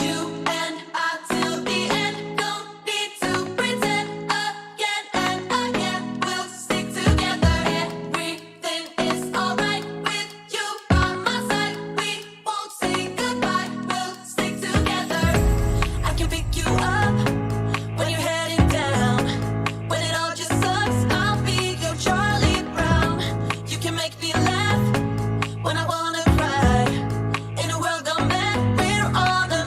You and I till the end, don't need to pretend again and again. We'll stick together, everything is alright with you by my side. We won't say goodbye, we'll stick together. I can pick you up when you're heading down. When it all just sucks, I'll be your Charlie Brown. You can make me laugh when I wanna cry. In a world gone mad, we're all the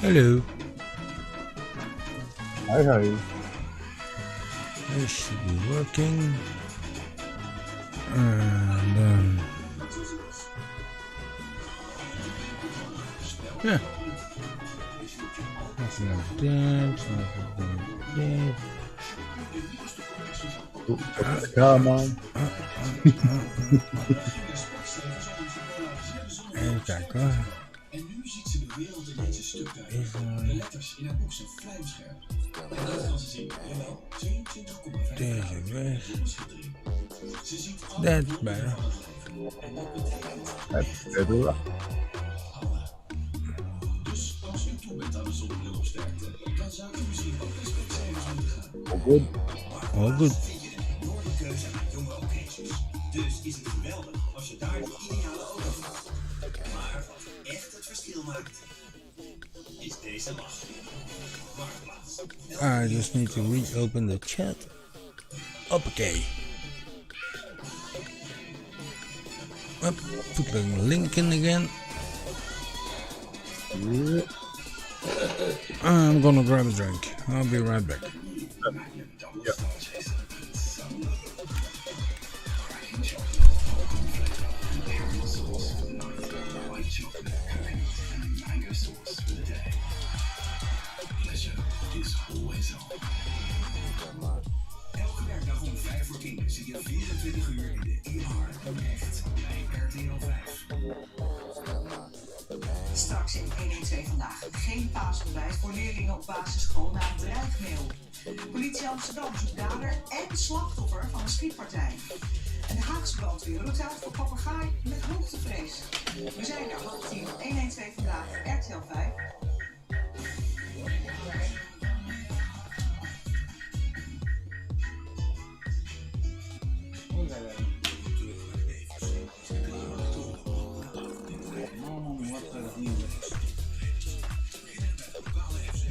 Hello. Hi, hi. This should be working. And yeah. Nothing like that. Nothing like that. Come on. Even kijken hoor. En nu ziet ze de wereld ineens een stuk duidelijker. De letters in haar boek zijn vlijmscherp. En dat kan ze zien. Jawel, 22,5 Deze weg. schittering. Ze ziet That's better. en dat betekent Het is dus als u toe bent aan de zonnebril op sterkte, dan zou u misschien ook eens met cijfers moeten gaan. all good. All good. Vind je een enorme keuze aan jonge occasions. Dus is het geweldig als je daar de ideale auto vindt. Maar wat echt het verschil maakt, is deze lach. Marktplaats. I just need to reopen the chat. Okay. Up, put the link in again. Yeah. I'm gonna grab a drink. I'll be right back. Yeah. Elke werkdag om 5 voor 10 zie je 24 uur in de ER. Echt bij RTL 5. Straks in 112 vandaag. Geen paasontbijt voor leerlingen op basisschool na een dreigmail. Politie Amsterdam zoekt dader en slachtoffer van een schietpartij. En de Haagse brandweer roept uit voor papegaai met hoogtevrees. We zijn er half 10, 112 vandaag, RTL 5.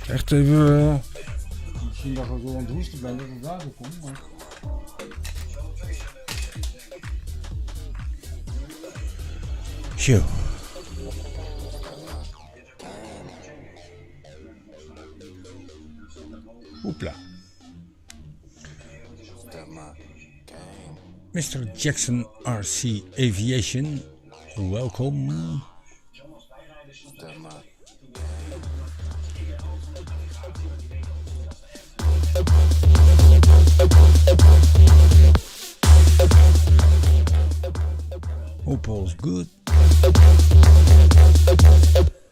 Echt even... misschien dat ik wel aan het hoesten ben dat het daar zo komt, maar... Zo. Hoepla. Mr. Jackson RC Aviation, welcome. Hope all's good.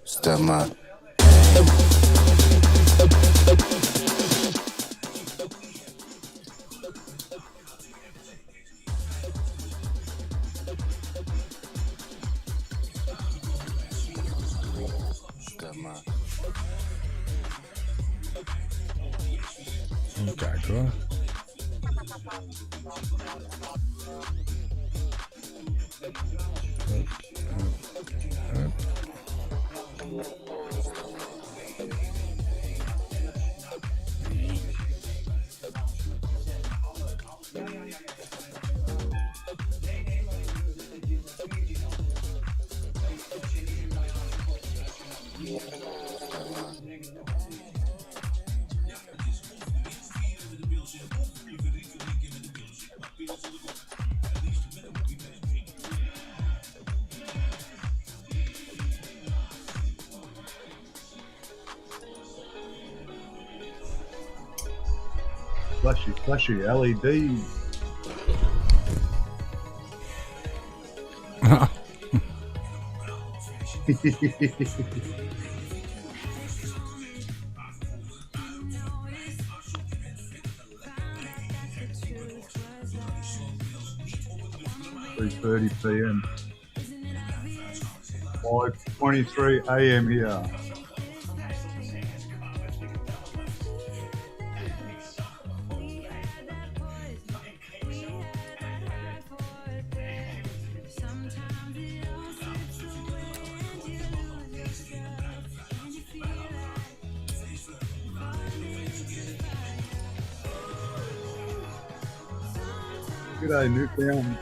Stomach. Even kijken hoor. Flashy LED. .30 PM. 5:23 AM here. G'day, Newfoundland.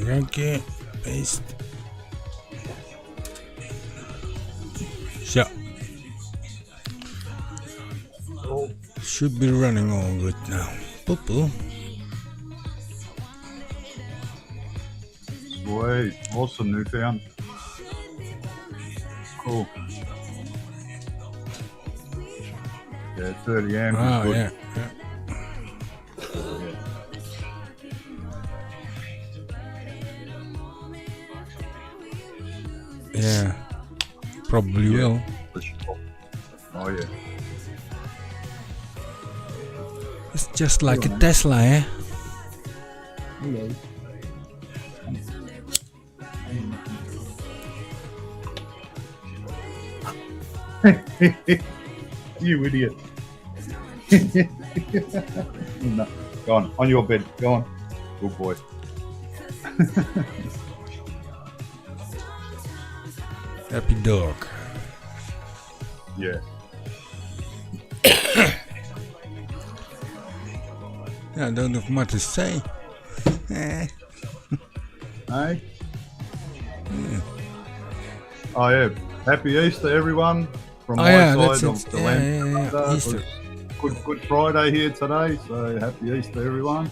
Okay, paste. So, should be running all good now. Poo-poo. Sweet, awesome, Newfound. Cool. Yeah, 30 amp. Oh, good. yeah. Yeah, probably will. Oh yeah. It's just like a Tesla, eh? Hello. You idiot. No. Go on your bed. Go on. Good boy. Happy dog. Yeah. Yeah, I don't have much to say. Eh. Hey? Yeah. Oh yeah. Happy Easter everyone from my side of the land. Easter. Good Friday here today, so happy Easter, everyone.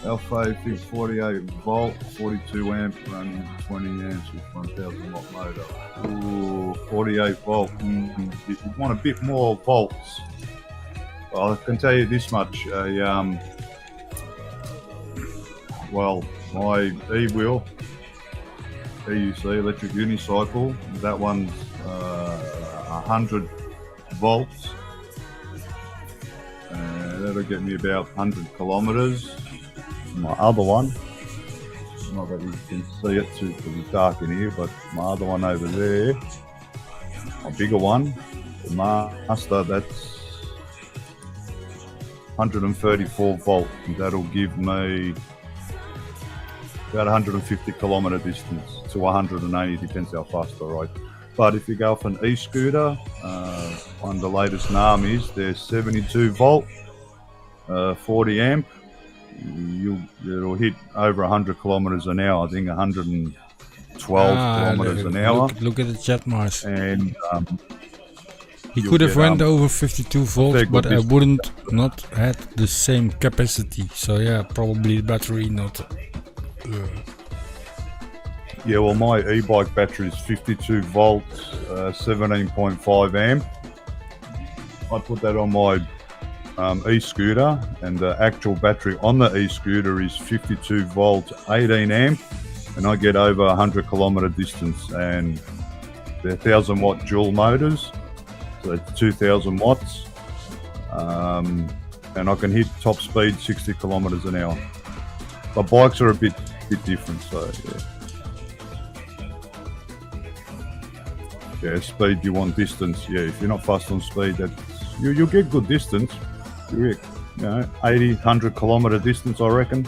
Alpha 48 volt, 42 amp, running 20 amps with 1000 watt motor. Ooh, 48 volt. You want a bit more volts. Well, I can tell you this much. Well, my e-wheel, EUC, electric unicycle, that one's 100 volts. That'll get me about 100 kilometers. My other one, not that you can see it too because it's dark in here, but my other one over there, my bigger one, the Master, that's 134 volt. That'll give me about 150 kilometer distance to 180, depends how fast I ride. But if you go off an e-scooter, one of the latest NAMIs, they're 72 volt, 40 amp. It'll hit over 100 kilometers an hour. I think 112 kilometers an hour. Look at the chat, Mars. And he could have went over 52 volts, but I wouldn't not had the same capacity. So yeah, probably the battery not. Yeah, well, my e-bike battery is 52 volts, 17.5 amp. I put that on my e-scooter, and the actual battery on the e-scooter is 52 volts, 18 amp, and I get over 100 kilometer distance. And they're 1000 watt dual motors, so it's 2000 watts, and I can hit top speed 60 kilometers an hour. But bikes are a bit different, so yeah. Yeah, speed you want, distance. Yeah, if you're not fast on speed, that you'll get good distance. You know, 80, 100 kilometer distance, I reckon.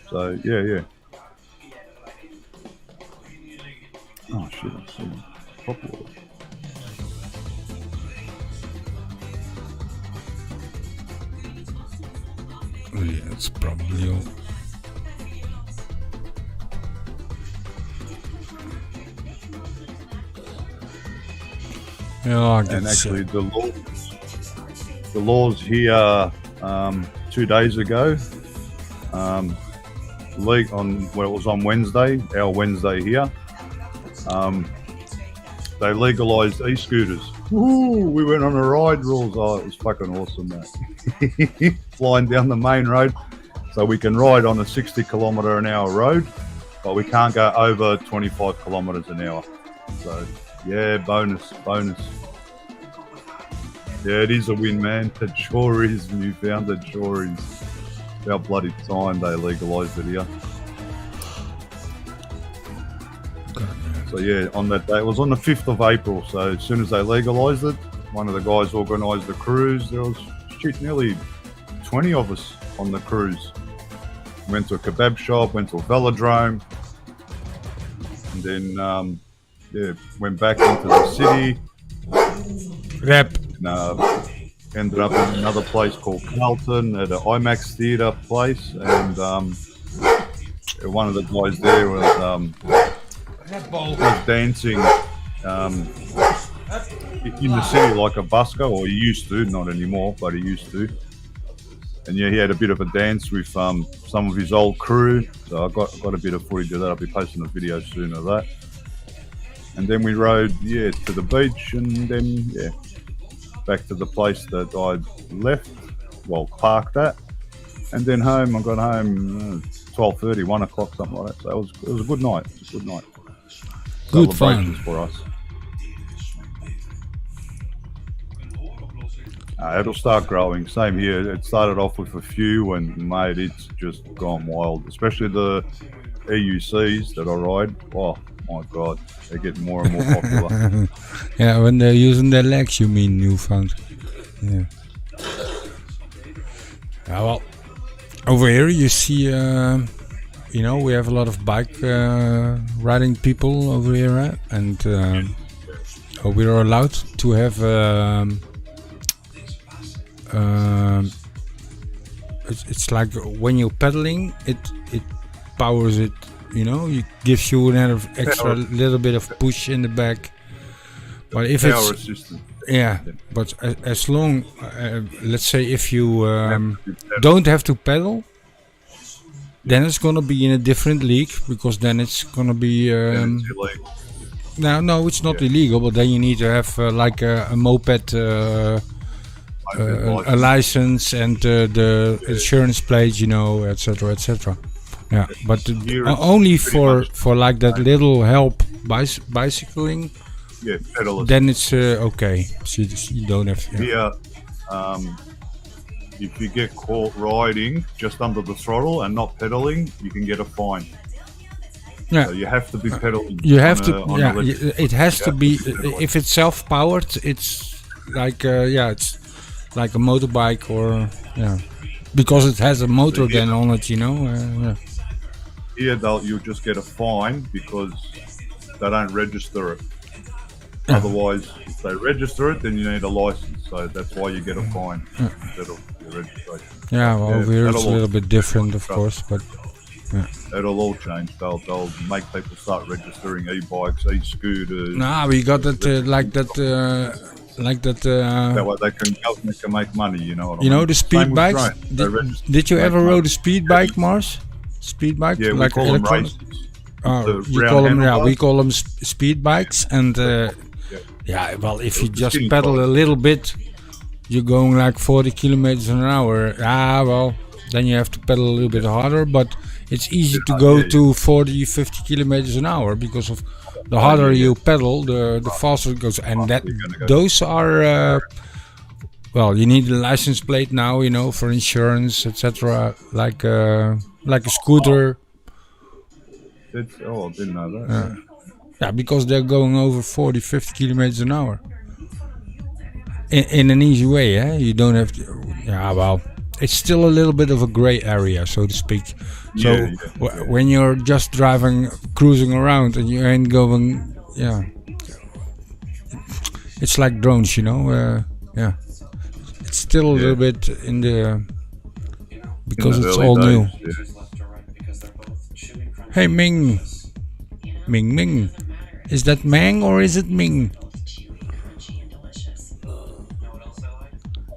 So yeah. Oh shit! I see top water. Yeah, it's probably all. Yeah, And actually, the laws here 2 days ago, it was on Wednesday, our Wednesday here. They legalised e-scooters. Woo! We went on a ride, rules. Oh, it was fucking awesome, mate. Flying down the main road, so we can ride on a 60 kilometre an hour road, but we can't go over 25 kilometres an hour. So. Yeah, bonus. Yeah, it is a win, man. It sure is, Newfound. It sure is. About bloody time they legalised it here. So yeah, on that day, it was on the 5th of April, so as soon as they legalised it, one of the guys organised the cruise. There was nearly 20 of us on the cruise. Went to a kebab shop, went to a velodrome, and then went back into the city. Rap. Ended up in another place called Carlton at an IMAX theatre place, and one of the guys there was dancing in the city like a busker, or he used to, not anymore, but he used to. And yeah, he had a bit of a dance with some of his old crew, so I got a bit of footage of that. I'll be posting a video soon of that. And then we rode, to the beach, and then, back to the place that I'd left, parked at. And then home, I got home 12:30, 1 o'clock, something like that. So it was a good night. Good fun. For us. It'll start growing. Same here. It started off with a few, and mate, it's just gone wild. Especially the EUCs that I ride. Oh my god, they get more and more popular. Yeah, when they're using their legs, you mean, Newfound. Yeah. Well, over here you see, we have a lot of bike riding people over here, and we are allowed to have. It's like when you're pedaling, it powers it. It gives you another extra little bit of push in the back. But if power assistant. Yeah, but as long, let's say, if you don't have to pedal, then it's gonna be in a different league because then it's gonna be. It's illegal. No, it's not illegal, but then you need to have like a moped, a license, and the insurance plate, you know, etc., etc. Yeah, but Here it's only pretty for much like that little help bicycling. Yeah, pedal. Then it's okay. So you don't have. Yeah. Here, if you get caught riding just under the throttle and not pedaling, you can get a fine. Yeah. So you have to be pedaling. You have on to. a- on Yeah, electric- it has you to have be. pedaling. If it's self-powered, it's like it's like a motorbike or because it has a motor then on it. You know. Yeah. Here, you'll just get a fine because they don't register it. Yeah. Otherwise, if they register it, then you need a license. So that's why you get a fine instead of your registration. Yeah. Well, over here it's a that'll little all- bit different, of course, but It'll all change. They'll make people start registering e-bikes, e-scooters. nah, we got that like that. That way government can make money. You know what I You mean? know the Same speed with bikes. drones. They register Did you to ever make rode money. a speed bike, Mars? Speed bike, Yeah, we like call them electronic. races. Oh, The you round call them, handlebars. we call them speed bikes, and well, if you the just skinny pedal a bikes. little bit, you're going like 40 kilometers an hour. Well, then you have to pedal a little bit harder, but it's easy to go to 40, 50 kilometers an hour because of the harder you pedal, the faster it goes, and that you're gonna go. those are. Well, you need a license plate now, you know, for insurance, etc. Like a scooter. I didn't know that. Yeah, because they're going over 40, 50 kilometers an hour. In an easy way, eh? You don't have to. Yeah, well, it's still a little bit of a gray area, so to speak. So when you're just driving, cruising around, and you ain't going, it's like drones, you know. It's still a little bit in the because In the it's early all days, new. yeah. Hey Ming, Ming, is that Mang or is it Ming?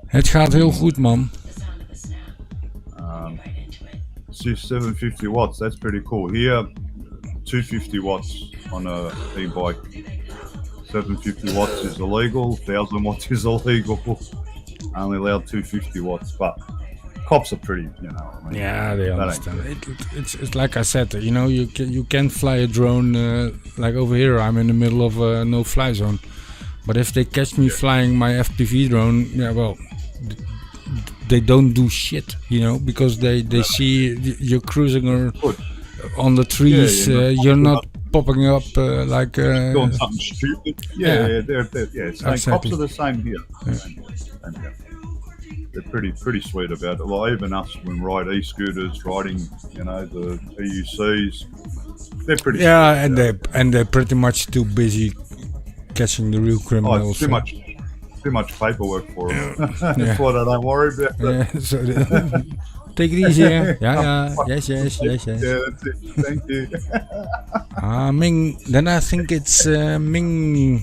Het gaat heel goed, man. It's just 750 watts. That's pretty cool. Here, 250 watts on a e-bike. 750 watts is illegal. 1000 watts is illegal. Only allowed 250 watts, but cops are pretty, you know. I mean, Yeah, they that ain't understand. good. It's like I said, you know, you can fly a drone like over here. I'm in the middle of a no-fly zone, but if they catch me flying my FPV drone, well, they don't do shit, you know, because they see you're cruising or Good. on the trees. You're not popping up like. Doing something stupid. yeah. They're same. Exactly. Cops are the same here. Same here. They're pretty sweet about it. Well, even us when ride e-scooters, riding, you know, the EUCs, they're pretty. Yeah, sweet and they're pretty much too busy catching the real Oh, criminals. it's too much paperwork for them. That's Yeah. what I don't worry about. Yeah, so take it easy. Yeah. Yes. Yeah, that's it. Thank you. Ming. Then I think it's Ming.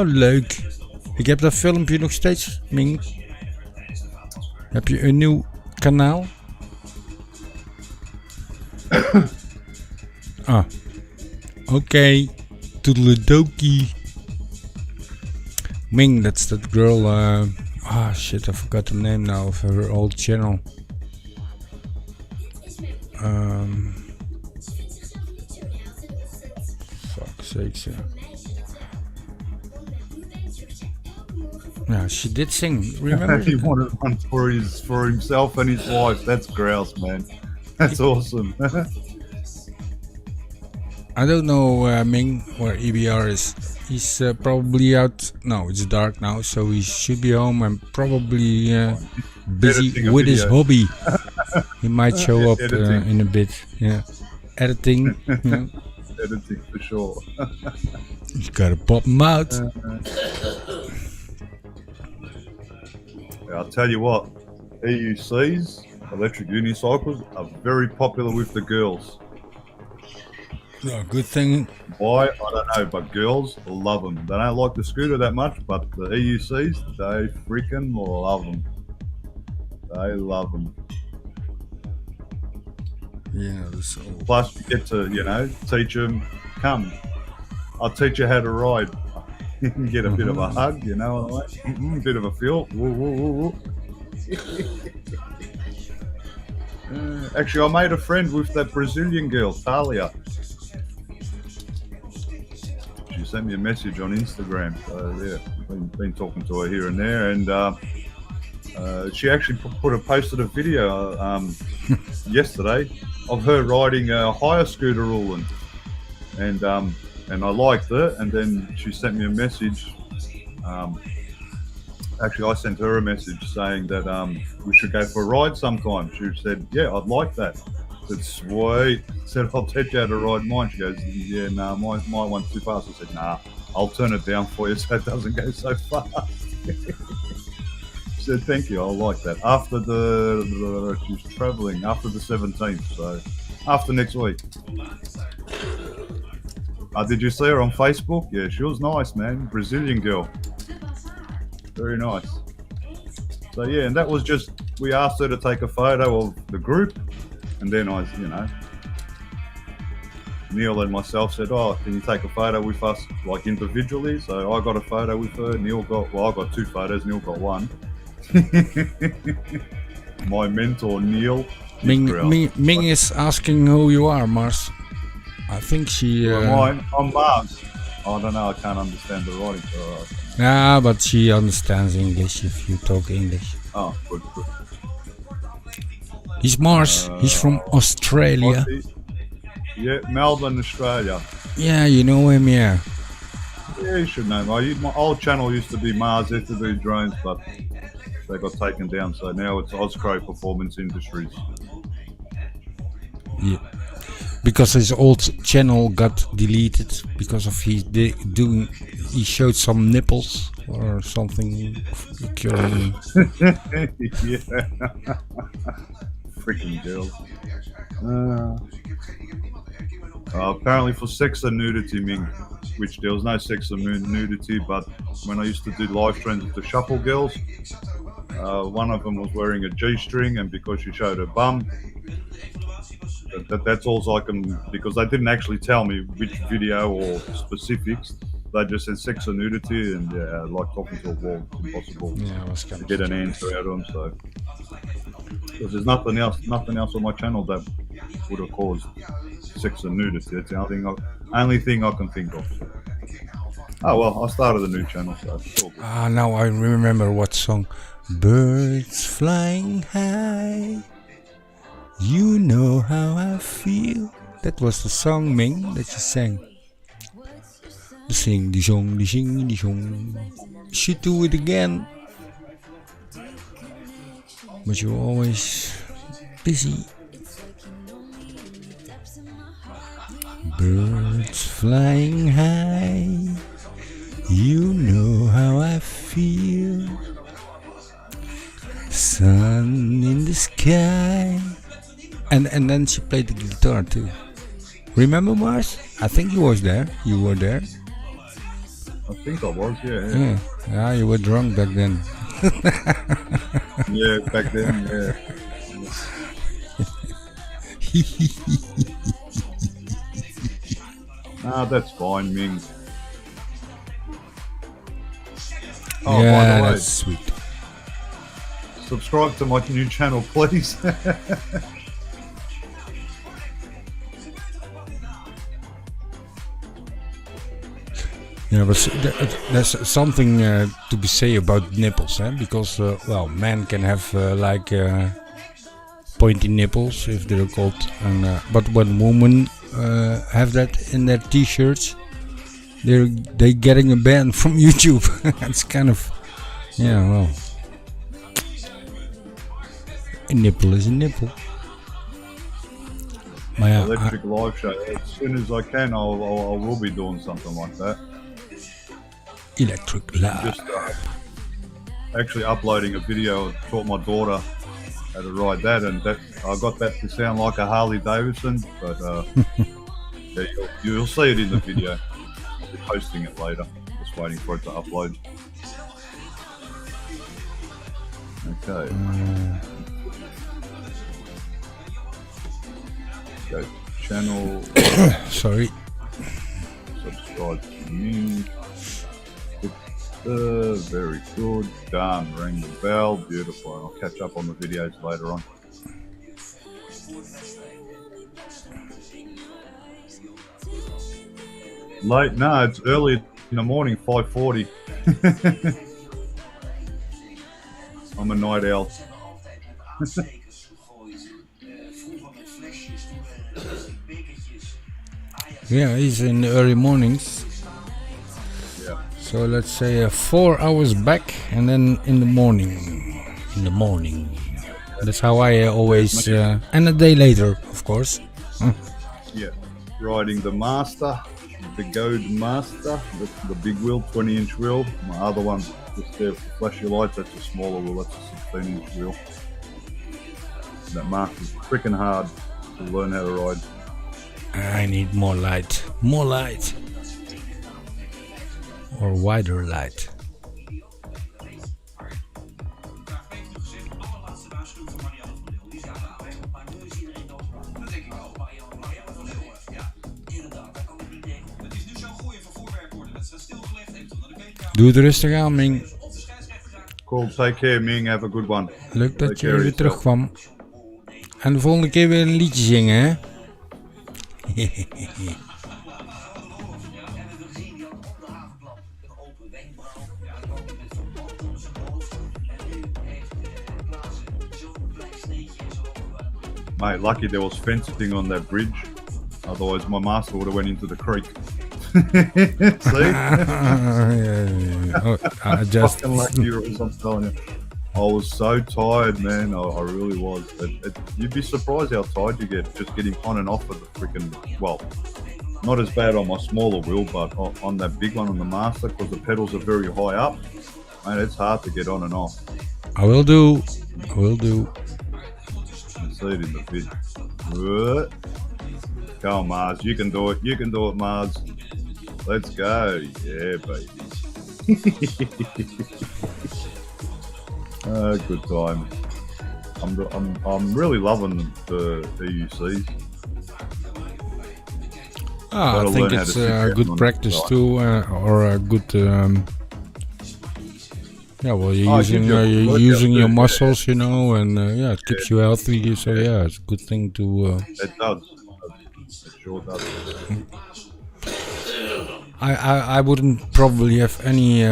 Leuk. Ik heb dat filmpje nog steeds, Ming. Heb je een nieuw kanaal? Okay. Toedeledokie. Ming, that's that girl. Shit, I forgot the name now of her old channel. Fuck's sakes, yeah. Yeah, she did sing. Remember? He wanted one for himself and his wife. That's grouse, man. That's awesome. I don't know, Ming, where EBR is. He's probably out. No, it's dark now, so he should be home and probably busy Editing a with his video. hobby. He might show up Editing. in a bit. Yeah, editing. Yeah. Editing for sure. You gotta pop him out. I'll tell you what, EUCs, electric unicycles, are very popular with the girls. No, good thing. Why? I don't know, but girls love them. They don't like the scooter that much, but the EUCs, they freaking love them. They love them. Yeah, that's all. Plus, you get to, teach them, come, I'll teach you how to ride. You can get a bit of a hug, you know what I mean? A bit of a feel. Woo, woo, woo, woo. Actually, I made a friend with that Brazilian girl, Talia. She sent me a message on Instagram. So, yeah, been talking to her here and there. And she actually posted a video yesterday of her riding a hire scooter, Rooland. And I liked it. And then she sent me a message. Actually, I sent her a message saying that we should go for a ride sometime. She said, yeah, I'd like that. I said, sweet. I said, I'll teach you how to ride mine. She goes, yeah, no, my one's too fast. I said, nah, I'll turn it down for you so it doesn't go so fast. She said, thank you, I like that. After she's travelling after the 17th, so after next week. Did you see her on Facebook? Yeah, she was nice, man. Brazilian girl. Very nice. So yeah, and that was just, we asked her to take a photo of the group, and then Neil and myself said, oh, can you take a photo with us, like individually? So I got a photo with her, I got 2 photos, Neil got 1. My mentor, Neil. Ming is asking who you are, Mars. I think she... I'm Mars. I don't know, I can't understand the writing. So nah, but she understands English if you talk English. oh, good. He's Mars. He's from Australia. Yeah, Melbourne, Australia. Yeah, you know him, yeah. Yeah, you should know. My old channel used to be Mars FPV Drones, but they got taken down, so now it's Oscro Performance Industries. Yeah. Because his old channel got deleted because of he showed some nipples or something. Yeah. Freaking girls. Apparently for sex and nudity, Ming, which there was no sex and nudity, but when I used to do live streams with the Shuffle Girls, one of them was wearing a G-string, and because she showed her bum, that's all I can, because they didn't actually tell me which video or specifics. They just said sex and nudity, and yeah, like talking to a wall, it's impossible to get an answer out of them. So, because there's nothing else on my channel that would have caused sex and nudity. It's the only thing I can think of. Oh well, I started a new channel, so it's all good. Now I remember what song. Birds flying high, you know how I feel. That was the song, Ming, that you sang. The sing, the song, the sing, the song. Should do it again, but you're always busy. Birds flying high, you know how I feel. Sun in the sky. And then she played the guitar too. Remember, Mars? I think you was there. You were there. I think I was, yeah. Yeah, you were drunk back then. Yeah, back then, yeah. That's fine, Ming. Oh, yeah, by the way, that's sweet. subscribe to my new channel, please. Yeah, but there's something to be say about nipples, because men can have pointy nipples if they're called, and but when women have that in their t-shirts, they're getting a ban from YouTube. It's kind of, a nipple is a nipple. Electric live show. As soon as I can, I will be doing something like that. Electric live. Just actually uploading a video. Taught my daughter how to ride that, and that I got that to sound like a Harley Davidson, but Yeah, you'll see it in the video. We're posting it later. Just waiting for it to upload. Okay. Go channel. Sorry. Subscribe to me. Very good. Done. Ring the bell. Beautiful. I'll catch up on the videos later on. Late? No, it's early in the morning, 5:40. I'm a night owl. Yeah, he's in the early mornings. Yeah. So let's say 4 hours back and then in the morning. In the morning. That's how I always... and a day later, of course. Yeah. Riding the Master, the Goad Master, the big wheel, 20-inch wheel. My other one, just there for flashy lights, that's a smaller wheel, that's a 16-inch wheel. That Master's freaking hard to learn how to ride. I need more light. More light. Or wider light. Doe het rustig aan, Ming. Cool, take care, Ming. Have a good one. Leuk dat Take je care weer of yourself. terugkwam. En de volgende keer weer een liedje zingen, hè? Mate, lucky there was fencing on that bridge. Otherwise, my Master would have went into the creek. See? Oh, I just... Fucking lucky, Ross, I'm telling you. I was so tired, man. I really was. You'd be surprised how tired you get just getting on and off of the freaking... Well, not as bad on my smaller wheel, but on that big one on the Master, because the pedals are very high up. Man, it's hard to get on and off. I will do. I will do. You see it in the vid. Good. Go on, Mars. You can do it. You can do it, Mars. Let's go. Yeah, baby. Good time. I'm really loving the EUCs. I Gotta think learn how it's to sit a down good on practice the side. too, or a good. Yeah, well, you're Oh, using give you a you're workout using your too, yeah. muscles, you know, and yeah, it keeps you healthy. So yeah, it's a good thing to. It does. It sure does. I wouldn't probably have any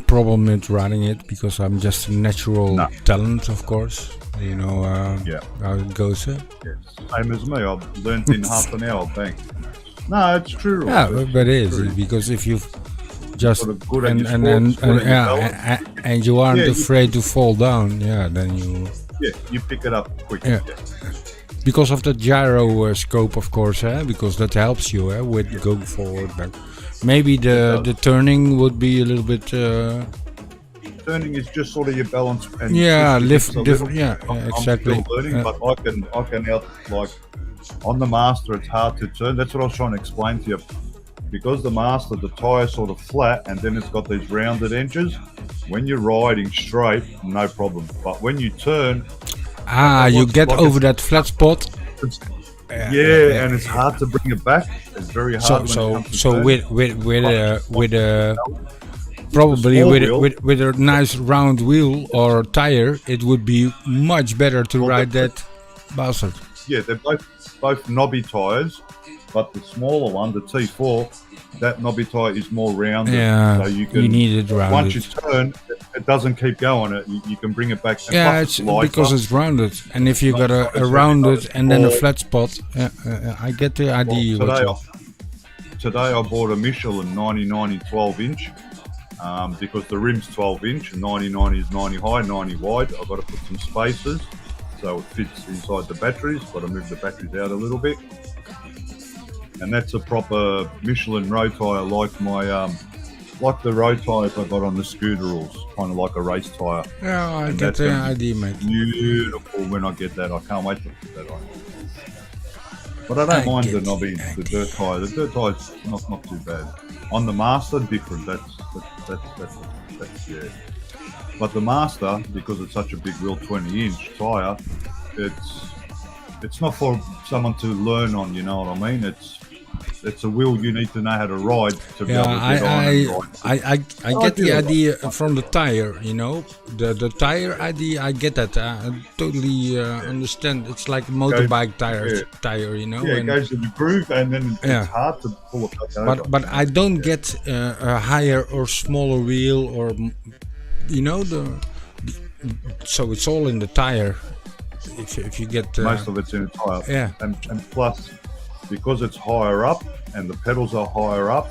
problem with riding it because I'm just a natural No. talent, of course. You know Yeah. how it goes. Same as me. I've learned in half an hour. Bang. No, it's true. Ross. Yeah, but it is true. because if you've just Sort of good at and your and sport, and, good and at your yeah, balance. and you aren't Yeah, you- afraid to fall down. Yeah, then you. Yeah, you pick it up quick. Yeah. Because of the gyro scope, of course, because that helps you with going forward. Back. Maybe the turning would be a little bit. Turning is just sort of your balance and Yeah, twist your lift hips a different. little. Yeah, exactly. I'm still learning, but I can help. Like on the Master, it's hard to turn. That's what I was trying to explain to you. Because the Master, the tire's sort of flat, and then it's got these rounded edges. When you're riding straight, no problem. But when you turn, You looks get like over it's- that flat spot. it's, yeah, and it's hard to bring it back. It's very hard. when it comes to So turn. with probably small with wheel. with a nice round wheel or tire, it would be much better to Well, ride that bastard. Yeah, they're both knobby tires, but the smaller one, the T4, that knobby tire is more rounded. Yeah, so you can. you need it rounded. Once you turn, it doesn't keep going. You can bring it back. And Yeah, plus it's lighter. because it's rounded, and if you got a It's rounded very and then a small. flat spot, I get the idea. Well, today I bought a Michelin 90/90 12-inch because the rim's 12-inch and 90/90 is 90 high, 90 wide. I've got to put some spacers so it fits inside the batteries. Got to move the batteries out a little bit. And that's a proper Michelin road tyre, like my like the road tyres I got on the scooterals, kind of like a race tyre. Yeah, I And get that's the gonna be idea, mate. Beautiful when I get that. I can't wait to put that on. But I don't I mind get the you, knobby, the dirt tyre. The dirt tyre's not too bad. On the Master, different. That's yeah. But the Master, because it's such a big wheel, 20-inch tyre, it's not for someone to learn on. You know what I mean? It's a wheel you need to know how to ride to be Yeah, able to get on and ride. I get the idea from the tire, you know, the tire idea. I get that. I totally understand. It's like a motorbike tire, you know. Yeah, it and- goes in the groove, and then Yeah. it's hard to pull it back over. but I don't get a higher or smaller wheel, or you know so it's all in the tire. If you get Most of it's in a tyre. Yeah. And plus, because it's higher up and the pedals are higher up.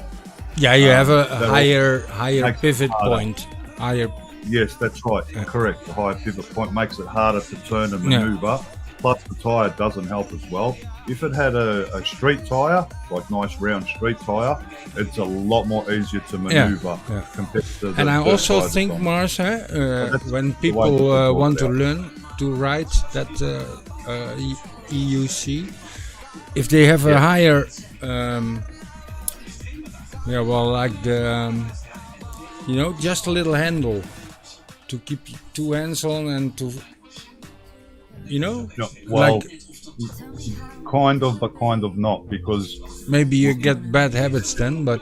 yeah, you have a that higher makes it pivot harder. point, higher. Yes, that's right. Correct. The higher pivot point makes it harder to turn and maneuver. Plus, the tyre doesn't help as well. If it had a street tyre, like nice round street tyre, it's a lot more easier to maneuver yeah. compared to the And I dirt also tyres think, on. Mars, that's when the way people to control want to it. learn to ride that EUC, if they have a higher, like the, just a little handle to keep two hands on and to, No, well, like kind of, but kind of not, because maybe you get bad habits then, but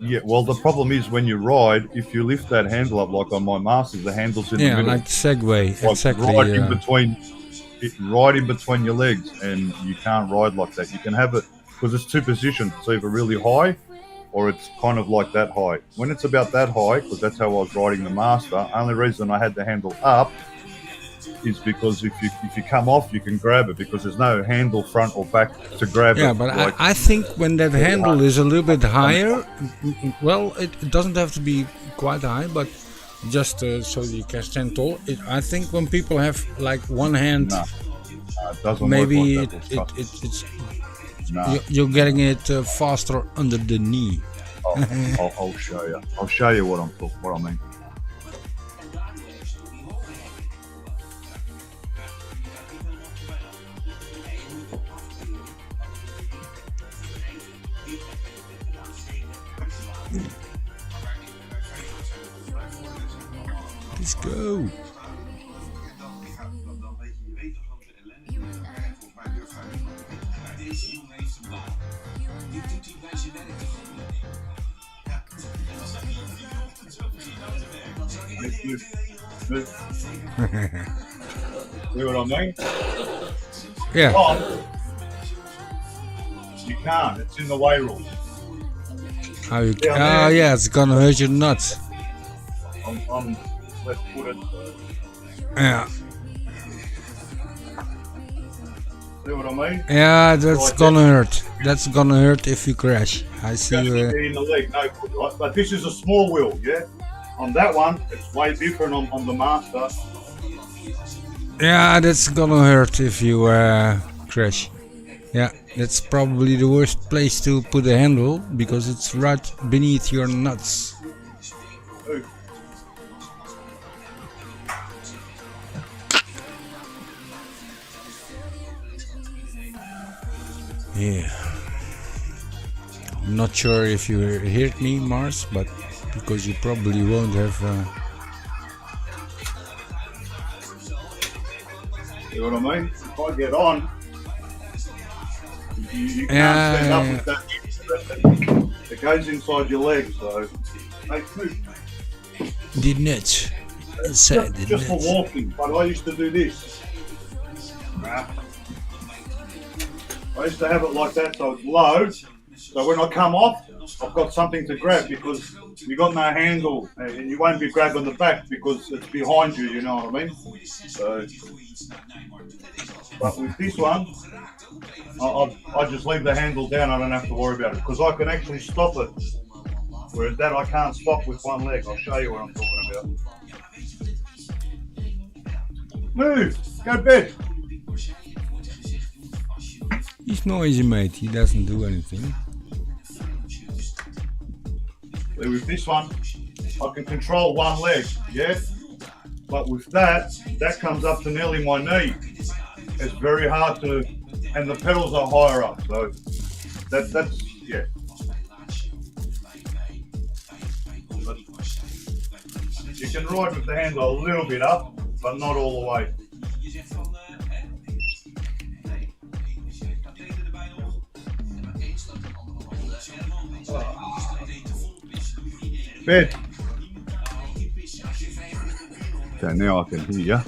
yeah, well, the problem is when you ride, if you lift that handle up, like on my Masters, the handle's in the yeah, middle, like Segway, like exactly. right in between, right in between your legs, and you can't ride like that. You can have it because it's two positions. It's either really high, or it's kind of like that high. When it's about that high, because that's how I was riding the Master. Only reason I had the handle up is because if you come off, you can grab it, because there's no handle front or back to grab Yeah, it. but like, I think when that handle is a little bit higher, well, it doesn't have to be quite high, but just so you can stand tall. I think when people have like one hand, no, it doesn't maybe work like that. it's No. you're getting it faster under the knee. I'll show you. I'll show you what I mean. Let's go. Dan weet je weet toch dat de ellende volgens mij durft hij niet. Maar deze jongen heeft een baan. Dit doet hij bij zijn werk toch ook niet. Ja, en als dat niet doet, zo begin je nou te werken. Dan zou je See what I mean? Yeah. But you can't. It's in the way rules. How you? Yeah, Oh man. yeah, it's gonna hurt your nuts. Let's put it. Yeah. See what I mean? Yeah, that's Like gonna hurt. That's gonna hurt if you crash. I see. Just in the leg, no good, right? But this is a small wheel, yeah? On that one, it's way different on the Master. Yeah, that's gonna hurt if you crash. Yeah, that's probably the worst place to put a handle because it's right beneath your nuts. Ooh. Yeah. I'm not sure if you heard me, Mars, but because you probably won't have. See what I mean? If I get on, you can't Yeah, stand up yeah, with that. It goes inside your leg, so. Hey, move. The nuts. Inside the Just for nuts. walking, but I used to do this. I used to have it like that, so it's low. So when I come off, I've got something to grab because you got no handle, and you won't be grabbing the back because it's behind you. You know what I mean? So, but with this one, I just leave the handle down. I don't have to worry about it because I can actually stop it. Whereas that I can't stop with one leg. I'll show you what I'm talking about. Move! Go to bed! He's noisy, mate. He doesn't do anything. With this one, I can control one leg, yeah? But with that comes up to nearly my knee. it's very hard to, and the pedals are higher up, so that's yeah. You can ride with the handle a little bit up, but not all the way. Je zegt van, nee, dat deden erbij nog. En maar één staat de andere Bed. Okay, now I can hear you.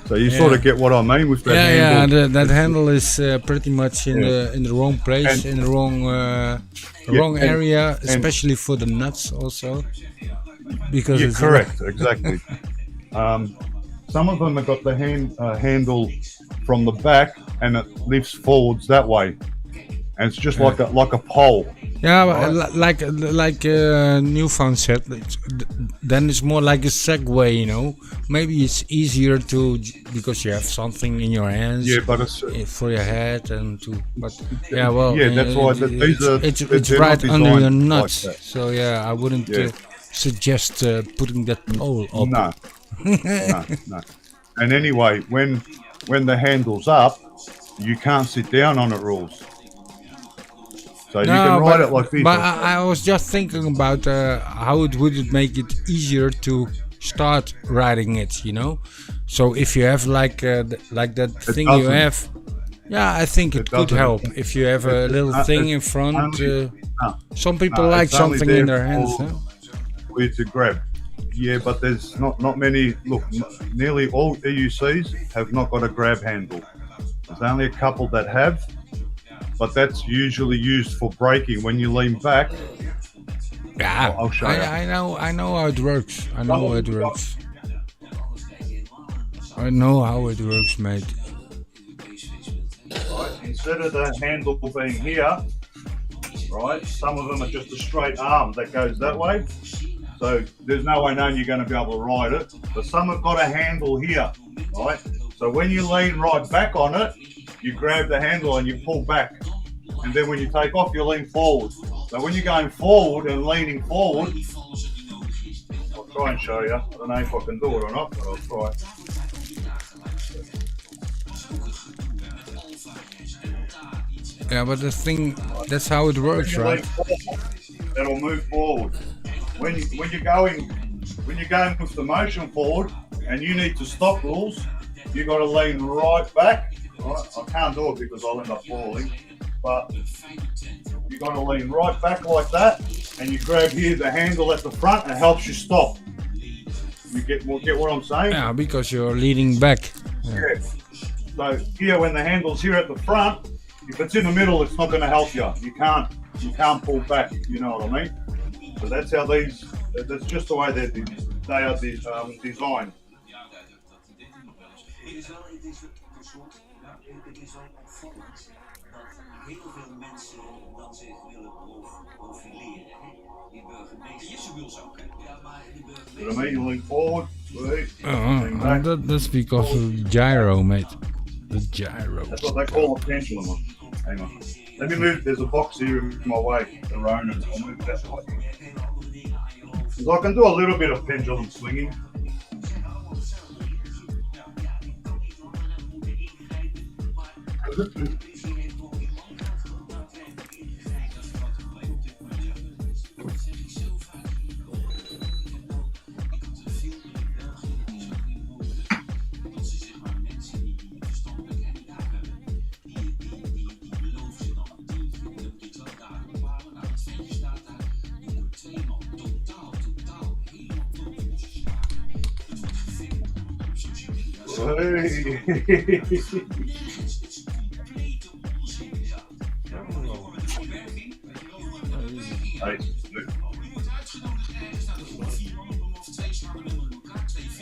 So you sort of get what I mean with that handle. Yeah, that handle is pretty much in the wrong place, in the wrong area, especially for the nuts also. Because You're it's correct, exactly. Some of them have got the handle from the back and it lifts forwards that way, and it's just like a pole. Yeah, right? like Newfound said, then it's more like a Segway, you know. Maybe it's easier to, because you have something in your hands. Yeah, but it's for your head and to, but yeah, well, yeah, that's why it's right under your nuts. Like so yeah, I wouldn't suggest putting that pole up. No, no. And anyway, when the handle's up, you can't sit down on it, rules. So you can ride it like this. But I was just thinking about how would make it easier to start riding it, you know. So if you have like that thing you have, yeah, I think it could help if you have a little thing in front. Some people like something in their hands. Where to grab. Yeah, but there's not many. Look, nearly all EUCs have not got a grab handle. There's only a couple that have, but that's usually used for braking when you lean back. Yeah, I'll show you. I know how it works. I know how it works. I know how it works, mate. Right, instead of the handle being here, right, some of them are just a straight arm that goes that way. So there's no way known you're going to be able to ride it. But some have got a handle here, right? So when you lean right back on it, you grab the handle and you pull back. And then when you take off, you lean forward. So when you're going forward and leaning forward, I'll try and show you. I don't know if I can do it or not, but I'll try. Yeah, but the thing, that's how it works, right? It'll move forward. When you're going with the motion forward and you need to stop, rules, you got to lean right back. Right? I can't do it because I'll end up falling, but you got to lean right back like that, and you grab here the handle at the front, and it helps you stop. You get what I'm saying? Yeah, because you're leaning back. Yeah. So here, when the handle's here at the front, if it's in the middle, it's not going to help you. You can't pull back. You know what I mean? So that's how these. That's just the way they are designed. Het is wel opvallend dat heel veel mensen dan zich willen profileren. Die burgemeester wil zo. Ja, maar die burgemeester. I mean, lean forward. Lean back. That's because of the gyro, mate. The gyro. That's what they call a pendulum. Hang on. Let me move. There's a box here in my way. The Ronin. I'll move that way. So I can do a little bit of pendulum swinging.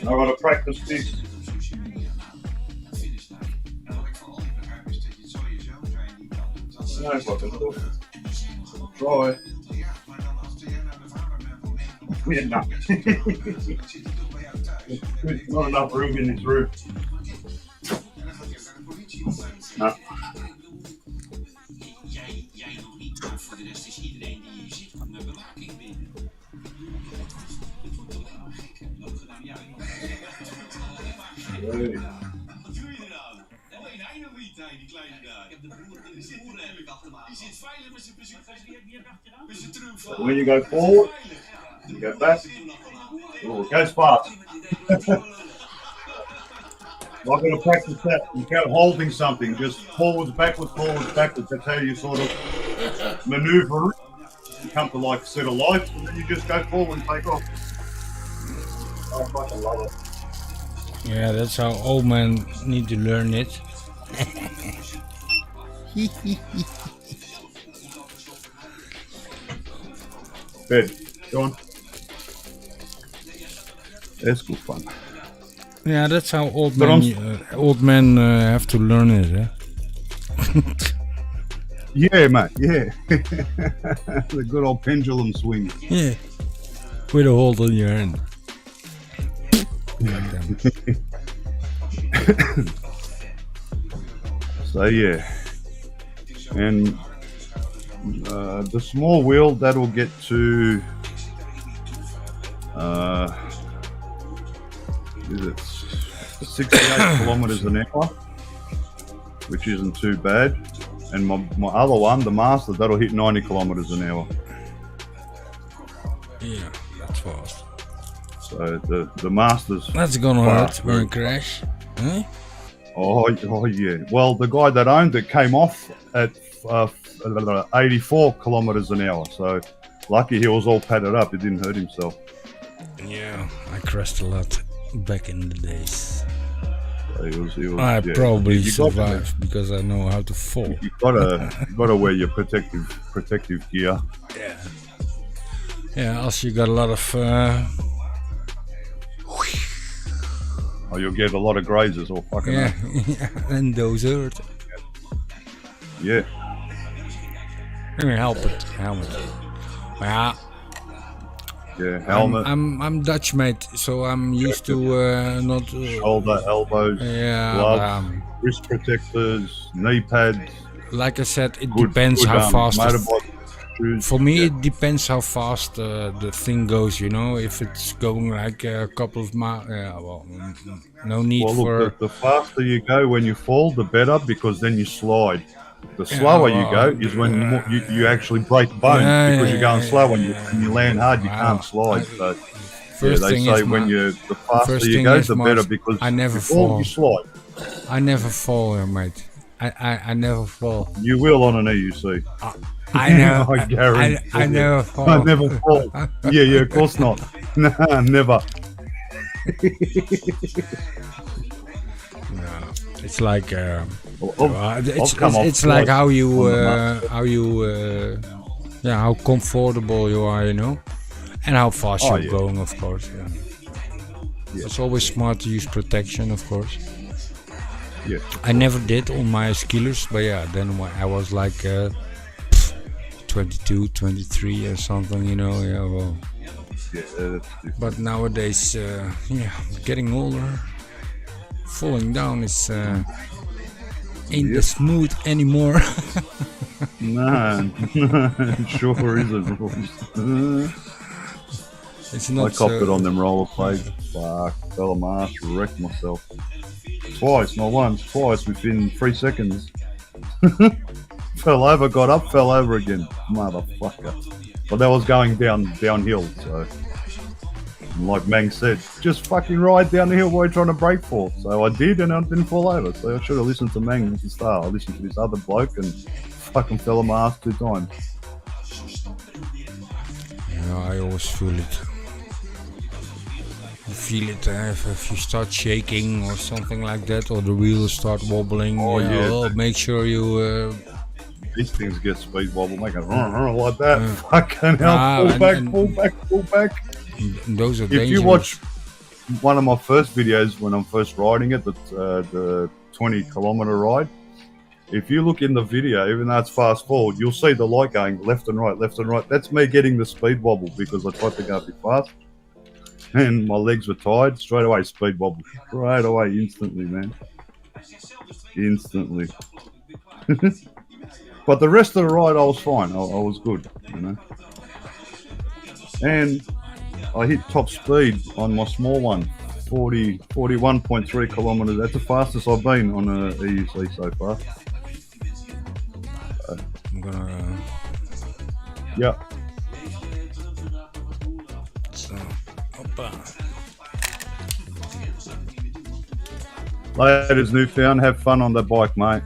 I've got to practice this. No, I can do it. Try. Yeah, no. Not enough room in this roof. No. kleine daar. Ik heb de broer in de boeren heb ik achter me aan. Die zit veilig met zijn pensioen. Met zijn triumf. When you go forward, you go back. Oh, it goes fast. I'm going to practice that. You go holding something, just forwards, backwards, backwards. That's how you sort of maneuver it. You come to like a set of lights, and then you just go forward and take off. I fucking love it. Yeah, that's how old men need to learn it. Bed, go on. That's good fun. Yeah, that's how old men have to learn it. Eh? Yeah, mate. Yeah, the good old pendulum swing. Yeah, with a hold on your hand. Like them. So yeah, and the small wheel that'll get to is it 68 kilometers an hour, which isn't too bad. And my other one, the Master, that'll hit 90 kilometers an hour. Yeah, that's fast. So the Masters. That's gonna fast, hurt when you crash. Huh? Oh yeah. Well, the guy that owned it came off at 84 kilometers an hour. So lucky he was all padded up. He didn't hurt himself. Yeah, I crashed a lot back in the days. So he was, I yeah. probably You survived because I know how to fall. You gotta wear your protective gear. Yeah. Yeah, also you got a lot of Or you'll get a lot of grazes or fucking yeah, and those hurt. Yeah. Let me help it, helmet. Yeah, Yeah, helmet, I'm Dutch, mate, so I'm used to not. shoulder, elbows, Yeah, gloves, wrist protectors, knee pads. like I said, it depends how fast. Motorbike shoes. For me, Yeah. it depends how fast the thing goes. You know, if it's going like a couple of miles, well, no need Well, for. look, the faster you go when you fall, the better, because then you slide. The slower you go is when you actually break bones, because you're going slow and you land hard, you can't slide. So First they thing say is when the faster first you thing go, is, the better, Mars, because I never you fall, fall. you slide. I never fall, mate. I never fall. You will on an EUC. I know. I guarantee. I never fall. I never fall. Yeah, of course not. Nah, never. No, it's like I've it's like how how comfortable you are, you know, and how fast Oh, you're yeah. going, of course. Yeah. It's always smart to use protection, of course. Yeah. I never did on my skillers, but yeah, then when I was like 22, 23 or something, you know. Yeah, well. Yeah, that's different. But nowadays, getting older, falling down is ain't as smooth anymore. No, it sure isn't. It's not. I copped it on them rollerblades. Fuck, fell a mast, wrecked myself. Twice, not once, twice within 3 seconds. Fell over, got up, fell over again. Motherfucker. But that was going downhill, so like Mang said, just fucking ride down the hill while you're trying to brake for. So I did, and I didn't fall over. So I should have listened to Mang at the start. I listened to this other bloke and fucking fell on my ass 2 times. Yeah, I always feel it. You feel it if you start shaking or something like that, or the wheels start wobbling. Oh, yeah. Well, make sure you. These things get speed wobble, make it like that. Fucking hell, pull back. Those are If dangerous. you watch one of my first videos when I'm first riding it, the 20-kilometer ride, if you look in the video, even though it's fast forward, you'll see the light going left and right. That's me getting the speed wobble because I tried to go a bit fast and my legs were tired. Straight away, speed wobble. Straight away, instantly, man. Instantly. But the rest of the ride, I was fine. I was good, you know. And I hit top speed on my small one, 41.3 kilometers. That's the fastest I've been on a EUC so far. gonna. Yeah. So, hoppa. Ladies, Newfound, have fun on the bike, mate.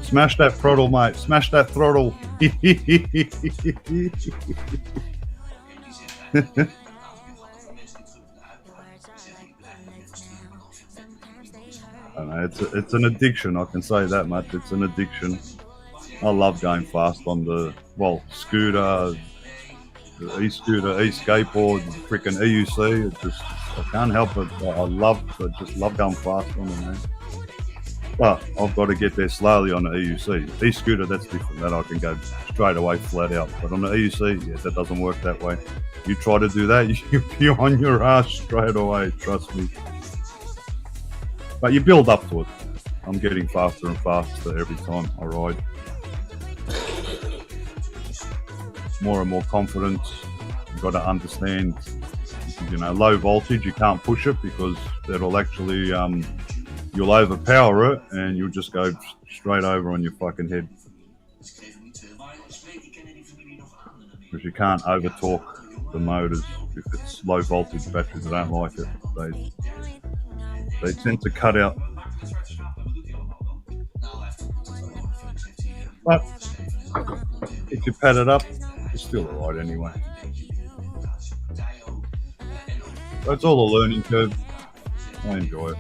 Smash that throttle, mate. Smash that throttle. I know, it's an addiction, I can say that much. It's an addiction. I love going fast on the, scooter, the e-scooter, e-skateboard, freaking EUC. It just, I can't help it. I just love going fast on it, man. But I've got to get there slowly on the EUC. E-scooter, that's different. That I can go straight away, flat out. But on the EUC, yeah, that doesn't work that way. You try to do that, you'll be on your ass straight away, trust me. But you build up to it. I'm getting faster and faster every time I ride. More and more confidence. You've got to understand, low voltage, you can't push it because that'll actually, you'll overpower it and you'll just go straight over on your fucking head. Because you can't over torque the motors if it's low voltage batteries. They don't like it. They tend to cut out. But if you pad it up, it's still alright anyway. So it's all a learning curve. I enjoy it.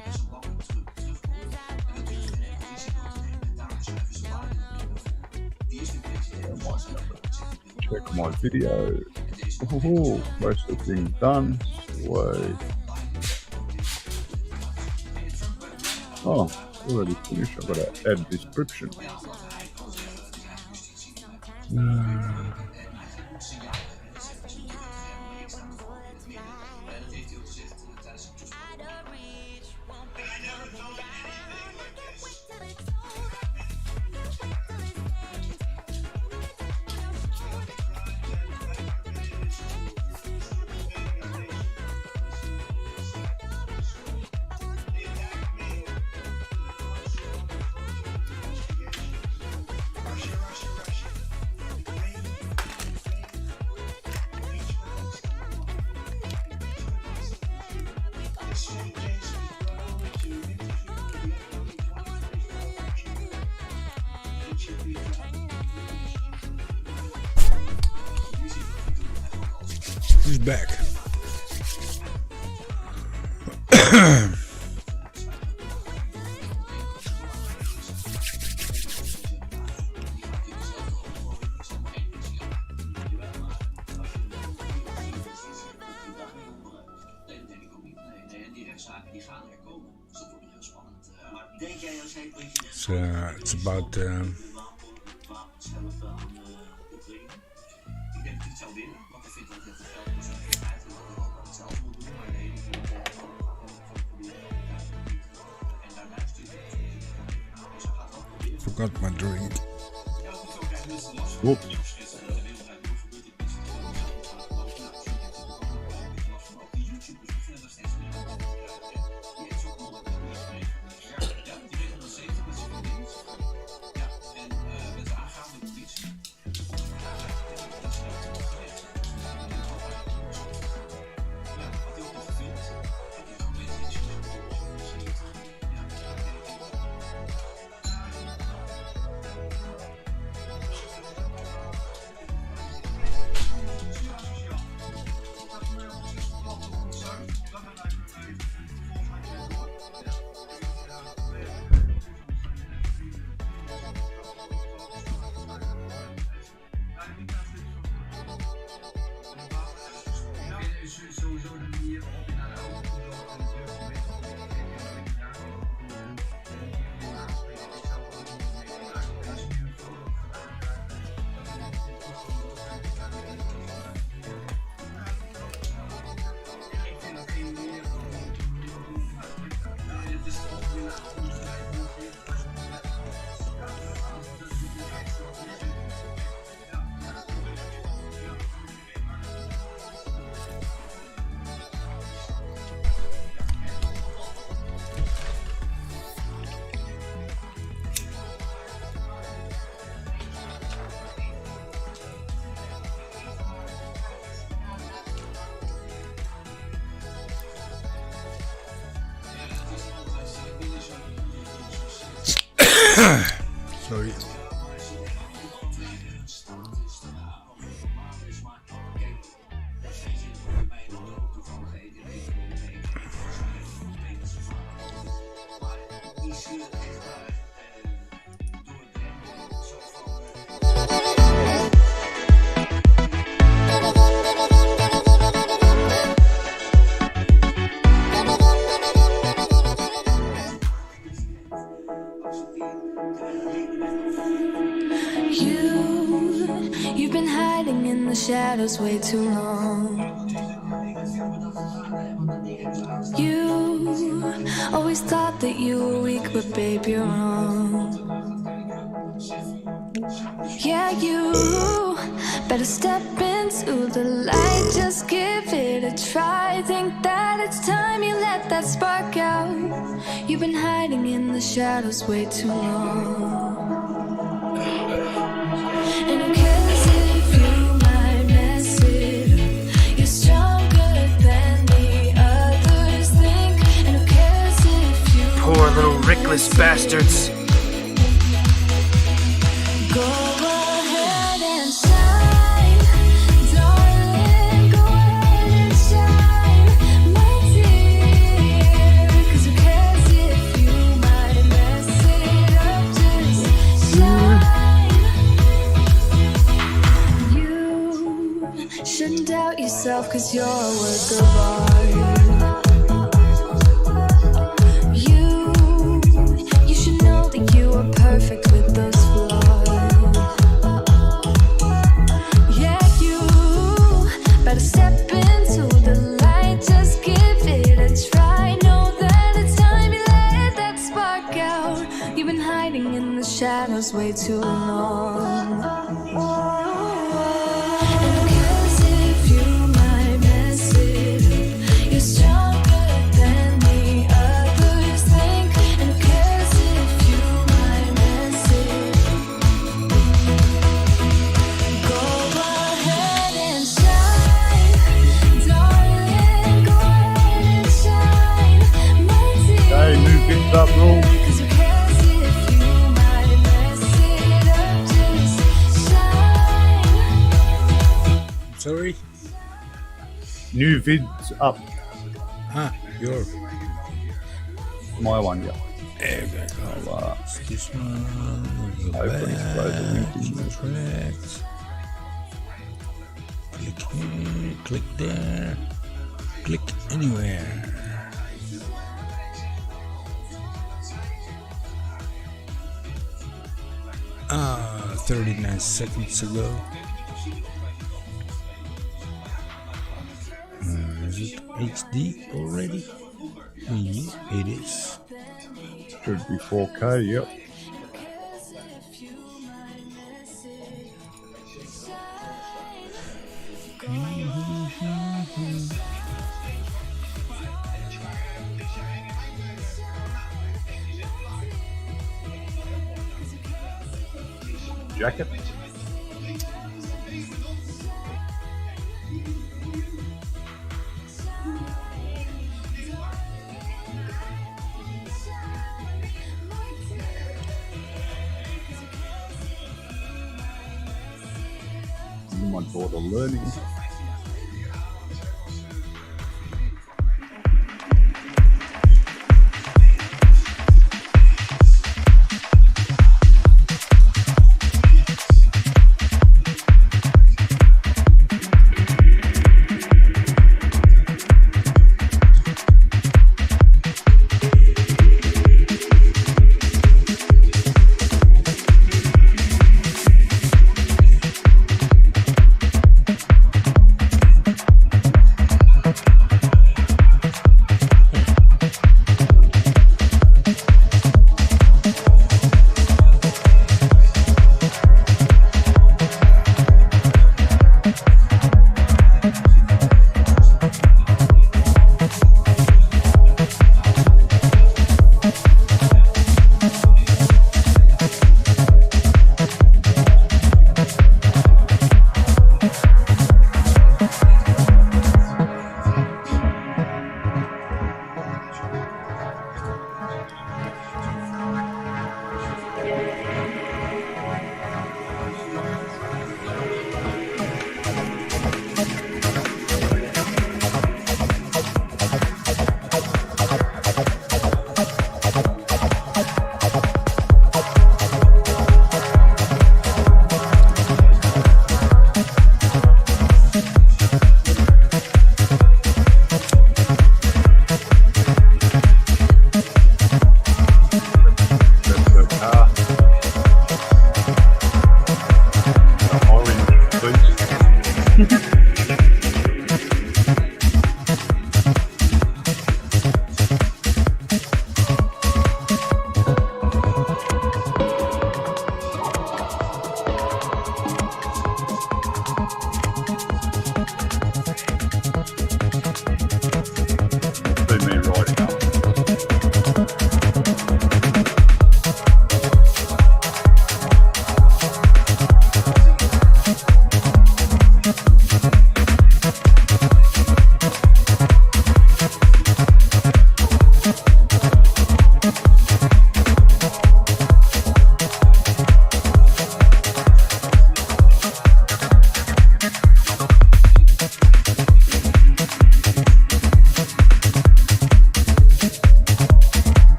Check my video. Ooh, most of the things done. Wait. Oh, already finished. I've got to add description. He's back. It's about forgot my drink. Whoops. You've been hiding in the shadows way too long. You always thought that you were weak, but babe, you're wrong. Yeah, you better step into the light, just give it a try. Think that it's time you let that spark out. You've been hiding in the shadows way too long. And who cares if you might mess it up? You're stronger than the others think. And who cares if you Poor little rickless bastards. go ahead and shine, darling, go ahead and shine, my dear. 'Cause who cares if you might mess it up? Just shine. You shouldn't doubt yourself, 'cause you're a work of art. You should know that you are perfect with those flaws. Yeah, you better step into the light, just give it a try. Know that it's time you let that spark out. You've been hiding in the shadows way too long. And who cares if you might mess it up? You're stronger than the others think. And who cares if you might mess it up? Go ahead and shine, darling, go ahead and shine, my dear. Hey, new bits up, Rule. 'Cause who cares if you might mess it up? Just shine. Sorry? New vids up. Ah, your. My one, yeah. There we go. This one. Hopefully it's close to winking. Correct. Click here, click there, click anywhere. 39 seconds ago. Is it HD already? Yeah, it is. Should be 4K, yep. Jacket. My daughter learning. See me riding up.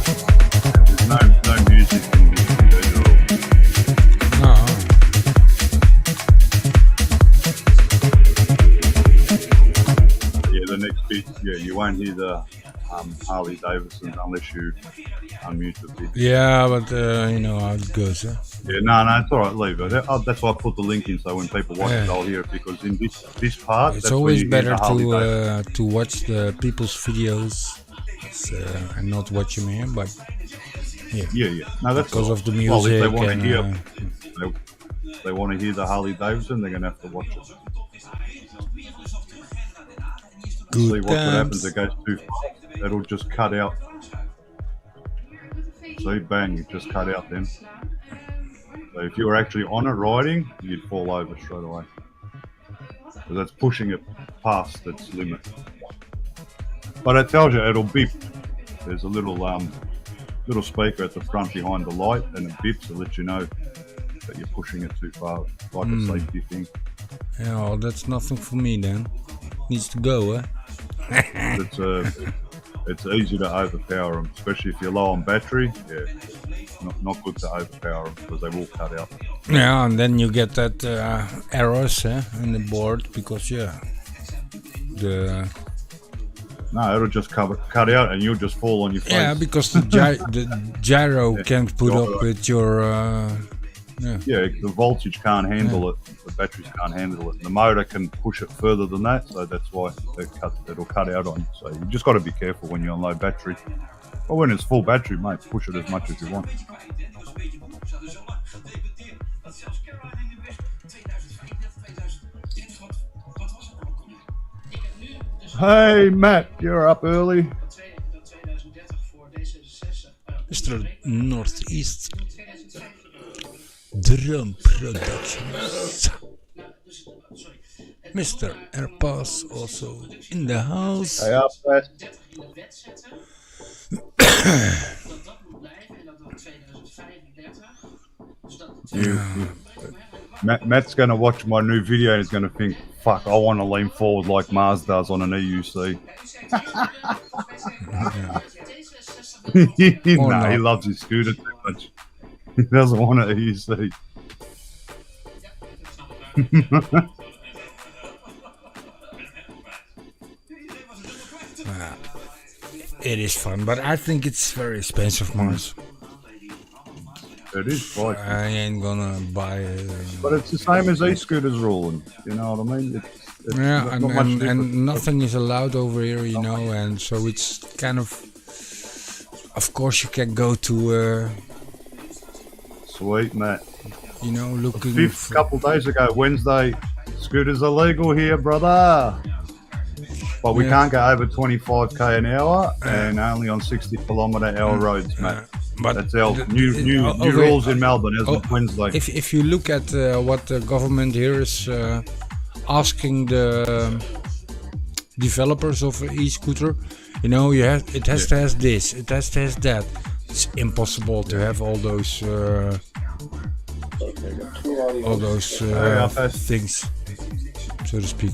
There's no music in this video at all. No. Yeah, the next bit, you won't hear the Harley Davidson unless you unmute the video. Yeah, but you know how it goes, huh? Yeah, no, it's all right, leave it. That's why I put the link in, so when people watch it, Yeah. they'll hear it, because in this part, It's that's where always you hear better the Harley Davidson. to watch the people's videos and not watch them here, but Yeah. No, that's because all of the right. Well, if music they want to and hear, they want to hear the Harley Davidson, they're gonna have to watch it. See good what happens. times. It goes too far. It'll just cut out. See, bang, it just cut out then. So if you were actually on it riding, you'd fall over straight away. Because that's pushing it past its limit. But it tells you it'll beep. There's a little little speaker at the front behind the light, and it beeps to let you know that you're pushing it too far. It's like a safety thing. Yeah, well, that's nothing for me then. Needs to go, huh? It's easy to overpower them, especially if you're low on battery. Yeah, not good to overpower them because they will cut out. Yeah, and then you get that errors in the board because No, it'll just cut out and you'll just fall on your face. yeah, because the gyro can't put up with your Yeah, the voltage can't handle it. The batteries can't handle it. The motor can push it further than that, so that's why it'll cut out on you. So you just got to be careful when you're on low battery. But when it's full battery, mate, push it as much as you want. Hey, Matt, you're up early. Mr. Northeast Drum Productions. Mr. Airpass also in the house. Hey, up, Matt. Matt's going to watch my new video and he's going to think, fuck, I want to lean forward like Mars does on an EUC. No, he loves his scooter too much. He doesn't want an EUC. It is fun, but I think it's very expensive, Mars. It is quite. I ain't gonna buy it. But it's the same as e-scooters, Rooland. You know what I mean? It's Yeah, not and, much and, different. and nothing is allowed over here, you know, and so it's kind of course you can go to, Sweet, Matt. you know, looking Fifth couple days ago, Wednesday, scooters are legal here, brother. But we Yeah. can't go over 25k an hour and only on 60km/h roads, Matt. but That's our the- new over- rules in Melbourne as of oh, Wednesday. if you look at what the government here is asking the developers of an e-scooter, you know, it has to have this, it has to have that. It's impossible to have all those things, so to speak.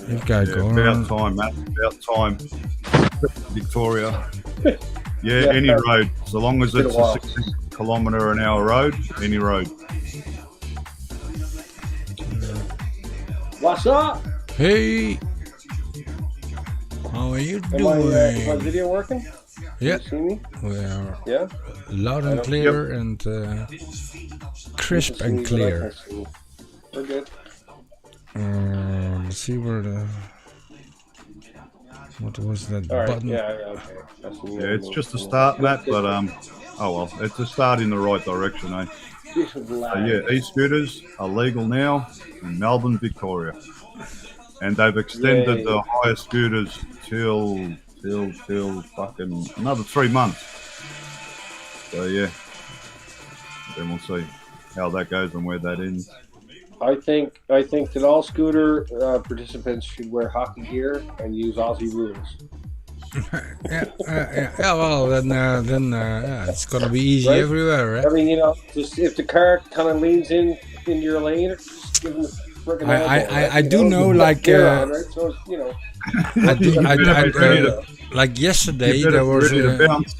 Even kijken hoor. About time, Matt. About time. Victoria. Yeah, any road. So long as it's a 60km/h road, any road. What's up? Hey, how are you Is my doing? video working? Yeah. You see me? We are Yeah? loud I and don't- clear and crisp You can and see me, but I clear. can't see you. We're good. Let's see where the... What was that All right. button? Yeah, okay. I see you. Yeah, it's just a start, Matt, but oh well, it's a start in the right direction, eh? Yeah, e-scooters are legal now in Melbourne, Victoria, and they've extended Yay. the hire scooters till fucking another 3 months. So yeah, then we'll see how that goes and where that ends. I think that all scooter participants should wear hockey gear and use Aussie rules. Yeah, well, then yeah, it's gonna be easy Right? everywhere, right? I mean, just if the car kind of leans in your lane, just give them the friggin' elbow, right? I do know, With like, gear on, right? So it's, like yesterday You better there was be ready to bounce.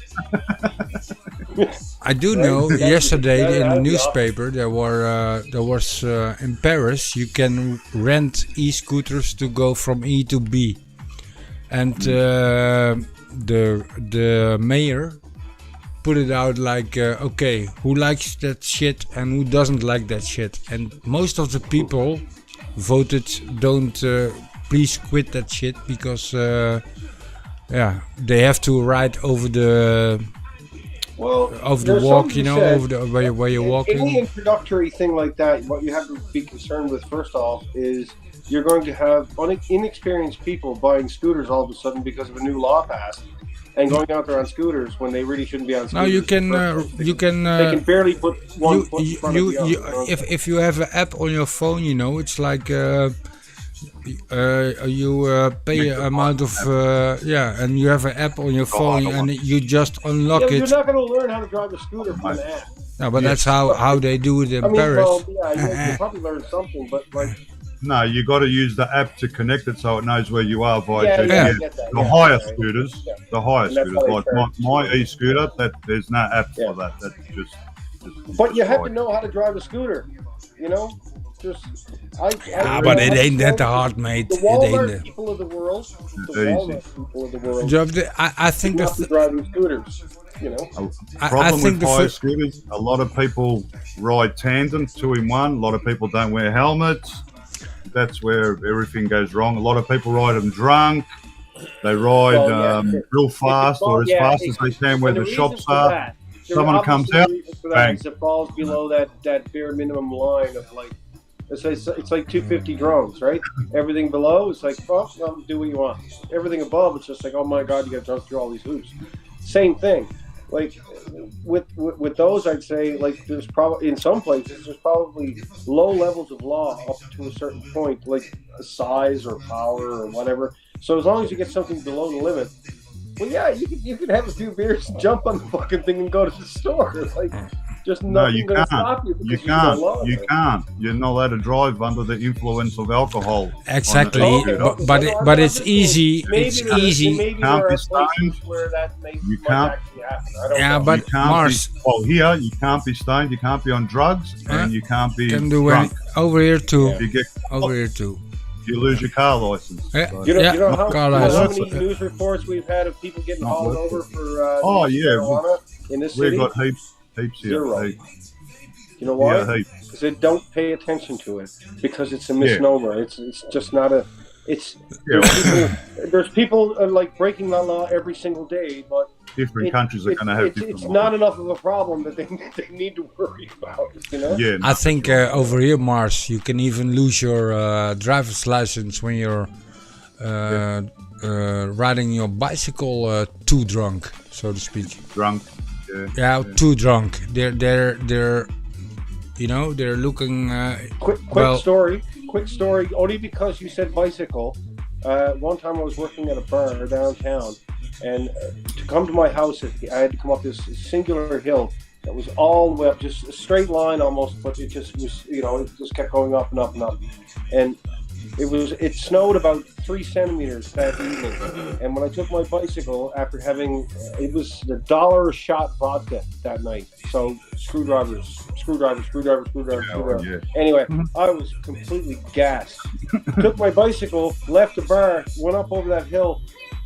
I do know yesterday in the newspaper there was in Paris you can rent e-scooters to go from E to B, and the mayor put it out like okay, who likes that shit and who doesn't like that shit, and most of the people voted don't please quit that shit because yeah, they have to ride over the there's walk, something you know, said, over the where you're Any walking. introductory thing like that, what you have to be concerned with first off is you're going to have inexperienced people buying scooters all of a sudden because of a new law passed and going out there on scooters when they really shouldn't be on scooters. No, you can they can barely put one foot in front of the other. You know? if you have an app on your phone, you know, it's like you pay an amount of and you have an app on your phone and you just unlock You're it. not going to learn how to drive a scooter from an app. No, but that's how they do it in Paris. Well, yeah, you probably learn something, but like. No, you got to use the app to connect it so it knows where you are via Yeah, GPS. yeah, I get that, The yeah, higher okay. scooters, Yeah. the higher And that's scooters, how like they my charge. e-scooter, that there's no app Yeah. for that. That's just But you have to know how to drive a scooter, you know. Just But it ain't that hard, mate. The It ain't Walmart that. people of the world, the Easy. Walmart people of the world, I think not that driving scooters, you know. The problem think with the higher fir- scooters, a lot of people ride tandem, 2-in-1. A lot of people don't wear helmets. That's where everything goes wrong. A lot of people ride them drunk. They ride Well, yeah, real fast or as fast as they can where the shops are. Someone comes out, bang. It falls below that bare minimum line of like, it's like 250 drones, right? Everything below is like, oh, well, do what you want. Everything above, it's just like, oh my God, you got to jump through all these hoops. Same thing. Like with those, I'd say like there's probably in some places there's probably low levels of law up to a certain point, like size or power or whatever. So as long as you get something below the limit, well, yeah, you can have a few beers, jump on the fucking thing, and go to the store. Like, just No, nothing you going to can't. stop you. You because there's no law. can't. You're not allowed to drive under the influence of alcohol. exactly, Okay, but it's easy. Maybe It's there- easy. Maybe Can't there be are places stoned. where that might can't- actually happen. I don't Yeah, know. but You can't Mars be, well, here you can't be stoned, you can't be on drugs, and you can't be can do drunk. it over here too. You get, Over here too. you lose your car license. Yeah. So- You know how Carlos. many news reports we've had of people getting Not hauled worth over it. for Oh, yeah. marijuana in this We've city? got heaps here. Zero. Heaps. You know why? Yeah, heaps. Because they don't pay attention to it. Because it's a misnomer. It's just not a. It's there's people like breaking the law every single day, but Different countries are going to have different it's laws. not enough of a problem that they need to worry about. You know? Yeah, I think over here, Mars, you can even lose your driver's license when you're riding your bicycle too drunk, so to speak. drunk. Yeah, too drunk. They're you know, they're looking. Quick well, story. Quick story. Only because you said bicycle. One time I was working at a bar downtown, and to come to my house, I had to come up this singular hill that was all the way up, just a straight line almost, but it just was, you know, it just kept going up and up and up. And it snowed about 3 centimeters that evening. And when I took my bicycle after having, it was the $1 a shot vodka that night. So screwdrivers. Yeah. Anyway, I was completely gassed. Took my bicycle, left the bar, went up over that hill,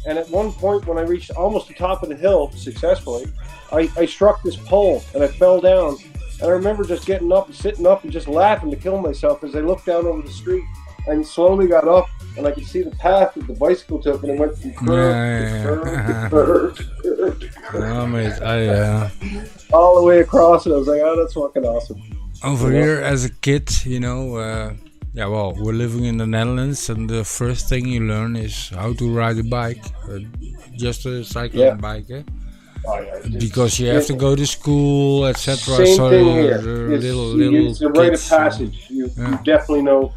And at one point, when I reached almost the top of the hill successfully, I struck this pole and I fell down. And I remember just getting up and sitting up and just laughing to kill myself as I looked down over the street and slowly got up and I could see the path that the bicycle took and it went from curve to curve to curve to curve. Oh, mate, All the way across it. I was like, oh, that's fucking awesome. over here as a kid, you know, yeah, well, we're living in the Netherlands, and the first thing you learn is how to ride a bike, just a cycling bike, eh? Oh, yeah, Because you have to go to school, etc. Same So thing here. little It's a rite of kids, passage. You definitely know.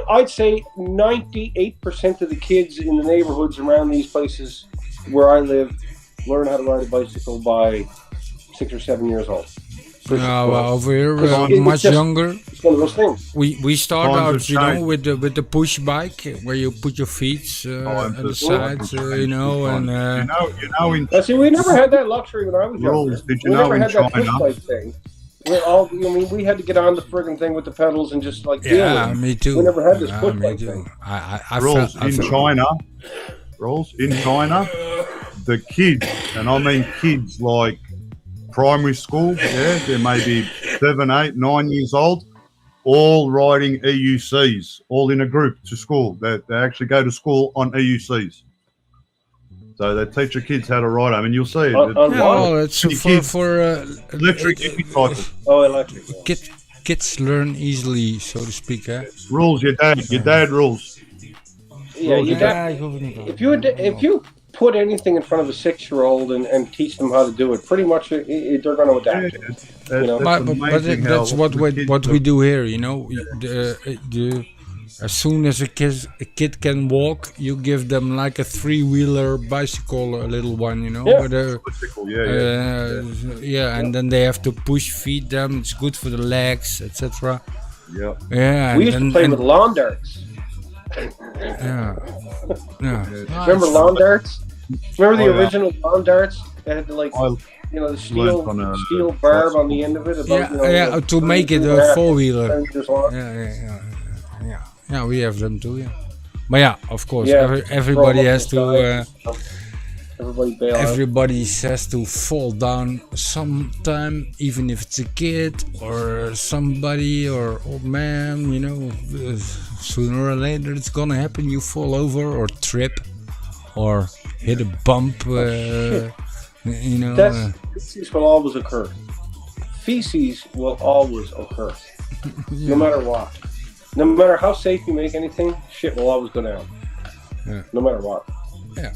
I'd say 98% of the kids in the neighborhoods around these places where I live learn how to ride a bicycle by 6 or 7 years old. well, over here, It's much just- younger. It's one of those things. We start Times out, have you know, changed. with the push bike, where you put your feet Times on the have sides, you know, and you know, in See, we never had that luxury when I was younger. Rules, did you We know never in had that push China- bike thing. We had to get on the friggin' thing with the pedals and just like deal yeah, with it. me too. We never had this Yeah, push me bike too. thing. I rules felt- I in felt- China. Rules in China. The kids, and I mean kids like primary school. Yeah, they may be 7, 8, 9 years old, all riding EUCs, all in a group to school. They actually go to school on EUCs. So they teach the kids how to ride them, and you'll see it. On Yeah, well, it's The for kids- electric Oh, electric. Yeah. kids learn easily, so to speak. Eh? Rules, your dad rules. Yeah, if you put anything in front of a 6-year-old and teach them how to do it, pretty much they're going to adapt. You know? But that's what we do here, you know. As soon as a kid can walk, you give them like a 3-wheeler bicycle, a little one, you know. Yeah. With Yeah. and then they have to push feed them. It's good for the legs, etc. Yeah. Yeah, We used to play with lawn darts. yeah. Remember lawn darts? Remember the Oh, yeah. original lawn darts? They had the the steel on a- steel barb on the end of it. Yeah, to make it a 4-wheeler. Yeah. Yeah, we have them too. Yeah, but yeah, of course, Yeah. everybody has to. Everybody bail out. Everybody has to fall down sometime, even if it's a kid or somebody or old man. You know, sooner or later it's gonna happen. You fall over or trip or hit a bump. You know. Feces will always occur. Feces will always occur, no matter what. No matter how safe you make anything, shit will always go down. Yeah. No matter what. Yeah.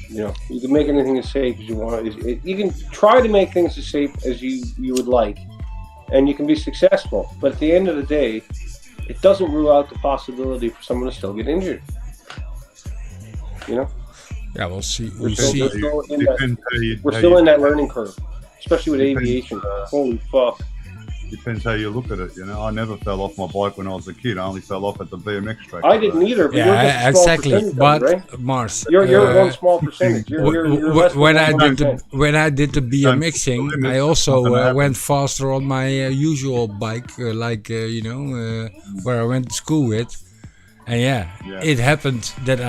You know, you can make anything as safe as you want. You can try to make things as safe as you would like, and you can be successful. But at the end of the day, it doesn't rule out the possibility for someone to still get injured. You know, Yeah, we'll see. we're We'll still, see. we're still in Depends how you- we're how still you- in that learning curve, especially with Depends, aviation. Holy fuck! Depends how you look at it. You know, I never fell off my bike when I was a kid. I only fell off at the BMX track. I didn't either. But you're just Yeah, a small exactly. percentage of it, But right? Mars, You're one small percentage. You're less than when I 1%. did the BMXing, I also went faster on my usual bike, where I went to school with, and it happened that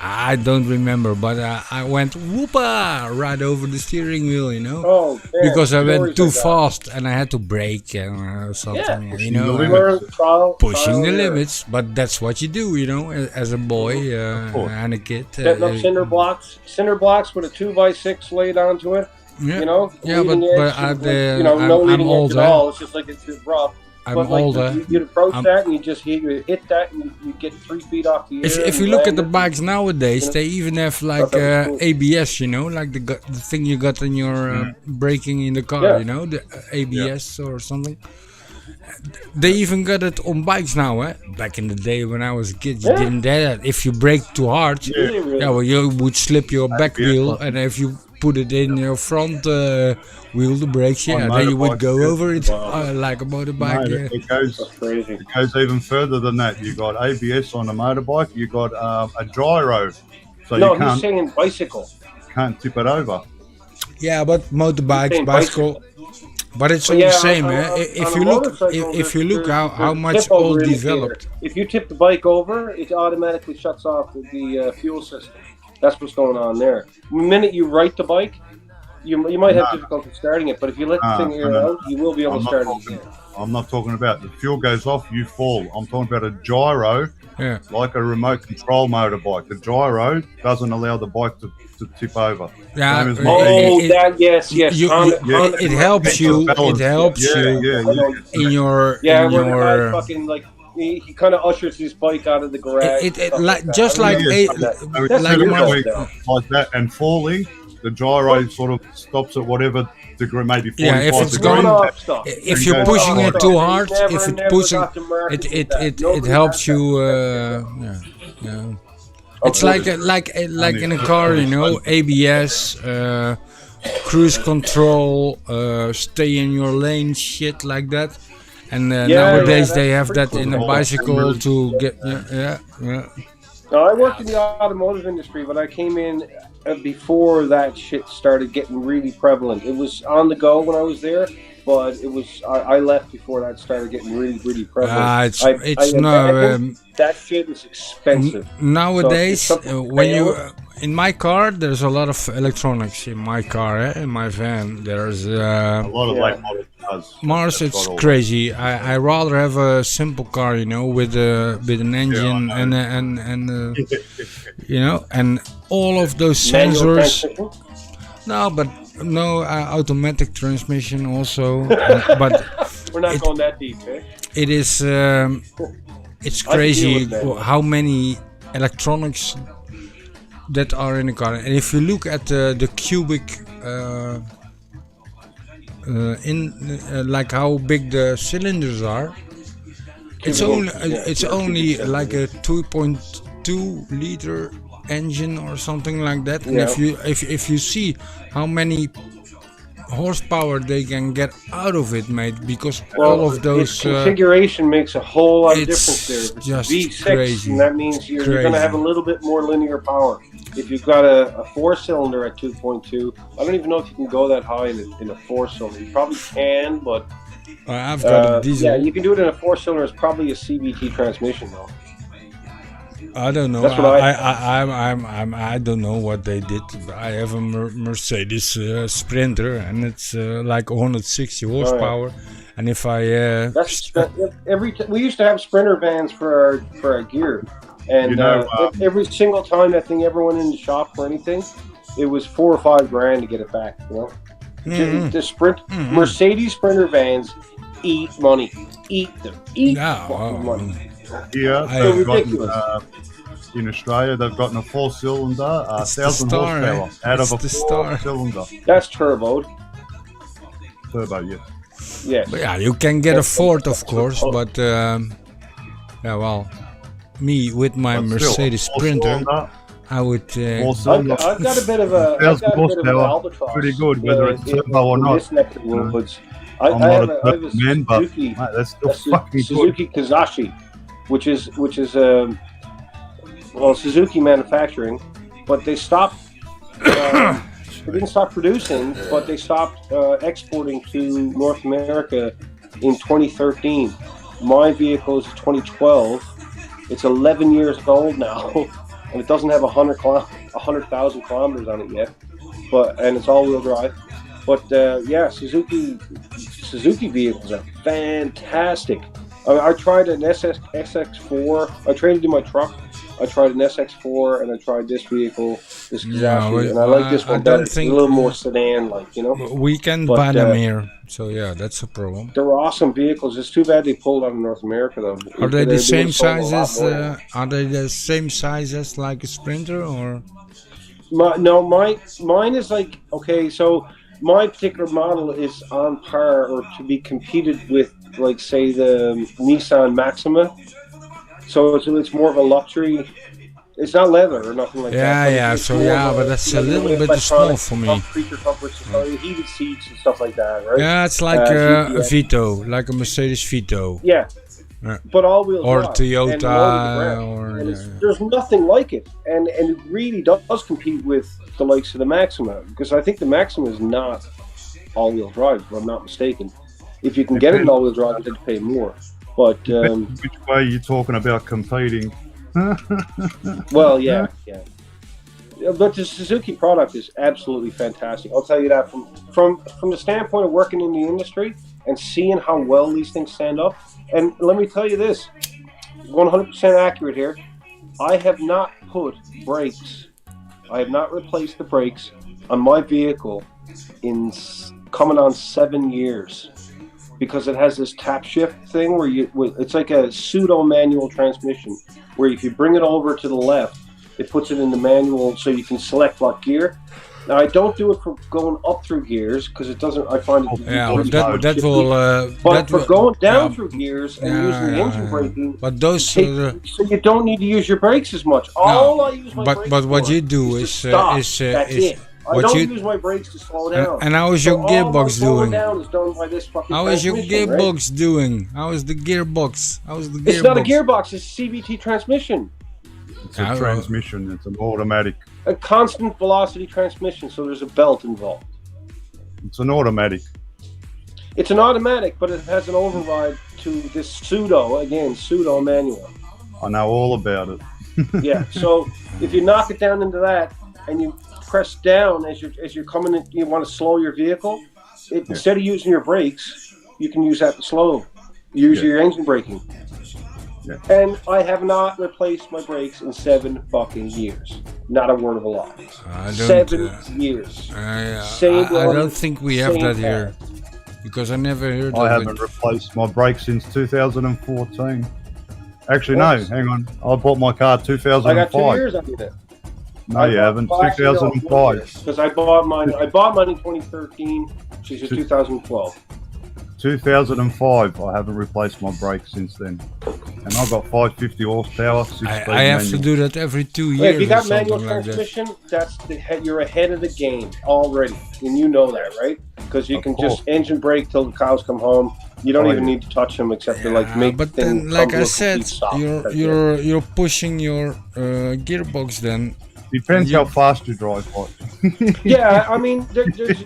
I don't remember, but I went whoopa right over the steering wheel, you know, Oh, damn, because I went stories too like that. fast and I had to brake and something, Yeah, you know. the Learn, trial, Pushing trial the and error. limits, but that's what you do, you know, as a boy course. and a kid. Setting up cinder blocks with a 2x6 laid onto it. Yeah. You know, Yeah, leading but edge, I- no I'm leading edge older. at all. It's just like it's rough. I'm But like older. you'd approach I'm- that and you hit that and you get 3 feet off the air. If and you look at land the it. bikes nowadays, You know? they even have like that was cool. ABS, you know, like the thing you got in your braking in the car, Yeah. you know, the ABS or something. They even got it on bikes now, eh? Back in the day when I was a kid, you Yeah. didn't have that. If you brake too hard, Really. well, you would slip your back wheel, and if you put it in your front wheel, the brakes, then you would go motorbikes, over it Wow. like a motorbike. Mate, it goes That's crazy. It goes even further than that. You got ABS on a motorbike. You got a gyro, so No, you he's saying bicycle. can't tip it over. Yeah, but motorbikes, Saying bicycle. But it's all Yeah, the same, on- eh? on- If on you a look, motorcycle, if you look there's how a much tip over all indicator. developed. If you tip the bike over, it automatically shuts off the fuel system. That's what's going on there. The minute you right the bike, you might have difficulty starting it, but if you let the thing air no. out, you will be able I'm to not start it talking- again. I'm not talking about the fuel goes off, you fall. I'm talking about a gyro, Yeah. like a remote control motorbike. The gyro doesn't allow the bike to tip over. Yeah, Same as it- my- Oh, it- that yes. You- Honda- you- Honda it can helps make you. the balance. It helps yeah, you yeah. in your Yeah, in where the guy your. fucking like he kind of ushers his bike out of the garage. It stuff like that. just I like remember a that. So That's like weird, my- though. like that and falling, the gyro sort of stops at whatever degree, maybe 45 Yeah, if it's degrees. going- One-off stuff. if you're goes pushing off. it too He's hard, never- if it never pushing, got to market it with that. it Nobody helps has you. that. Yeah. It's like in a car, you know, ABS, cruise control, stay in your lane, shit like that. And nowadays yeah, they that's have that pretty in a cool. bicycle to get. Yeah. Now, I worked in the automotive industry, but I came in before that shit started getting really prevalent. It was on the go when I was there, but it was I left before that started getting really prevalent. It's I no. imagine that shit is expensive. Nowadays, So if something when you fails- in my car, there's a lot of electronics in my car. In my van, there's A lot of Yeah. late model cars. Mars. That's It's got all- crazy. I rather have a simple car, you know, with an engine I know. and you know, and all of those Manual sensors. transmission? No, but no automatic transmission also. But We're not It- going that deep, eh? it is it's deal crazy with manual. how many electronics that are in the car. And if you look at the cubic like how big the cylinders are, it's only like a 2.2 liter engine or something like that. And if you see how many horsepower they can get out of it, mate, because all of those its configuration makes a whole lot of it's difference there. It's just V6, crazy. and that means you're going to have a little bit more linear power. If you've got a four-cylinder at 2.2, I don't even know if you can go that high in a four-cylinder. You probably can, but I've got a diesel. yeah, you can do it in a four-cylinder. It's probably a CVT transmission, though. I don't know. That's what I don't know what they did. I have a Mercedes Sprinter, and it's like 160 horsepower. And if I That's we used to have Sprinter vans for our gear, and You know, every single time that thing ever went in the shop for anything, it was $4 or $5 grand to get it back. You know, Mm-hmm. Mercedes Sprinter vans eat money, eat Yeah, fucking well, money. Here, I- they've gotten, ridiculous. in Australia, they've gotten a four-cylinder, It's the 1,000 Star, horsepower eh? out It's of a the Star. four-cylinder That's turboed. turbo. Yes. Yes. But yeah, you can get a Ford, of course, but yeah, well, me with my But still, Mercedes Sprinter, four-cylinder, I would. four-cylinder. I've got a bit of a 1,000 horsepower, albatross. pretty good, whether it's turbo or in not. this neck of the woods. I'm I not have a I have a man, but Suzuki, mate, that's still a fucking good. Suzuki Kazashi, which is Suzuki manufacturing, but they stopped. They didn't stop producing, but they stopped exporting to North America in 2013. My vehicle is 2012. It's 11 years old now, and it doesn't have 100,000 kilometers on it yet. And it's all-wheel drive. But yeah, Suzuki vehicles are fantastic. I tried an SX4. I traded in my truck. I tried an SX4 and I tried this vehicle, this Kazashi, and I like this I one don't better. It's a think- little more sedan-like, you know. We can But, buy them here, so yeah, that's a problem. They're awesome vehicles. It's too bad they pulled out of North America, though. Are they They're the same being sold a size lot as? more. Are they the same size as like a Sprinter or? Mine is like, okay, so my particular model is on par or to be competed with, like, say, the Nissan Maxima. So it's more of a luxury. It's not leather or nothing like that. Yeah. It's So more yeah, of but a, that's you a know, little bit electronic small for me. Creature comforts, heated seats and stuff like that, right? Yeah, it's like a GPS. Vito, like a Mercedes Vito. Yeah. Yeah. But all-wheel Or drive. Toyota, and low to the ground. or And yeah, it's- yeah. there's nothing like it, and it really does compete with the likes of the Maxima, because I think the Maxima is not all-wheel drive, if I'm not mistaken. If you can get it in all-wheel drive, you have to pay more. But Which way are you talking about competing? well, yeah. But the Suzuki product is absolutely fantastic. I'll tell you that from the standpoint of working in the industry and seeing how well these things stand up. And let me tell you this, 100% accurate here. I have not put brakes. I have not replaced the brakes on my vehicle in coming on 7 years, because it has this tap shift thing where it's like a pseudo manual transmission, where if you bring it over to the left, it puts it in the manual so you can select what gear. Now, I don't do it for going up through gears because it doesn't. I find it. Yeah, that will. But that for will, going down yeah, through gears and using the engine braking, but those. so you don't need to use your brakes as much. All I use my brakes but what for you do to is stop. That's That's is it. I what don't you use my brakes to slow down. and how is your So gearbox all my slowing doing? down is done by this fucking How is your transmission, right? gearbox doing? How is the gearbox? How is the gearbox? It's not a gearbox. It's a CVT transmission. It's a transmission. It's an automatic. A constant velocity transmission, so there's a belt involved. It's an automatic. It's an automatic, but it has an override to this pseudo manual. I know all about it. Yeah, so if you knock it down into that and you press down as you're coming in, you want to slow your vehicle, instead of using your brakes, you can use that to slow. Use your engine braking. Yeah. And I have not replaced my brakes in 7 fucking years. Not a word of a lie. I don't, 7 years. I don't think we have that here, because I never heard of it. I haven't replaced my brakes since 2014. Actually, no, hang on. I bought my car 2005. I got 2 years on it. No, you haven't. 2005. Because I bought mine in 2013. She's in 2012. 2005. I haven't replaced my brakes since then. And I've got 550 horsepower. I have to do that every 2 years. If you got or manual something like transmission, you're ahead of the game already, and you know that, right? Because you can just engine brake till the cows come home. You don't even need to touch them except to make. But then, like I said, you're pushing your gearbox then. Depends how fast you drive. Yeah, I mean, there's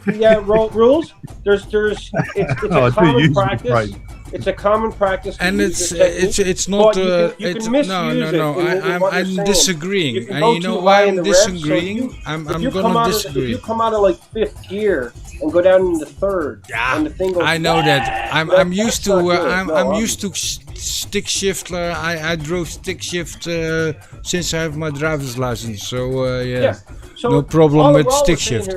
rules. It's a common practice. It's a common practice. And it's not. I'm disagreeing. And you know why I'm disagreeing? I'm gonna disagree. If you come out of like 5th gear and go down into 3rd, and the thing goes, I know that. I'm used to. I'm used to stick shift. I drove stick shift since I have my driver's license. So yeah. So no problem with stick shift.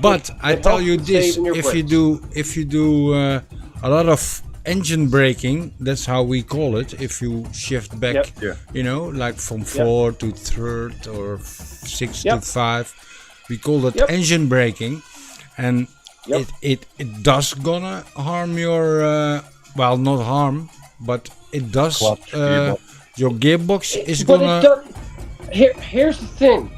But I tell you this: if you do a lot of engine braking, that's how we call it. If you shift back, you know, like from 4 to 3rd or 6 to 5, we call that engine braking, and it does gonna harm your well, not harm, but it does your gearbox is gonna. Here's the thing.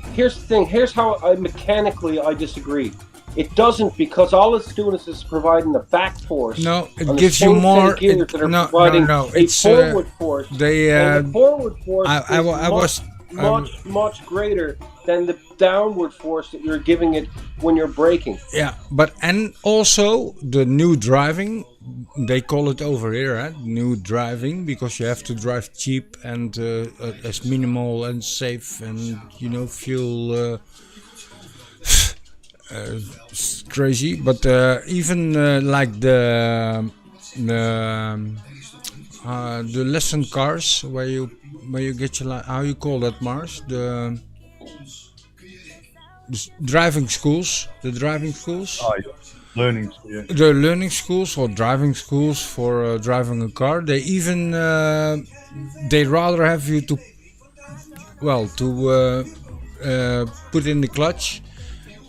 Here's how mechanically I disagree. It doesn't, because all it's doing is providing the back force. No, it gives you more. No. It's forward force. The forward force is much greater than the downward force that you're giving it when you're braking. Yeah, but and also the new driving, they call it over here, new driving, because you have to drive cheap and as minimal and safe, and you know, fuel. It's crazy, but even like the lesson cars where you get your how you call that, Mars, the driving schools, the learning schools or driving schools for driving a car. They even they rather have you to put in the clutch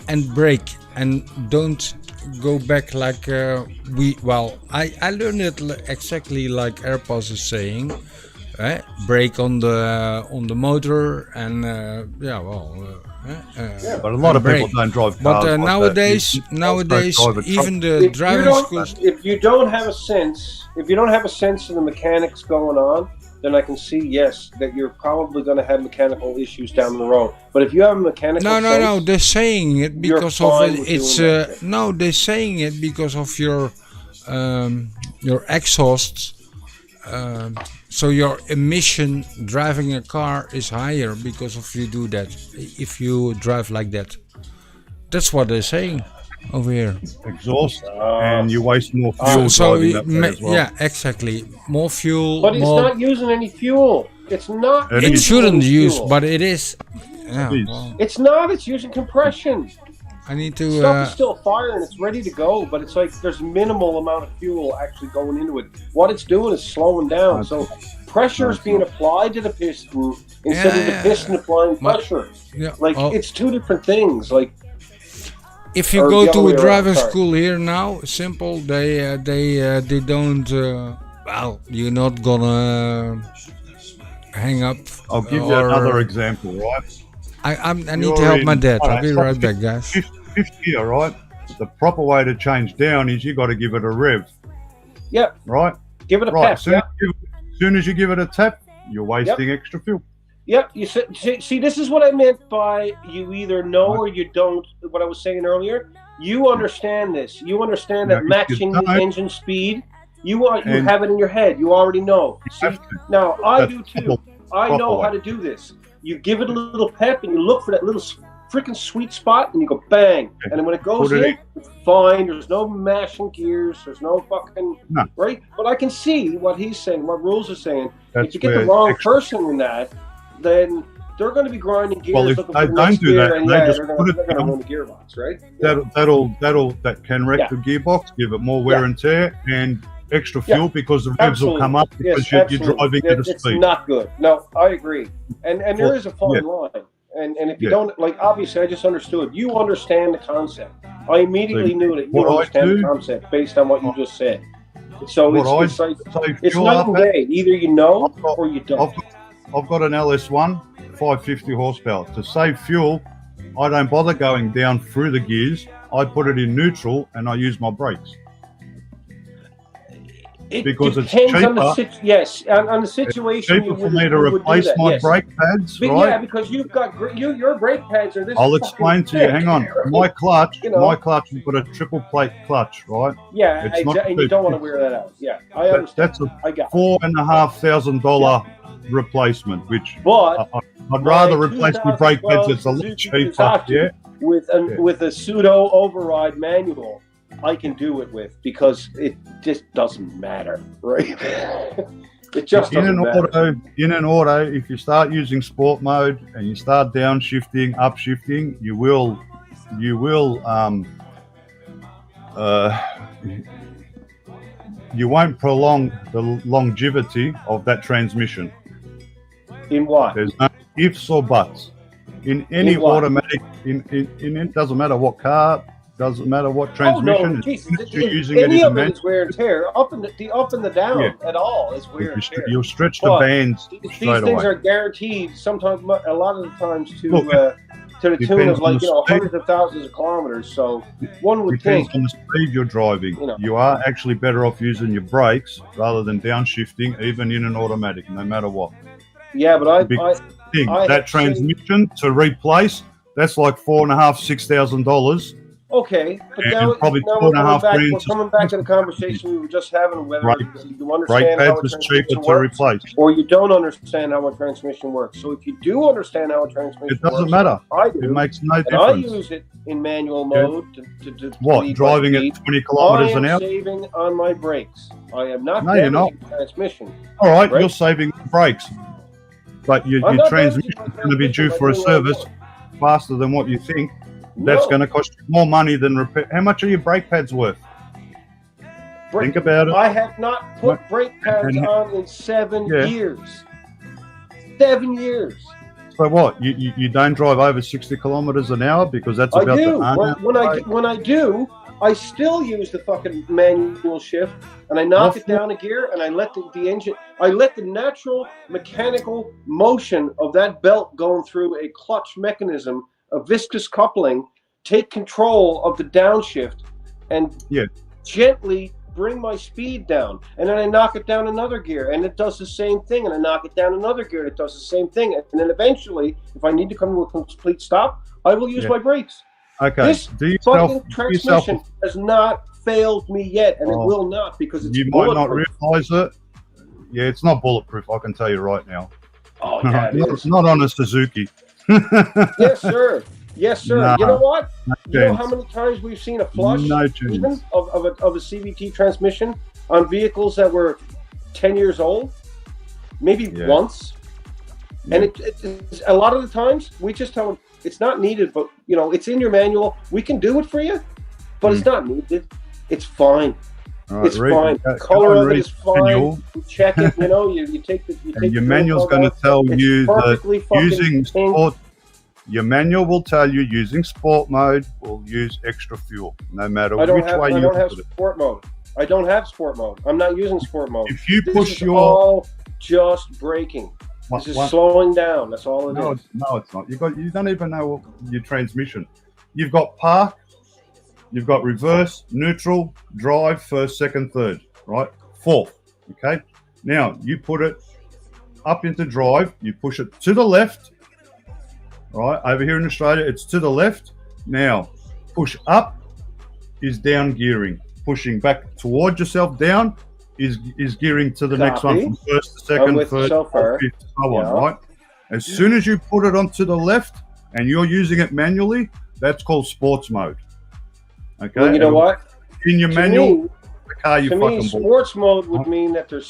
and brake, and don't go back like I learned it exactly like Airpas is saying, brake on the motor and but a lot of people don't drive cars. But nowadays even the driving schools. If you don't have a sense of the mechanics going on, then I can see, yes, that you're probably going to have mechanical issues down the road. But if you have a mechanical No, sense, they're saying it you're because of fine it. with It's doing that shit. no, they're saying it because of your exhausts. So your emission driving a car is higher because of you do that. If you drive like that, that's what they're saying over here. Exhaust, and you waste more fuel So driving that way as well. yeah, exactly. More fuel. But it's more. not using any fuel. It's not. It It is. shouldn't using use, fuel. but it is. Yeah, It is. well, It's not. It's using compression. I need to. Stuff is still firing. It's ready to go, but it's like there's minimal amount of fuel actually going into it. What it's doing is slowing down. So pressure is being applied to the piston instead of the Yeah. piston applying But- pressure. Yeah. Like oh, it's two different things. Like if you or go the to other a way around, driving sorry. school here now, simple. They don't. Well, you're not gonna hang up. I'll give you another example, right? I need You're to help my in- dad. I'll alright, be so right back, guys. Fifth gear, right? The proper way to change down is you got to give it a rev, yeah, right? give it a Right. pep. Soon as you give it a tap, you're wasting extra fuel. Yep. You see, this is what I meant by you either know or you don't. What I was saying earlier. You understand this. You understand that Now, if you matching the don't- engine speed. You And- have it in your head. You already know. See, have to. now I That's do the too. I proper know way. how to do this. You give it a little pep and you look for that little freaking sweet spot and you go bang. And then when it goes Put it in, it's fine. There's no mashing gears. There's no fucking No. right. But I can see what he's saying. What Rules are saying. That's if you get the where wrong extra- person in that, then they're going to be grinding gears. Well, if looking they for the don't next do gear, that, and they yeah, just they're put going it to down. run the gearbox, right? That can wreck Yeah. the gearbox, give it more wear Yeah. and tear, and extra fuel Yeah. because the revs will come up because Yes, you're absolutely. driving Yeah, at a it's speed. not good. No, I agree. And there Well, is a fine yeah. line. And if you Yeah. don't, like, obviously I just understood. You understand the concept. I immediately knew that you What I understand the do- concept based on what you just said. So What it's like, save it's fuel night up and at, day. Either you know I've got- or you don't. I've got an LS1 550 horsepower. To save fuel, I don't bother going down through the gears. I put it in neutral and I use my brakes. It because it's depends on the cheaper. yes, on the situation. Cheaper you for would, me to you would do replace that, my yes. brake pads, But right? yeah, because you've got your brake pads are this. I'll fucking explain to you. thick. Hang on. My clutch, You know. my clutch has got a triple plate clutch, right? Yeah, It's not and you cheap. don't want to wear that out. Yeah, I understand. That's a I got it. $4,500 replacement, which But I'd rather my replace my brake pads. 2012 It's a lot Suzuki cheaper. Kawasaki Yeah. with a pseudo override manual, I can do it with because it just doesn't matter, right? It just In doesn't matter. an auto, if you start using sport mode and you start downshifting, upshifting, you will you won't prolong the longevity of that transmission. In what? There's no ifs or buts. In any In what? automatic, in it doesn't matter what car, doesn't matter what Oh transmission. no, as Jesus! soon as you're using Any it in of a it is wear and tear. Up and the down Yeah. at all is wear and tear. you'll stretch the But bands These straight things away. are guaranteed. Sometimes, a lot of the times, to Look, the tune depends of on like the speed. hundreds of thousands of kilometers. So one would Depends think, on the speed you're driving. You know. You are actually better off using your brakes rather than downshifting, even in an automatic, no matter what. yeah, but Big I thing. I That have seen- transmission to replace, that's like $4,500-6,000. okay, but And now, probably now $2.5 grand we're to- coming back to the conversation we were just having, whether Brake- you Brake understand how a pads is transmission cheaper to works, replace. or you don't understand how a transmission works. So if you do understand how a transmission It doesn't works, matter. I do. It makes no and I difference. use it in manual Yeah. mode to What, lead driving my at speed. 20 kilometers I am an hour? saving on my brakes. I am not No, you're damaging the transmission. All right, Right. you're saving brakes. But your I'm not transmission damaging is my going to be due transmission for a by doing what I service faster than what you think. That's No. going to cost you more money than repair. How much are your brake pads worth? Brake- Think about it. I have not put brake pads And- on in 7 Yeah. years. 7 years. So what? You don't drive over 60 kilometers an hour because that's I about do. the When I do, I still use the fucking manual shift, and I knock it down a gear, and I let the engine, I let the natural mechanical motion of that belt going through a clutch mechanism, a viscous coupling, take control of the downshift, and Yeah. gently bring my speed down, and then I knock it down another gear, and it does the same thing, and I knock it down another gear, and it does the same thing, and then eventually, if I need to come to a complete stop, I will use my brakes. Okay. This fucking transmission has not failed me yet, and it will not, because it's You might not bulletproof. realise it. Yeah, it's not bulletproof. I can tell you right now. Oh, yeah, it is. Not on a Suzuki. Yes, sir. Yes, sir. Nah, you know what? You know chance. how many times we've seen a flush No chance. even of a CVT transmission on vehicles that were 10 years old? Maybe once. And it's a lot of the times we just tell them it's not needed, but you know, it's in your manual. We can do it for you, but it's not needed. It's fine. Right, it's fine. Color of it is fine. Manual. You check it. You know, you take the. You And take your the manual's logo going to out. tell It's you that perfectly fucking using pink. sport. Your manual will tell you using sport mode will use extra fuel, no matter I don't which have. way I you don't have put it. sport mode. I don't have sport mode. I'm not using sport mode. If you This push is your all just braking. This is slowing down. That's all it no, is. it's not. You don't even know your transmission. You've got park, you've got reverse, neutral, drive, first, second, third, right? Fourth. Okay. Now you put it up into drive. You push it to the left. Right over here in Australia, it's to the left. Now push up is down gearing. Pushing back towards yourself down is gearing to the next one, from first to second, with third, so far. fourth, fifth, so on, Yeah. right? As soon as you put it onto the left and you're using it manually, that's called sports mode. Okay. Well, you know what? In your To manual, me- the car you To me, fucking bought. sports mode would mean that there's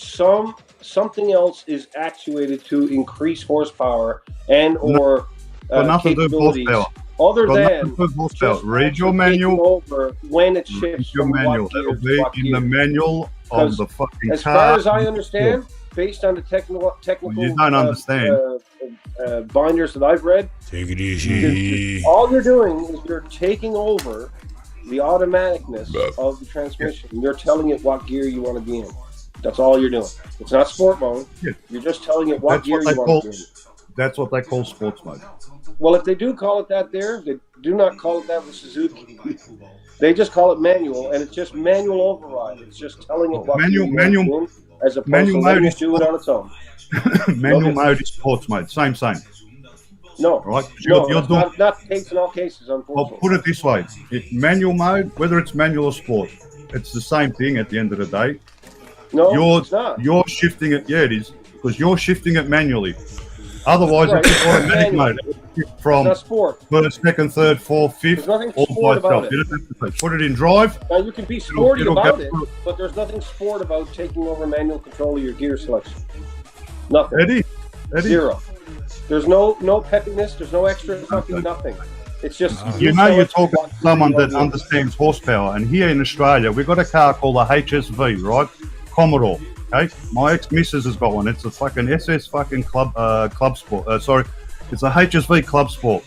something else is actuated to increase horsepower and or Got nothing to do with capabilities, horsepower. other Got than nothing to do with horsepower. just Read your actually manual. taking over when it Read shifts your from manual. what gear That'll to be what in gear. the manual of Because the fucking As car. far as I understand, based on the technical You don't understand. binders that I've read, Take it easy. all you're doing is you're taking over the automaticness of the transmission. You're telling it what gear you want to be in. That's all you're doing. It's not sport mode. Yeah. You're just telling it what That's gear what they you want call. to be in. That's what they call sports mode. Well, if they do call it that there, they do not call it that with Suzuki. They just call it manual, and it's just manual override. It's just telling it what Manual- gear you manual- want to be in, as opposed manual to letting mode it do it on its own. Manual Okay. mode is sports mode. Same. No, Right? no, You're that's doing. not the case in all cases, I'll unfortunately. put it this way: if manual mode, whether it's manual or sport, it's the same thing at the end of the day. No, it's not. You're shifting it. Yeah, it is, because you're shifting it manually. Otherwise, Right. it's automatic Manual. mode. It will shift from It's not sport. first, second, third, fourth, fifth, There's nothing all sport by about itself. it. You don't have to put it in drive. Now, you can be sporty it'll about get it, through. but there's nothing sport about taking over manual control of your gear selection. Nothing. Eddie, Zero. There's no peppiness. There's no extra fucking nothing. It's just You know, tell you're it talking what to someone gear that you want. understands horsepower, and here in Australia, we've got a car called a HSV, right? Commodore. Okay, my ex-missus has got one. It's a fucking SS fucking club sport. Sorry, it's a HSV club sport.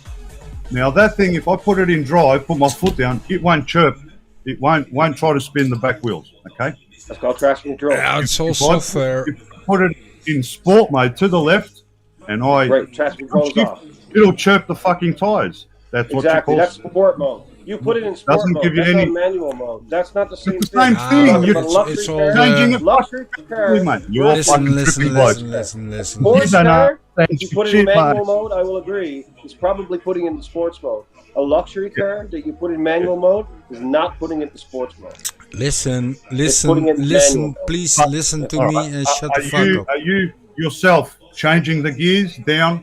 Now that thing, if I put it in drive, put my foot down, it won't chirp. It won't try to spin the back wheels. Okay. That's called traction control. Yeah, it's If also I fair. put it in sport mode to the left, and I Right, traction control is off. it'll chirp the fucking tires. That's what Exactly. you call That's sport mode. You put it in sport Doesn't mode. give you That's any- not manual mode. That's not the same It's the same thing. thing. Talking You- about luxury it's all, car. changing it. Luxury car. Mate, you're Listen, fucking listen, tripping blokes. listen. Sports You don't car, know. if you put it in Shit, manual mate. mode, I will agree, it's probably putting it in sports mode. A luxury car that you put in manual mode is not putting it in sports mode. Listen, putting it listen. manual. Please listen to All me right. and shut Are the fuck you, up. are you yourself changing the gears down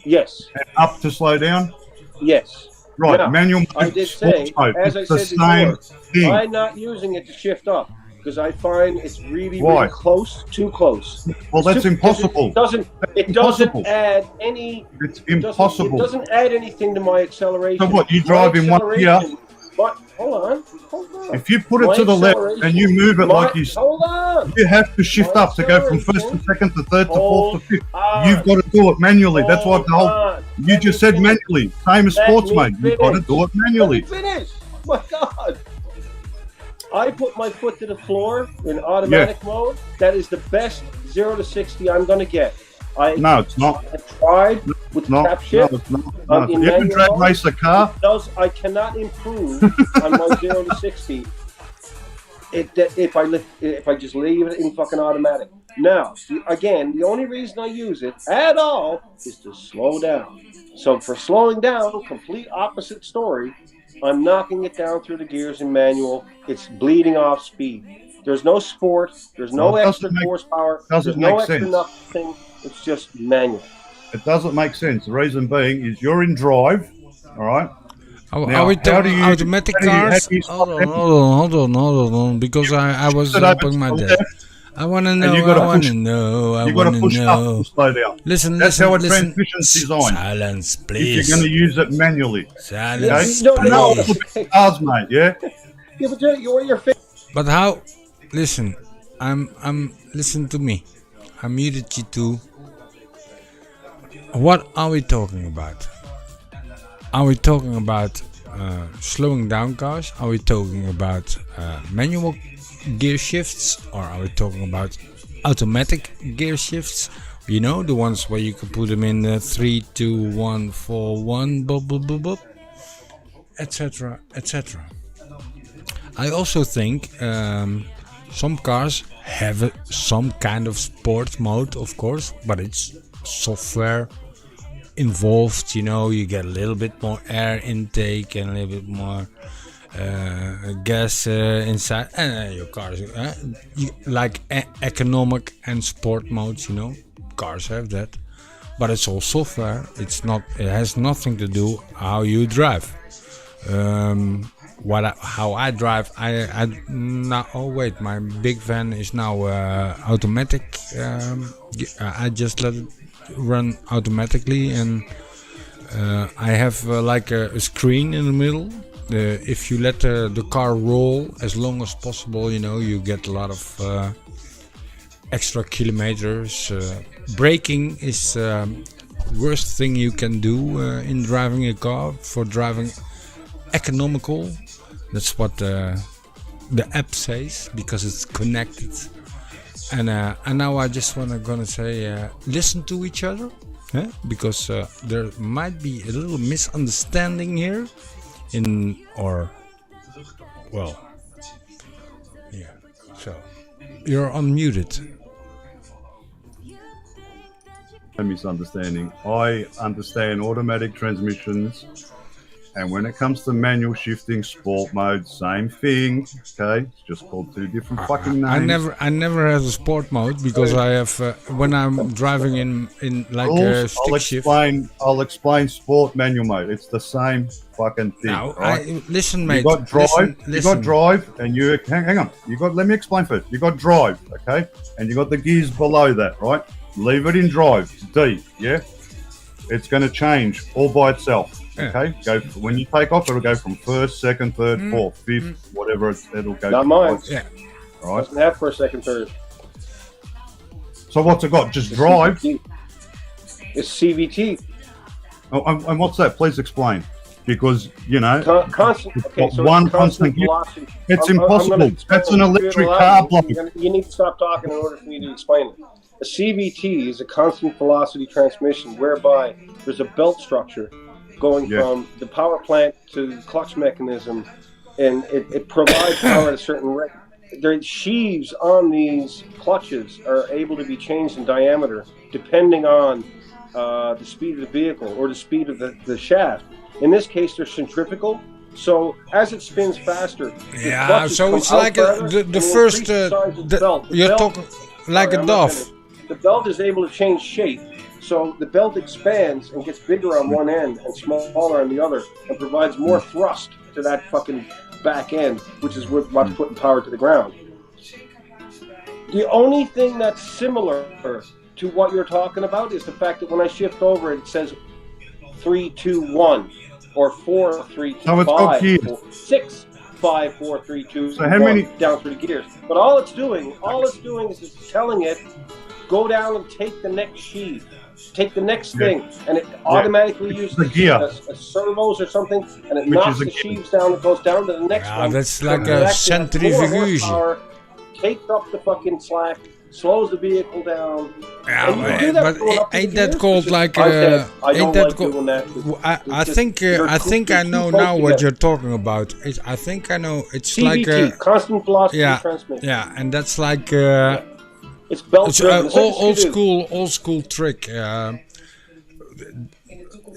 Yes, and up to slow down? yes. Right, Now, manual I mode, did sports say, mode. as It's I the said same before, thing. I'm not using it to shift up because I find it's really, Why? really close, too close. Well, that's Too- impossible. It doesn't impossible. add any. It's It impossible. doesn't add anything to my acceleration. So what, you My drive in one gear? acceleration- But hold on. If you put it My to the left acceleration- and you move it like you Hold on. you have to shift My up to go from first to acceleration- second to third to fourth to fifth. on. You've got to do it manually. That's what the whole. on. You Let just me said finish. manually. Same as Let sports me mode. You've got to finish. do it manually. Let me finish. My God. I put my foot to the floor in automatic mode. That is the best 0 to 60 I'm going to get. I No, it's not. have tried with No, trap no, shift. it's not. No. in You ever manual drag mode, race a car? I cannot improve on my 0 to 60 if I just leave it in fucking automatic. Now, again, the only reason I use it at all is to slow down. So for slowing down, complete opposite story. I'm knocking it down through the gears in manual. It's bleeding off speed. There's no sport. There's no extra horsepower. There's no extra nothing. It's just manual. It doesn't make sense. The reason being is you're in drive, all right? Are we talking automatic cars? Hold on, because I was helping my dad. I want to know, You've got to push up to slow down. Listen, That's how a transmission's designed. Silence, If please. you're going to use it manually. Silence, No, please. Cars, mate, yeah? Yeah, but you're But how? Listen, listen to me. I muted you too. What are we talking about? Are we talking about slowing down cars? Are we talking about manual gear shifts, or are we talking about automatic gear shifts? You know, the ones where you can put them in 3, 2, 1, 4, 1, bop, bop, bop, bop, etc., etc. I also think some cars have some kind of sport mode, of course, but it's software involved. You know, you get a little bit more air intake and a little bit more gas inside, and your cars like economic and sport modes. You know, cars have that, but it's all software. It's not. It has nothing to do how you drive. How I drive, I now. Oh wait, my big van is now automatic. I just let it run automatically, and I have like a screen in the middle. If you let the car roll as long as possible, you know, you get a lot of extra kilometers. Braking is worst thing you can do in driving a car. For driving economical, that's what the app says, because it's connected. And now I just gonna say, listen to each other, because there might be a little misunderstanding here. So you're unmuted. A misunderstanding. I understand automatic transmissions, and when it comes to manual shifting, sport mode, same thing. Okay, it's just called two different fucking names. I never had a sport mode, because I have when I'm driving in like a stick shift. I'll explain sport manual mode. It's the same fucking thing. Now, right? Listen, mate. You got drive. Listen. You got drive, and you hang on. Let me explain first. You got drive, okay, and you got the gears below that, right? Leave it in drive, D, yeah. It's going to change all by itself. Okay, when you take off, it'll go from first, second, third, fourth, fifth, whatever. It'll go. Not mine. Yeah. Right. Doesn't have first, second, third. So what's it got? Just drive. CVT. It's CVT. Oh, and what's that? Please explain. Because you know, constant. Okay, so one it's constant gear. velocity. It's impossible. That's an electric car block. You need to stop talking in order for me to explain it. A CVT is a constant velocity transmission, whereby there's a belt structure going from the power plant to the clutch mechanism, and it provides power at a certain rate. The sheaves on these clutches are able to be changed in diameter depending on the speed of the vehicle or the speed of the shaft. In this case, they're centrifugal, so as it spins faster, yeah. So it's like the first. You're talking like a dove. The belt is able to change shape, so the belt expands and gets bigger on one end and smaller on the other, and provides more thrust to that fucking back end, which is what's putting power to the ground. The only thing that's similar to what you're talking about is the fact that when I shift over, it says 3, 2, 1, or 4, 3, 2, 5, 4, 6, 5, 4, 3, 2, so how 1, many down through the gears. But all it's doing is it's telling it, go down and take the next sheave, take the next thing, and it automatically uses a servos or something, and it knocks the sheaves down. It goes down to the next one. That's like a centrifuge. Takes up the fucking slack, slows the vehicle down. Yeah, And you can do that but going up to ain't the that gears. called It's just- like I said, I ain't don't that like doing that. I think I know now what you're talking about. I think I know. It's like CVT, constant velocity yeah, transmission. yeah, and that's like It's belt it's driven. It's like a old Skidoo. old school trick.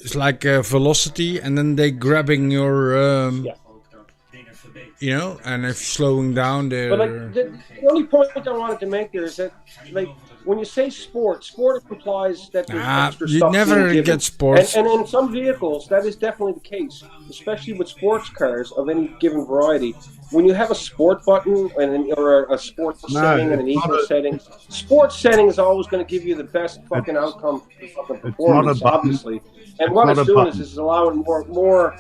It's like velocity, and then they grabbing your you know, and if slowing down, they're But like the only point I wanted to make there is that like when you say sport implies that there's extra you stuff never being given. get sports. And in some vehicles that is definitely the case, especially with sports cars of any given variety. When you have a sport button or a sports setting and an eco setting, sports setting is always going to give you the best fucking outcome for fucking performance, obviously. And what it's doing is allowing more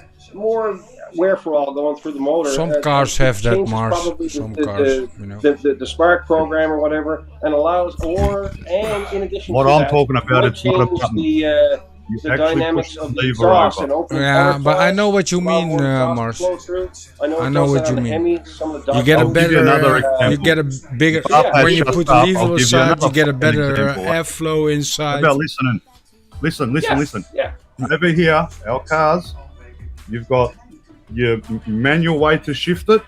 wear for all going through the motor. Some cars have that, changes Mars. probably Some the, cars, you know. the spark program or whatever, and allows and in addition What to I'm that, talking about, might it's not a change button. the actually dynamics push the of the lever exhaust over. and open Yeah, but I know what you allow mean, more exhaust to Mars. flow through. I know what you mean. You get a I'll give you better, another you example. get a bigger. Yeah. When you Shut put the up, lever I'll give you aside, another you get a fucking better example. airflow inside. How about listening? Listen. Yeah. Over here, our cars, you've got your manual way to shift it,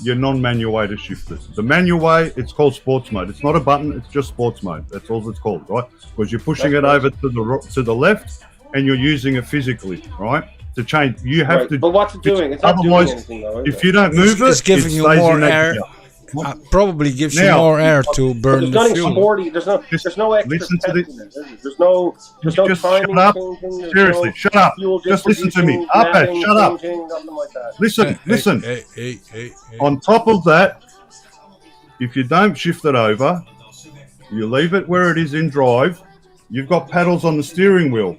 your non-manual way to shift it. The manual way, it's called sports mode. It's not a button, it's just sports mode. That's all it's called, right? Because you're pushing it over to the left and you're using it physically, right? To change, you have to. But what's it doing? It's not doing otherwise, anything though, is if it? you don't move It's it, giving it you stays more in that air. gear. Probably gives you Now- more air to burn There's the nothing fuel. sporty. There's no extra listen to pep this. in it, is there? There's no Just shut timing up. changing, there's Seriously, no shut up. fuel Just listen to me. distribution, Arpad, mapping, shut up. changing, nothing like that. Listen. Hey. On top of that, if you don't shift it over, you leave it where it is in drive, you've got paddles on the steering wheel,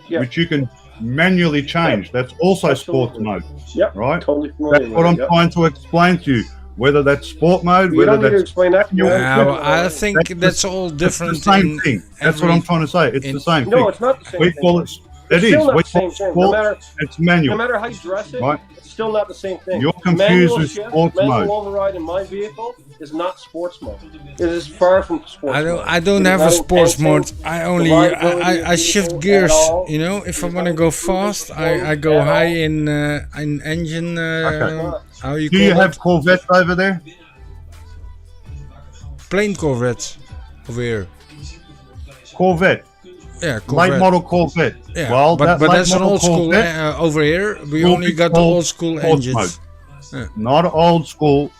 which you can manually change. That's also sports mode, Yep. right? Totally familiar That's what I'm with it, trying to explain to you. Whether that's sport mode, You whether don't need to that's explain that to me. I think that's all different. It's the same in thing. That's what every- I'm trying to say. It's the same thing. No, it's not the same We thing. call it. It's It is. still not We the same call it thing. No sport. matter- It's manual. No matter how you dress it, Right. it's still not the same thing. You're confused Manual with shift, sports manual mode. override in my vehicle is not sports mode. It is far from sports mode. I don't It is have a not sports enhancing mode. I the only reliability of I the shift vehicle gears. at all. You know, if I It's want to not go improving fast, I performance go at high all. in engine. Okay. How you Do call you it? have Corvettes over there? Plain Corvettes over here. Corvette. Yeah, Late Corvette. model Corvette. Yeah, Well, but late that's an model old school. Corvette Over here, we will only be got the called old school sports engines. mode. Not old school,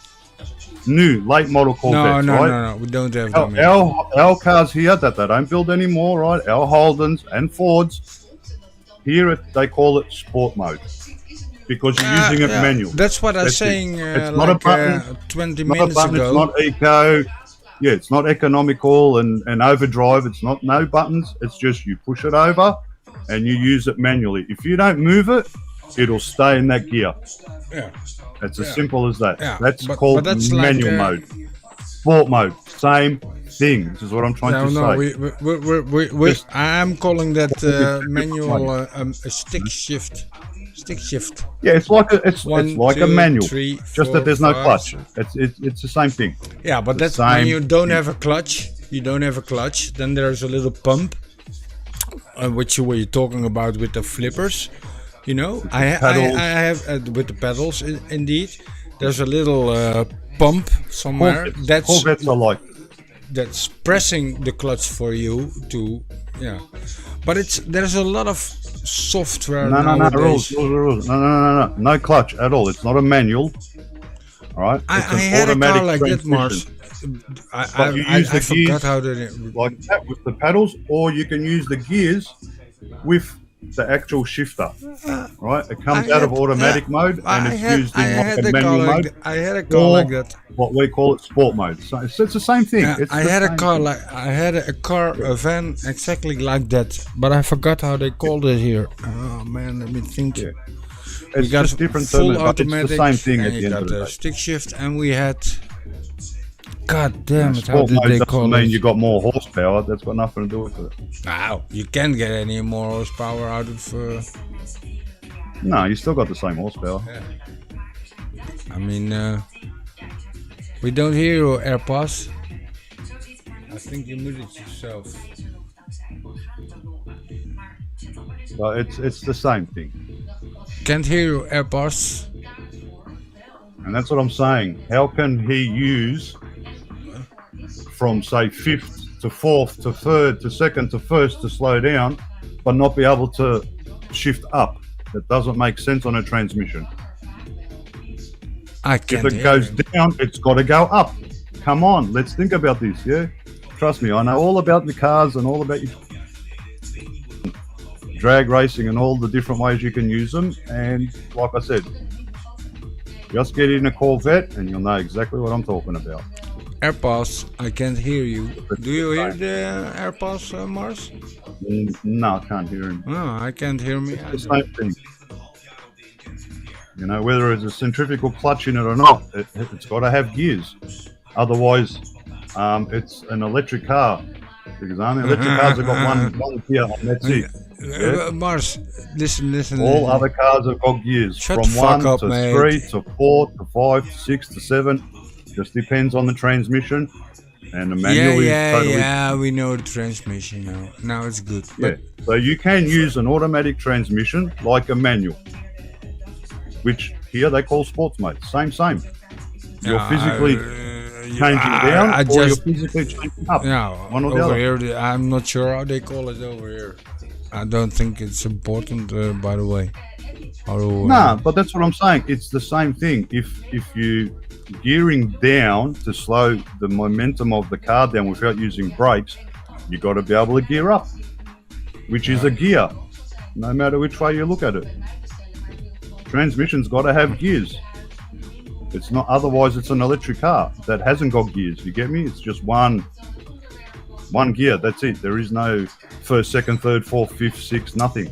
new late model Corvettes, No, right? we don't have them. here. Our cars here that they don't build anymore, right? Our Holdens and Fords, here they call it sport mode because you're using it Yeah, manual. That's what I was That's it. saying It's not a button. 20 Not a minutes button, ago. it's not eco. Yeah, it's not economical and overdrive. It's not no buttons. It's just you push it over and you use it manually. If you don't move it, it'll stay in that gear. Yeah. It's as simple as that. Yeah, That's but called that's like, manual mode. Sport mode, same thing. This is what I'm trying to say. I'm calling that manual a stick shift. Stick shift. Yeah, it's like it's like a 2, manual, 3, just that 4, there's no 5. clutch. It's the same thing. Yeah, but The that's when same you don't thing. have a clutch. You don't have a clutch. Then there's a little pump, which you were talking about with the flippers. You know, I have with the pedals. Indeed, there's a little pump somewhere. Corvettes are like. That's pressing the clutch for you to, but there's a lot of software No, nowadays. rules. No clutch at all. It's not a manual. All right. I It's an had a automatic car like that, Mars. transmission. I the forgot gears how to. like that with the paddles, or you can use the gears with the actual shifter. Right? It comes out of automatic mode and it's used in like a manual mode. I had a car or like that. what we call it sport mode. So it's the same thing. It's I the had a same car thing. a van exactly like that, but I forgot how they called it here. Oh man, let me think. Yeah. We It's got just different full terms, but it's automatic, the same thing and at the you end got of the the day. stick shift, and we had. God damn it! How Sport did mode they doesn't call mean it? you got more horsepower. That's got nothing to do with it. Wow, you can't get any more horsepower out of. No, you still got the same horsepower. I mean, we don't hear your AirPods. think you muted yourself. But it's the same thing. Can't hear your AirPods. And that's what I'm saying. How can he use from, say, 5th to 4th to 3rd to 2nd to 1st to slow down, but not be able to shift up? That doesn't make sense on a transmission. I If can't it hear goes you. down, it's got to go up. Come on, let's think about this, yeah? Trust me, I know all about the cars and all about your drag racing and all the different ways you can use them. And like I said, just get in a Corvette and you'll know exactly what I'm talking about. AirPods, I can't hear you. Do you hear the AirPods, Mars? No, I can't hear him. No, I can't hear me. It's the same thing. You know, whether it's a centrifugal clutch in it or not, it's got to have gears. Otherwise, it's an electric car. Because electric cars have got one gear and that's it. Yeah? Mars, listen. All other cars have got gears. Shut From the fuck 1 up, to mate. 3 to 4 to 5 to 6 to 7. Just depends on the transmission. And the manual is totally... Yeah, we know the transmission now. Now it's good. Yeah. So you can use an automatic transmission like a manual, which here they call sports mode. Same. You're physically changing down or you're physically changing up. Yeah, One or the over other. here, I'm not sure how they call it over here. I don't think it's important, by the way. Nah, but that's what I'm saying. It's the same thing. If you gearing down to slow the momentum of the car down without using brakes, you got to be able to gear up, which is a gear, no matter which way you look at it. Transmission's got to have gears. It's not, otherwise it's an electric car that hasn't got gears. You get me? It's just one gear. That's it. There is no first, second, third, fourth, fifth, sixth, nothing.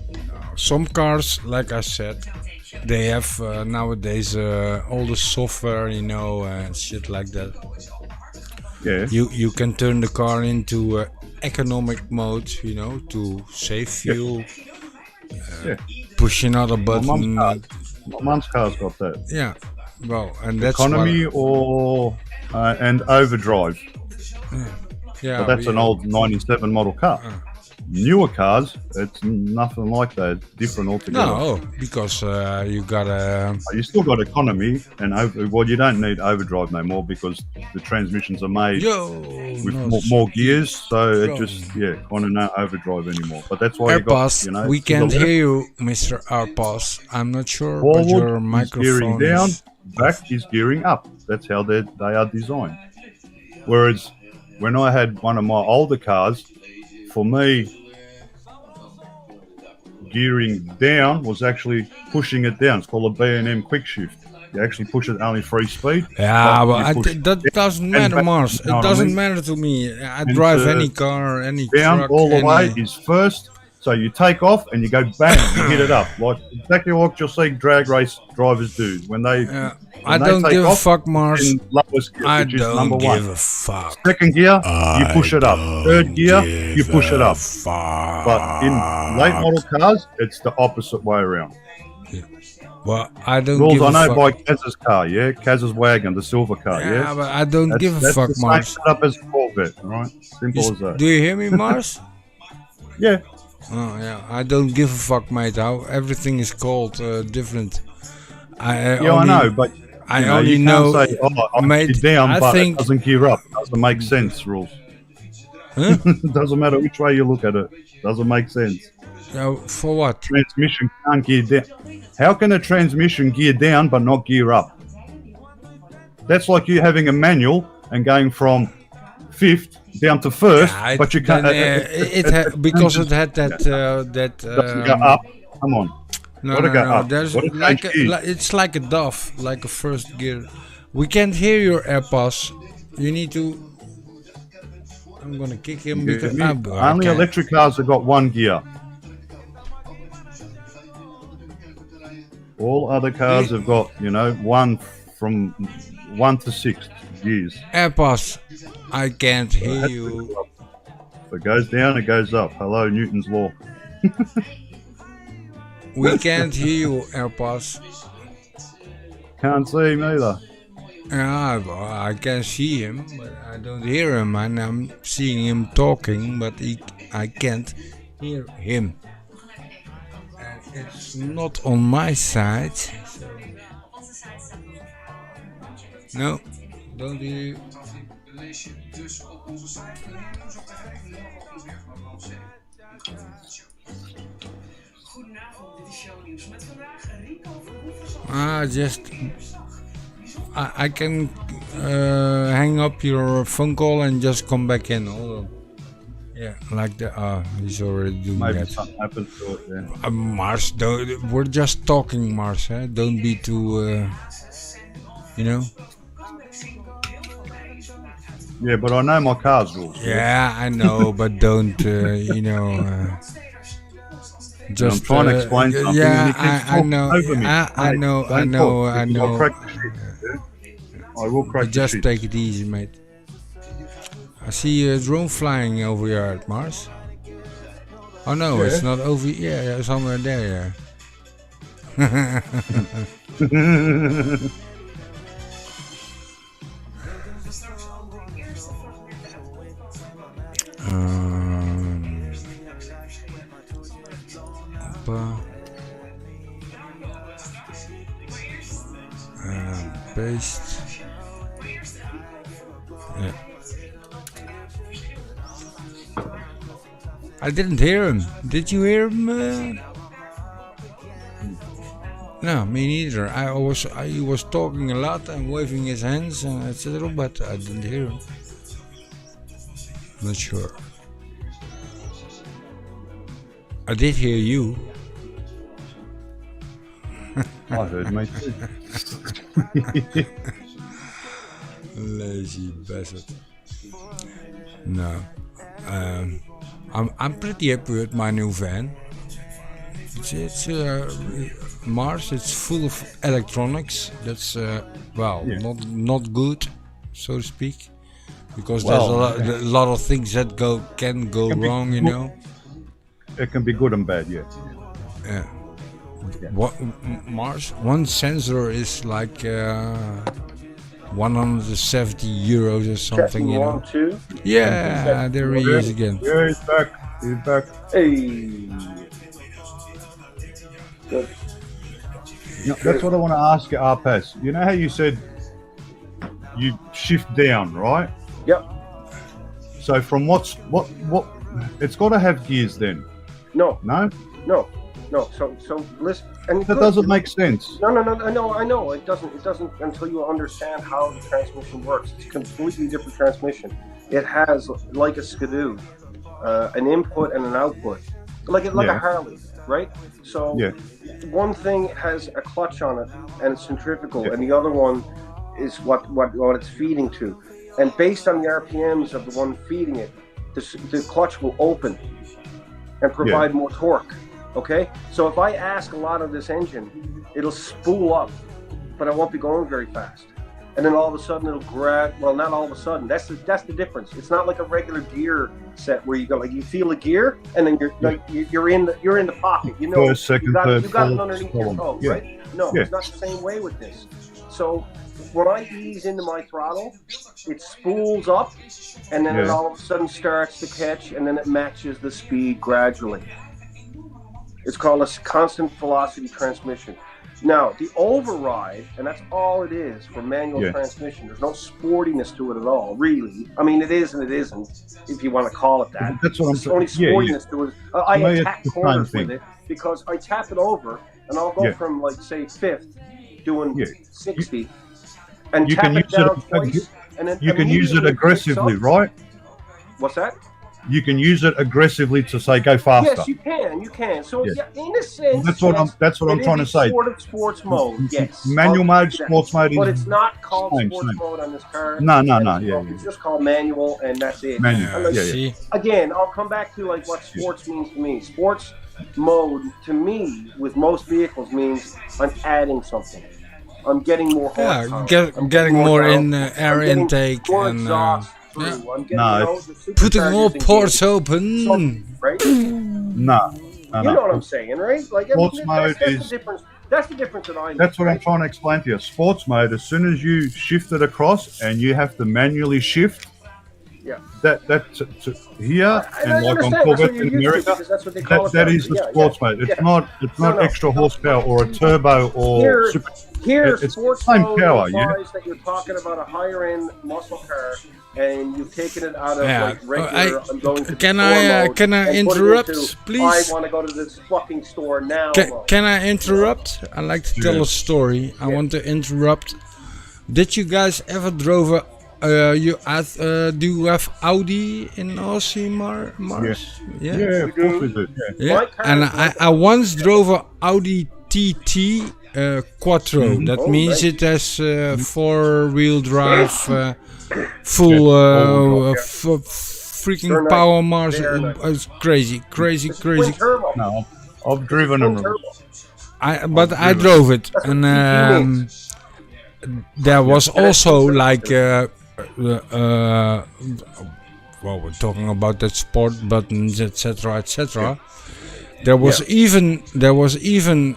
Some cars, like I said, they have nowadays all the software, and shit like that. Yeah. You can turn the car into economic mode, to save fuel. Push another button. My mum's car's got that. Yeah. Well, and that's economy or and overdrive. Yeah. But that's an old 97 model car. Newer cars, it's nothing like that. It's different altogether. No, because you got You still got economy and you don't need overdrive no more because the transmissions are made with more gears, so it just kind of no overdrive anymore. But that's why AirPods, you got, we can't hear you, Mr. AirPods. I'm not sure, but forward your is microphone gearing down, is... back is gearing up. That's how they are designed. Whereas when I had one of my older cars, for me, gearing down was actually pushing it down. It's called a B&M quick shift. You actually push it only 3 speed. Yeah, but you push that doesn't matter, back, Mars. you know It what I doesn't mean? matter to me. I drive any car, any down truck, all the any... way is first. So you take off and you go bang, you hit it up. Like exactly what you'll see drag race drivers do when they. I don't give a fuck, Mars. Lowest gear, I which is number don't give one. a fuck. Second gear, you push it up. Third gear, you push it up. Fuck. But in late model cars, it's the opposite way around. Well, I don't Rules give I a know fuck. by Kaz's car, yeah? Kaz's wagon, the silver car, yeah? Yeah, but I don't give a that's fuck, the same Mars. setup as a Corvette, all right? Simple as that. Do you hear me, Mars? Yeah. Oh, yeah. I don't give a fuck, mate. How everything is called different. I know, but I you know, only you know, can't say, I'm mate, down, I but think... it doesn't gear up. Doesn't make sense, Rules. Huh? Doesn't matter which way you look at it. Doesn't make sense. For what? Transmission can't gear down. How can a transmission gear down but not gear up? That's like you having a manual and going from 5th down to 1st, but you can't. Because it had that doesn't go up. Come on. No. There's like it's like a dove, like a first gear. We can't hear your AirPods. You need to. I'm gonna kick him because only electric cars have got 1 gear. All other cars have got, one from 1 to 6 gears. AirPods, I can't hear you. If it goes down, it goes up. Hello, Newton's law. We can't hear you, AirPods. Can't see him either. Yeah, well, I can see him, but I don't hear him, and I'm seeing him talking, but I can't hear him. And it's not on my side. So. No, don't you? Dat lees je dus op onze site. Nieuws op tv, helemaal onderweg naar Land Goedenavond, dit is shownieuws met vandaag Rico Verhoeven. Just I can hang up your phone call and just come back in. Hold on. Yeah, like that. He's already doing Maybe that. something happened to it. Yeah. Mars, we're just talking, Mars. Don't be too, you know. Yeah, but I know my car's rules. Yeah, I know, but don't, you know. Just I'm trying to explain something. Yeah, and he keeps I talking know. over me. I know. Don't I know. talk, I because know. I'll crack the shit. Yeah? I will crack the Just shit. take it easy, mate. I see a drone flying over here at Mars. Oh no, it's not over. Yeah, somewhere there. Yeah. Paste. Yeah. I didn't hear him. Did you hear him? No, me neither. He was talking a lot and waving his hands and etc. But I didn't hear him. Not sure. I did hear you. I heard me too. Lazy bastard. No. I'm pretty happy with my new van. It's Mars. It's full of electronics. That's not good, so to speak, because there's a lot of things that can go wrong. You know. It can be good and bad, yeah. Yeah. What Mars? One sensor is like 170 euros or something. You know. 1, 2. Yeah, there he is again. Yeah, he's back. He's back. Hey. Good. No, that's what I want to ask you, Arpas. You know how you said you shift down, right? Yep. So from what? It's got to have gears then. No. No. So listen. And That doesn't make sense. No. I know it doesn't. It doesn't until you understand how the transmission works. It's a completely different transmission. It has, like a Skidoo, an input and an output, like a Harley, right? So one thing has a clutch on it and it's centrifugal, and the other one is what it's feeding to. And based on the RPMs of the one feeding it, the clutch will open and provide more torque. Okay, so if I ask a lot of this engine, it'll spool up, but I won't be going very fast. And then all of a sudden it'll well, not all of a sudden. That's the difference. It's not like a regular gear set where you go like you feel a gear and then you're in the pocket. You know, First, second, you got third, it fourth, underneath your toe, right? No, it's not the same way with this. So when I ease into my throttle, it spools up, and then it all of a sudden starts to catch, and then it matches the speed gradually. It's called a constant velocity transmission. Now, the override, and that's all it is for manual transmission. There's no sportiness to it at all, really. I mean, it is and it isn't, if you want to call it that. That's what I'm saying. Only sportiness to it. I attack corners with it because I tap it over, and I'll go from, like, say, 5th, doing 60, and tap it down twice. And then you can use it aggressively, right? What's that? You can use it aggressively to say go faster. Yes, you can. So in a sense, that's what I'm trying to say. Sports mode, yes. Manual mode, sports mode, but it's not called sports mode on this car. No. It's just called manual, and that's it. Manual. Again, I'll come back to like what sports means to me. Sports mode to me, with most vehicles, means I'm adding something. I'm getting more horsepower. Getting more in air intake and. Putting more ports open. Right? No. You know what I'm saying, right? Like, sports mode that's is the difference That's the difference that I. That's what I'm trying to explain to you. Sports mode, as soon as you shift it across and you have to manually shift, Yeah. that here and I like on understand. That's Corvette what in you're used to, America, because that's what they call it that down is the there. Yeah, sports yeah, mode. It's yeah. not No. extra horsepower or a turbo or Here, super. here, It's sports the same mode power, yeah. implies that you're talking about a higher end muscle car, and you've taken it out of Yeah. like regular. I'm going to Can the I, store mode can I and put it interrupt, into, please? I want to go to this fucking store now. mode. Can I interrupt? I like to tell a story. I want to interrupt. Did you guys ever drove a? Do you have Audi in Aussie, Mars? Yeah, of course we do. Yeah. Yeah. And I once drove a Audi TT Quattro. That means it has 4-wheel drive, full freaking They're nice. power Mars. They're nice. It's crazy. Twin turbo. No, I've driven them. But I drove it, and there was also like, well, we're talking about that sport buttons, etc., etc. There was even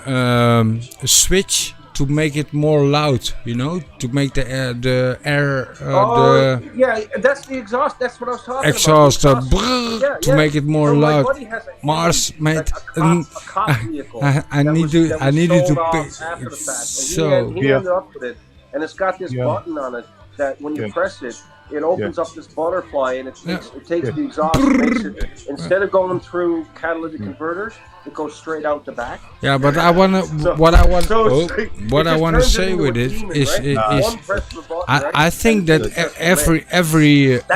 a switch to make it more loud, you know, to make the air Yeah, that's the exhaust. That's what I was talking exhaust about. to make it more So my loud. buddy has a Mars, Hemi, mate, like a cop vehicle I that need was- to- that I was needed sold to off pick- after the fact. so, And he ended up with it, and it's got this Yeah. button on it that when you Yeah. press it, it opens up this butterfly, and it takes Yeah. the exhaust, and makes it, instead of going through catalytic converters, it goes straight out the back. yeah, but I wanna, So- what I want, so oh, it's like- what it I just want to turns it say into with a it demon, is, right? is One press of the button, right? I think that And it's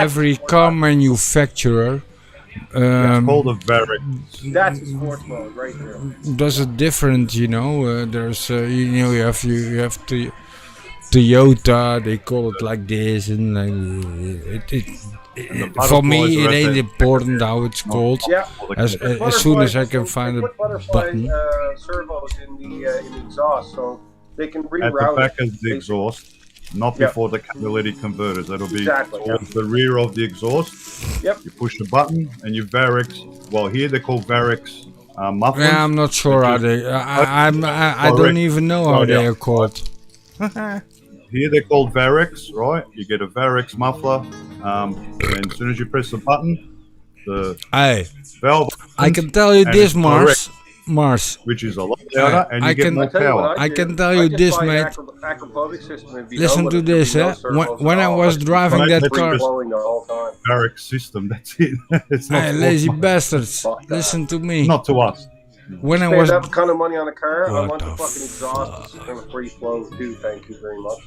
every car manufacturer It's called a Varick. that's a sports mode right there. does it different, you know. There's you have to Toyota, they call it like this, and for me it ain't important how it's called. Yeah. As soon as I can find a They put butterfly button. servos in the exhaust, so they can At the reroute back it. of the exhaust, not Yeah. before the catalytic converters. That'll be Exactly, towards the rear of the exhaust. Yep. You push the button and you Varics. Well, here they're called Varics mufflers. Yeah, I'm not sure how they. I don't even know how they are called. Here they're called Varics, right? You get a Varics muffler, and as soon as you press the button, the Hey, valve. I can tell you and this, it's Mars. which is a lot louder, and I you get can- more I tell you power. what I did. can tell I you just this, buy an mate. acrobatic system in V-Dome Listen with to it, this, no eh? servos When at I all. was It's driving Right, that that's car, just- blowing the whole time. Varics system. That's it. It's not hey, sports lazy mode. bastards, Fuck that. listen to me. Not to us. When I Spend was that kind of money on a car, I What want the the fucking exhaust system of free flow too. Thank you very much.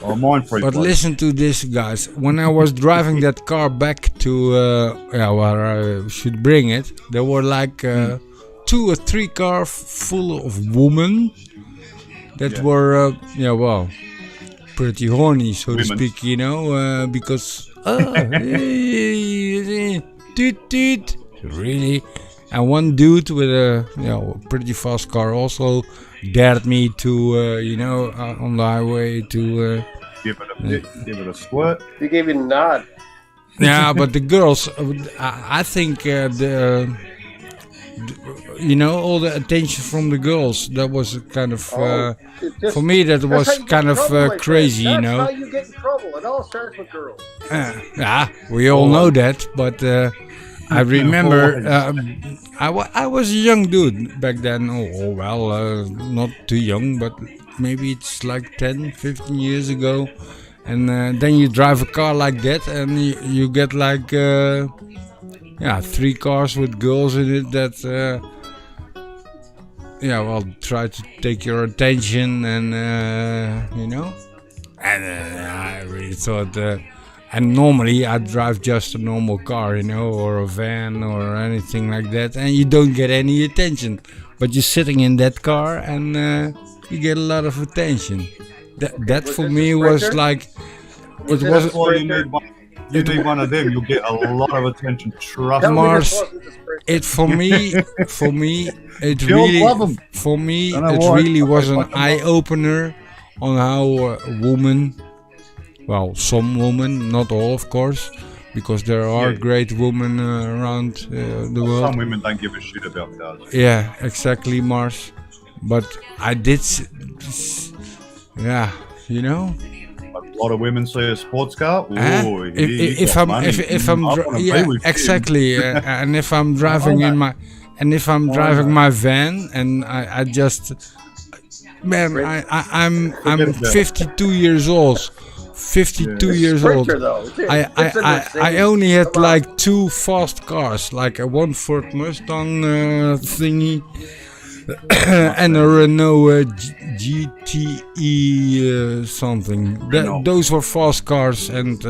Oh, mine free. But flow. listen to this, guys. When I was driving that car back to where I should bring it, there were like 2 or 3 cars full of women that were, well, pretty horny, so to Women. speak, you know, because toot, really. And one dude with a pretty fast car also dared me to, on the highway to. give it a squirt. They gave you a nod. Yeah, but the girls, I think all the attention from the girls, that was kind of, for me, that was kind of crazy, you know. That's how you get in trouble. It all starts with girls. Yeah, we all know that, but I remember I was a young dude back then. Not too young, but maybe it's like 10, 15 years ago. And then you drive a car like that, and you get like 3 cars with girls in it that try to take your attention, and and I really thought. And normally I drive just a normal car, or a van or anything like that, and you don't get any attention. But you're sitting in that car, and you get a lot of attention. That for this me a was Sprinter? like, Was it it was. That's why you need one. You need one of them. You'll get a lot of attention. Trust Tell me. me this Mars, wasn't a Sprinter. It for me, it You really, love 'em. for me, Don't know it why. really was an Like 'em. eye opener on how women, well, some women, not all, of course, because there are Yeah. great women around the world. Some women don't give a shit about cars. Yeah, exactly, Mars. but I did. Yeah, you know. A lot of women see a sports car. Ooh, If I'm exactly, and if I'm driving in my, and if I'm driving my van, and I just, man, I'm 52 years old. 52 years old. I only had like 2 fast cars, like a one Ford Mustang thingy. And a Renault GTE something. Those were fast cars, and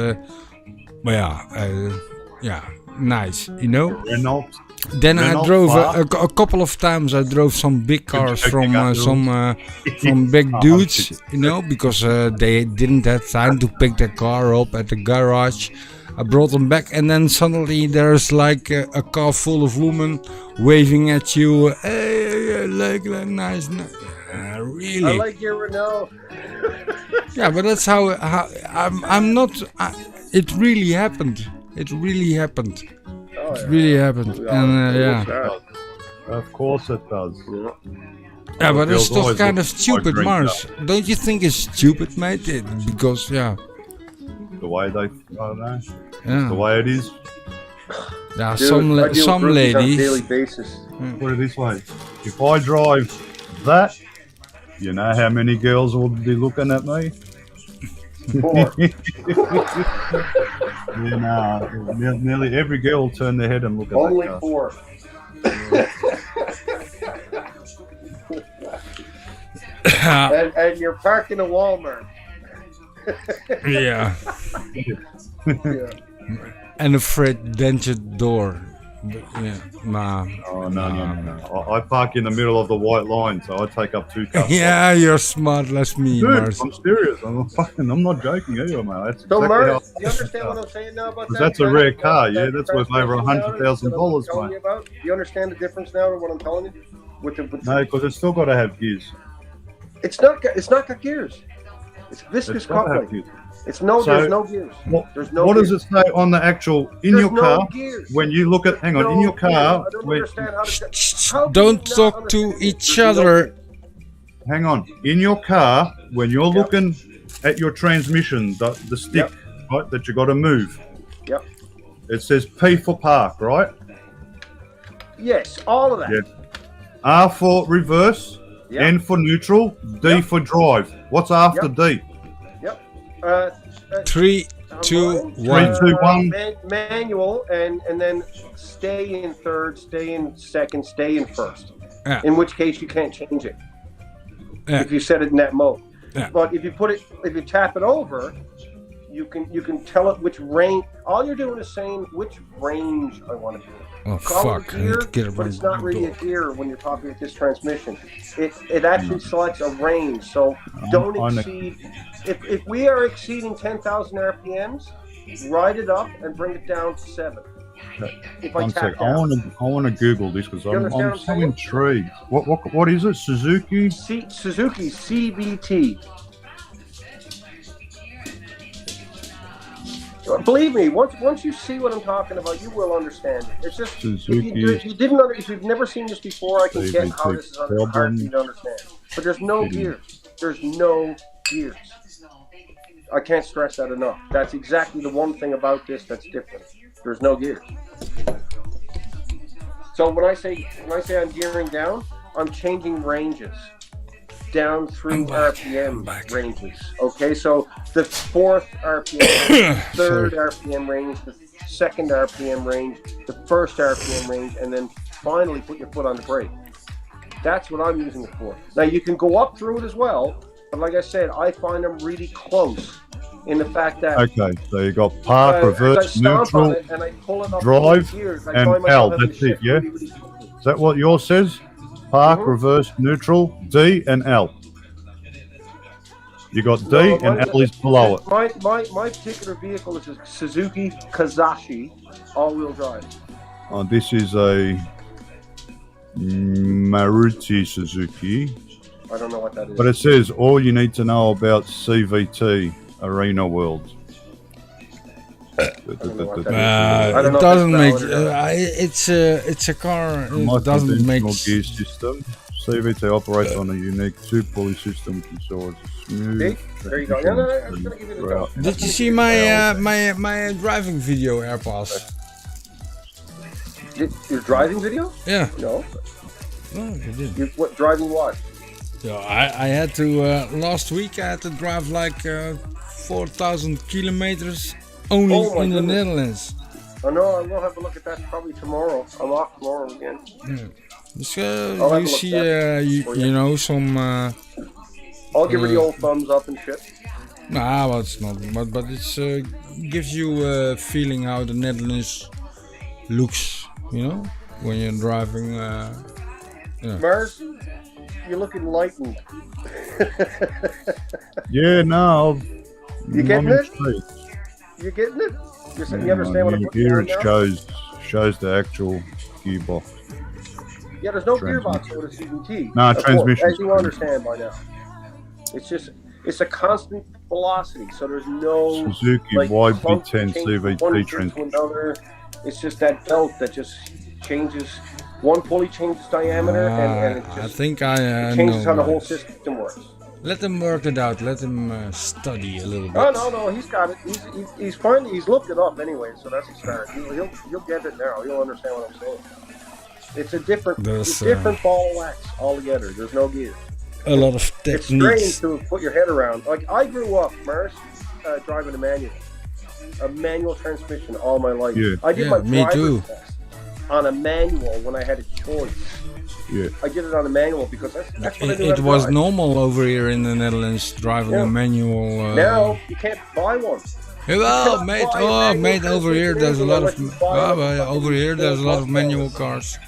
nice, you know. Renault. Then I drove a couple of times. I drove some big cars from big dudes, you know, because they didn't have time to pick their car up at the garage. I brought them back, and then suddenly there's like a car full of women waving at you. Hey, like nice. Really? I like your Renault. Yeah, but that's how I'm not. It really happened. It really happened. It really happened. And yeah. Of course it does. Yeah, but it's toch kind of stupid, Mars. Don't you think it's stupid, mate? Because yeah. The way they, I don't know. Yeah. The way it is. Yeah, Dude, some on a ladies. daily basis. Put it this way: if I drive that, you know how many girls will be looking at me? 4. You know, nearly every girl will turn their head and look at Only that 4. and you're parked in a Walmart. Yeah. Yeah. And a freight dented door. But, yeah, nah. Oh no. I park in the middle of the white line, so I take up 2 cars. Yeah, you're smart, like me, Dude, Mars. I'm serious. I'm not joking either, mate. That's So, exactly Mars, how- do you understand what I'm saying now about that? That's a rare car, yeah. That's worth over $100,000, telling you mate. about? Do you understand the difference now to what I'm telling you? With the No, because it's still got to have gears. It's not got gears. It's viscous It's got to have coupling. gears. It's no. So, There's no gears. There's no. What gears. does it say on the actual in There's your no car? gears. When you look at, hang on, in your No car. gears. I don't when- understand how to. Don't talk to each other. hang on, in your car when you're looking at your transmission, the stick, right, that you got to move. Yep. It says P for park, right? Yes, all of that. Yeah. R for reverse, Yep. N for neutral, D Yep. for drive. What's after D? Yep. 3, 2, 1. 3, 2, 1. Manual, and then stay in third, stay in second, stay in first. Yeah. In which case you can't change it Yeah. if you set it in that mode. Yeah. But if you tap it over, you can tell it which range. All you're doing is saying which range I want to do. Oh Call it fuck! a I need gear, to get but it's around not the really a door. gear when you're talking with this transmission. It actually selects a range. So don't I know. exceed. If we are exceeding 10,000 RPMs, ride it up and bring it down to 7. If I One tap sec. down. I want to Google this because I'm understand what I'm so saying? intrigued. What is it? Suzuki? Suzuki CVT. Believe me, once you see what I'm talking about, you will understand it. It's just if you've never seen this before, I can get how this is hard for you to understand. But there's no gears. There's no gears. I can't stress that enough. That's exactly the one thing about this that's different. There's no gears. So when I say I'm gearing down, I'm changing ranges down through RPM ranges. Okay, so the 4th RPM, 3rd RPM range, the 2nd RPM range, the 1st RPM range, and then finally put your foot on the brake. That's what I'm using it for. Now you can go up through it as well, but like I said, I find them really close in the fact that Okay, so you got park, as I reverse, stomp on neutral, it and I pull it up drive, gears, I and find myself L. having to That's it, shift yeah? really, really quickly. Is that what yours says? Park, Mhm. reverse, neutral, D, and L. You got D, No, and L is below it. My particular vehicle is a Suzuki Kazashi all-wheel drive. This is a Maruti Suzuki, I don't know what that is. but it says all you need to know about CVT Arena World. I don't know what that is. It know if doesn't that's make. valid or not. It's a car. It doesn't make. Gear system, CVT operates on a unique two-pulley system which ensures a smooth. See? There you go. No, I was gonna give you the throughout. Did you see my driving video, AirPods? Your driving video? Yeah. No. No, you didn't. What driving what? So I had to last week. I had to drive like 4,000 kilometers only Oh my in the goodness. Netherlands. I know. I will have a look at that probably tomorrow. I'm off tomorrow again. So I'll have you a look see, at that for you. you know, some. I'll give her the old thumbs up and shit. Nah, well, it's not. But it's gives you a feeling how the Netherlands looks. You know, when you're driving. Mars, you look enlightened. Yeah, no. You getting I'm it? intrigued. You getting it? You understand what I'm putting Here down it now? shows the actual gearbox. Yeah, there's no Transmission. gearbox with a CVT. No, Of course, transmission. as you understand by now. It's a constant velocity, so there's no Suzuki like clunky YB10 change from one CVT gear to transmission. another. It's just that belt that just changes. One pulley changes diameter, and it I just think I changes know how the whole what. system works. Let him work it out. Let him study a little bit. Oh no, he's got it. He's fine. He's looked it up anyway, so that's a start. You'll get it now. You'll understand what I'm saying. It's a different ball of wax altogether. There's no gear. A lot of It's strange techniques. to put your head around. Like I grew up, Mars, driving a manual transmission all my life. Yeah. I did Yeah, my me driver's too. test on a manual when I had a choice. Yeah. I did it on a manual because that's what I knew how It to was drive. normal over here in the Netherlands driving Yeah. a manual. Now you can't buy one. Yeah, well, cannot mate, buy a manual mate, over here transmission there's a lot of. unless you buy a fucking Over here there's a lot of full manual box. cars.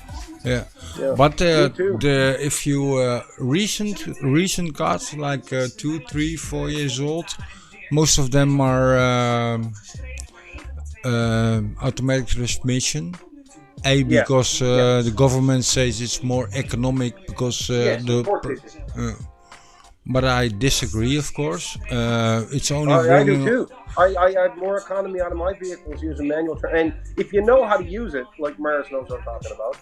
Yeah. Yeah, But me too. if you recent cars like 2, 3, 4 years old, most of them are automatic transmission. Because the government says it's more economic because Yes, the. of course it is. But I disagree, of course. It's only I do bringing. too. I had more economy out of my vehicles using manual. And if you know how to use it, like Maris knows what I'm talking about,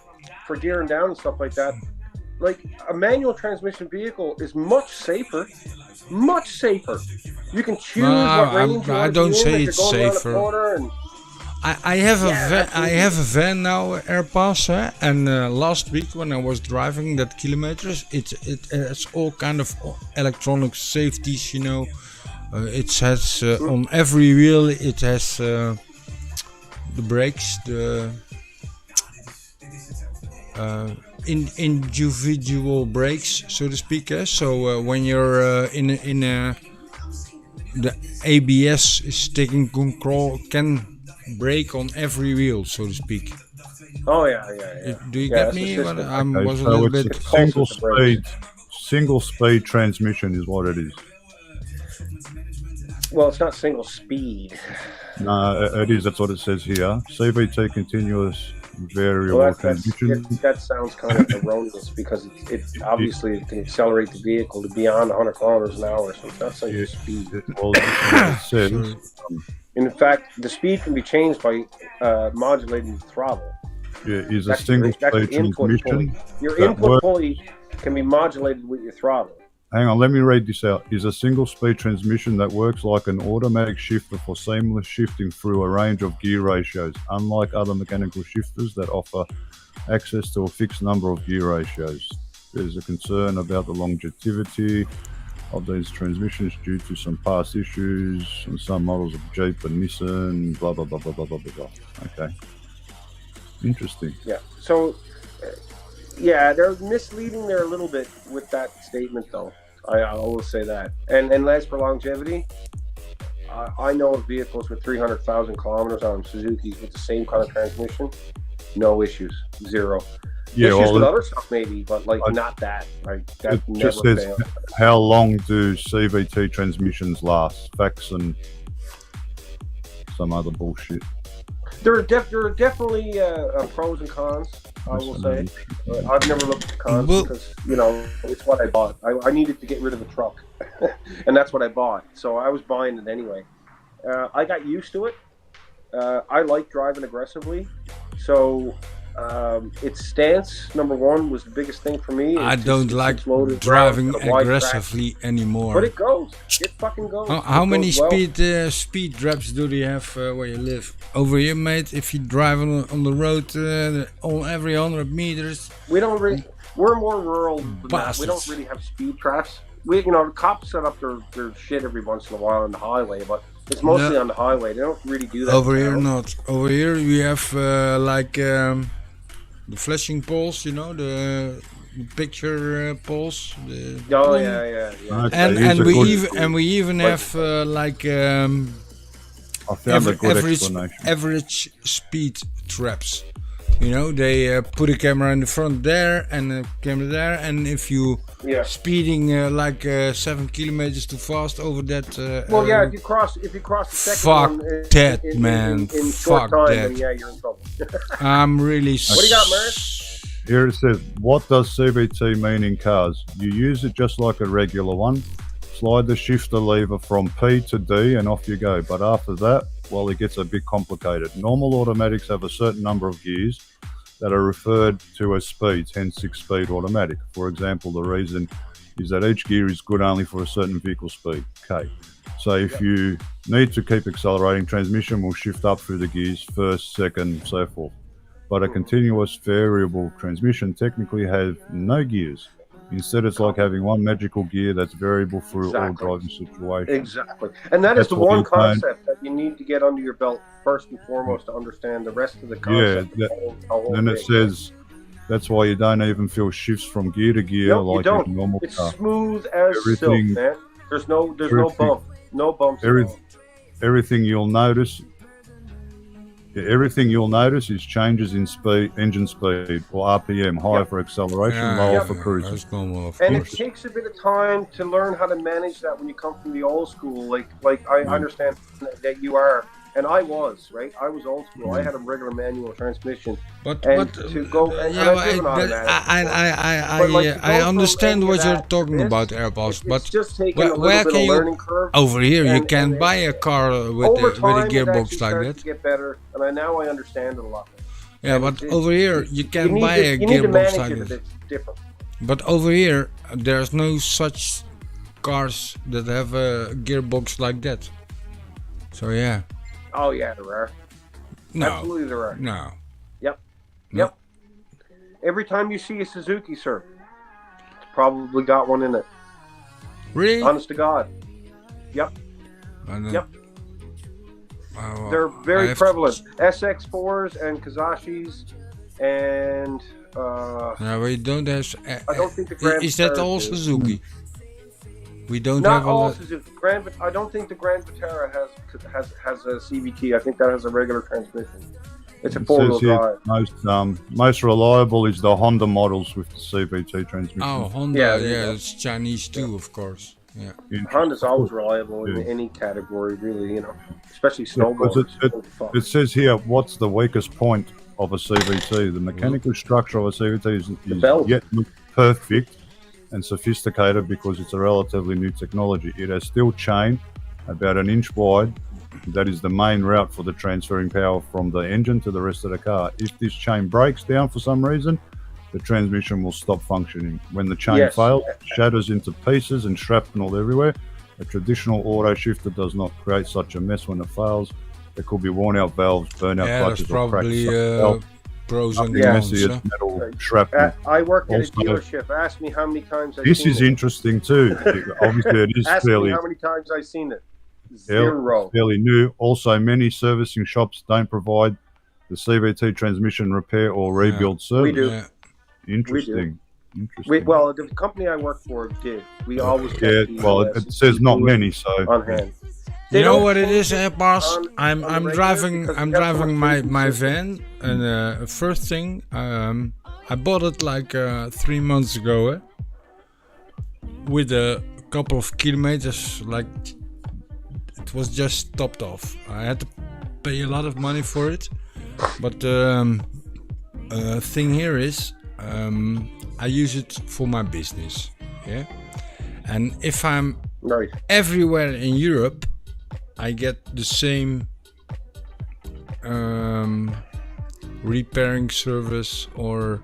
for gearing down and stuff like that, like a manual transmission vehicle is much safer. Much safer. You can choose No, what range you I want to don't be in, say if it's you're going around a safer. corner and I have a Yeah, van. that's I have a van now, AirPass, and last week when I was driving that kilometers, it has all kind of electronic safeties. You know, it has on every wheel. It has the brakes, the individual brakes, so to speak. So when you're in a the ABS is taking control, can brake on every wheel, so to speak. oh yeah. Do you Yeah, get that's me? the What system. I Okay, was a so little it's bit. a closer to brakes. single speed transmission is what it is. Well, it's not single speed. No, it is. That's what it says here. CVT continuous variable Well, transmission. that sounds kind of erroneous because it obviously can accelerate the vehicle to beyond 100 kilometers an hour, so it's not single Yeah. speed. Well, that's what it says. In fact, the speed can be changed by modulating the throttle. Yeah, is a That's single the speed input pulley. transmission. Your that input works. pulley can be modulated with your throttle. Hang on, let me read this out. Is a single speed transmission that works like an automatic shifter for seamless shifting through a range of gear ratios, unlike other mechanical shifters that offer access to a fixed number of gear ratios. There's a concern about the longevity of these transmissions due to some past issues and some models of Jeep and Nissan, blah, blah, blah, blah, blah, blah, blah, blah. Okay. Interesting. Yeah. So, yeah, they're misleading there a little bit with that statement, though. I will say that. And as for longevity, I know of vehicles with 300,000 kilometers on them, Suzuki's with the same kind of transmission, no issues, zero. Yeah, Issues well, with it- other stuff maybe, but like not that. Like that it never just says fails. how long do CVT transmissions last? Facts and some other bullshit. There are definitely pros and cons, I will say. I've never looked at the cons Well- because, you know, it's what I bought. I needed to get rid of the truck, and that's what I bought. So I was buying it anyway. I got used to it. I like driving aggressively. So its stance, number one, was the biggest thing for me. I It's don't like it's loaded driving ground, it's a wide track. aggressively anymore. But it goes. It fucking goes. How It many goes well. speed traps do they have where you live? Over here, mate, if you drive on the road on every 100 meters. We don't really. We're more rural than that. We Bastards. don't really have speed traps. We, the cops set up their shit every once in a while on the highway, but it's mostly No. on the highway. They don't really do that. Over here, now. not. Over here, we have the flashing poles, the picture poles. Oh yeah. Okay, And here's and a we good- even But- have I found a good explanation. average speed traps. They put a camera in the front there and a camera there, and if you Yeah. speeding 7 kilometers too fast over that. Well, yeah. If you cross the second fuck one that, in man. in short Fuck time, that. then yeah, you're in trouble. I'm really. What do you got, Murray? Here it says, what does CVT mean in cars? You use it just like a regular one. Slide the shifter lever from P to D and off you go. But after that, well, it gets a bit complicated. Normal automatics have a certain number of gears that are referred to as speeds, hence 6-speed automatic. For example, the reason is that each gear is good only for a certain vehicle speed. Okay. So if you need to keep accelerating, transmission will shift up through the gears, first, second, so forth. But a continuous variable transmission technically has no gears. Instead, it's like having one magical gear that's variable through all Exactly. driving situations. Exactly. And that is That's the what one you find. concept that you need to get under your belt first and foremost to understand the rest of the Yeah, concept. then it says that's why you don't even feel shifts from gear to gear No, you like don't. in a normal It's car. smooth as silk, Everything- man. There's no everything- bump. No bumps at Every, all. everything you'll notice is changes in speed, engine speed, or RPM, higher Yep. for acceleration, Yeah, lower yeah, for cruising. That's normal, of And it course. takes a bit of time to learn how to manage that when you come from the old school. Like I understand that you are, and I was, right? I was old school. I had a regular manual transmission. But And to go- and yeah, I've driven automatic I But, like, to go understand from what any you're of that talking to about, this, Airbus. It's But just taking where- a little where bit can of you- learning curve. over here, you and- can and- buy a car with Over with time, a it gearbox actually like starts that. to get better, and now I understand it a lot. Yeah, but it's- over here you can need buy to- a you need to gearbox manage like it. that. It's different. But over here, there's no such cars that have a gearbox like that. So yeah, Oh yeah, there are. no, Absolutely, there are. no. Yep. No. Yep. Every time you see a Suzuki, sir, it's probably got one in it. Really? Honest to God. Yep. I don't- Yep. well, They're I very have- prevalent. SX4s and Kazashis and Yeah, we don't have. I don't think the Grand Is that Vitara all do. Suzuki? We don't not have a all lot. Suzuki. I don't think the Grand Vitara has a CVT. I think that has a regular transmission. It's a It four-wheel says here drive. most reliable is the Honda models with the CVT transmission. Oh, Honda, Yeah, yeah, there you go. it's Chinese too, of course. Yeah. Honda's always reliable in Yeah. any category, really. Especially Yeah, 'cause snowboarders. It says here, what's the weakest point of a CVT? The mechanical structure of a CVT is belt. yet not perfect and sophisticated because it's a relatively new technology. It has steel chain about an inch wide. That is the main route for the transferring power from the engine to the rest of the car. If this chain breaks down for some reason, the transmission will stop functioning. When the chain Yes. fails, it shatters into pieces and shrapnel everywhere. A traditional auto shifter does not create such a mess when it fails. There could be worn out valves, burnout Yeah, there's clutches, or cracks. probably pros and Nothing cons. messy Huh? as metal shrapnel. I work at a Also- dealership. Ask me how many times I've This seen is it. interesting too. Obviously, it is Ask me fairly how many times I've seen it. Zero. fairly new. Also, many servicing shops don't provide the CVT transmission repair or rebuild service. We do. Yeah. Interesting. Interesting. Well, the company I work for did. We always yeah, get the, well, it says not people many, so on hand. You They know don't what it post is, boss? on I'm the I'm regular driving because I'm we have so driving much my business. van, and first thing I bought it like 3 months ago, with a couple of kilometers. Like it was just topped off. I had to pay a lot of money for it, but thing here is I use it for my business. Yeah, and if I'm Right. everywhere in Europe, I get the same repairing service, or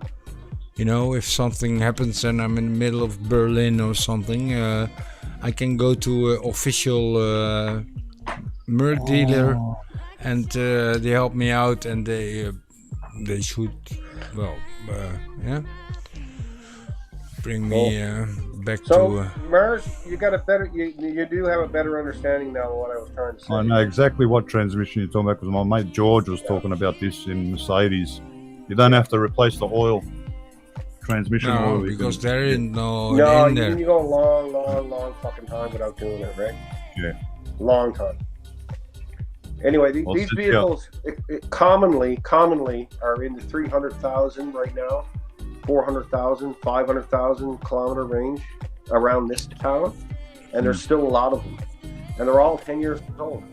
you know, if something happens and I'm in the middle of Berlin or something, I can go to an official Merc dealer, and they help me out, and they should, well, yeah, bring me back So, to. Mars, you got a better, you do have a better understanding now of what I was trying to say. I know exactly what transmission you're talking about, because my mate George was talking about this in Mercedes. You don't have to replace the oil, transmission No, oil. because there ain't no No, in there. you go a long fucking time without doing it, right? Yeah. Long time. Anyway, Well, these sit vehicles commonly are in the 300,000 right now, 400,000, 500,000 kilometer range around this town, and there's still a lot of them, and they're all 10 years old,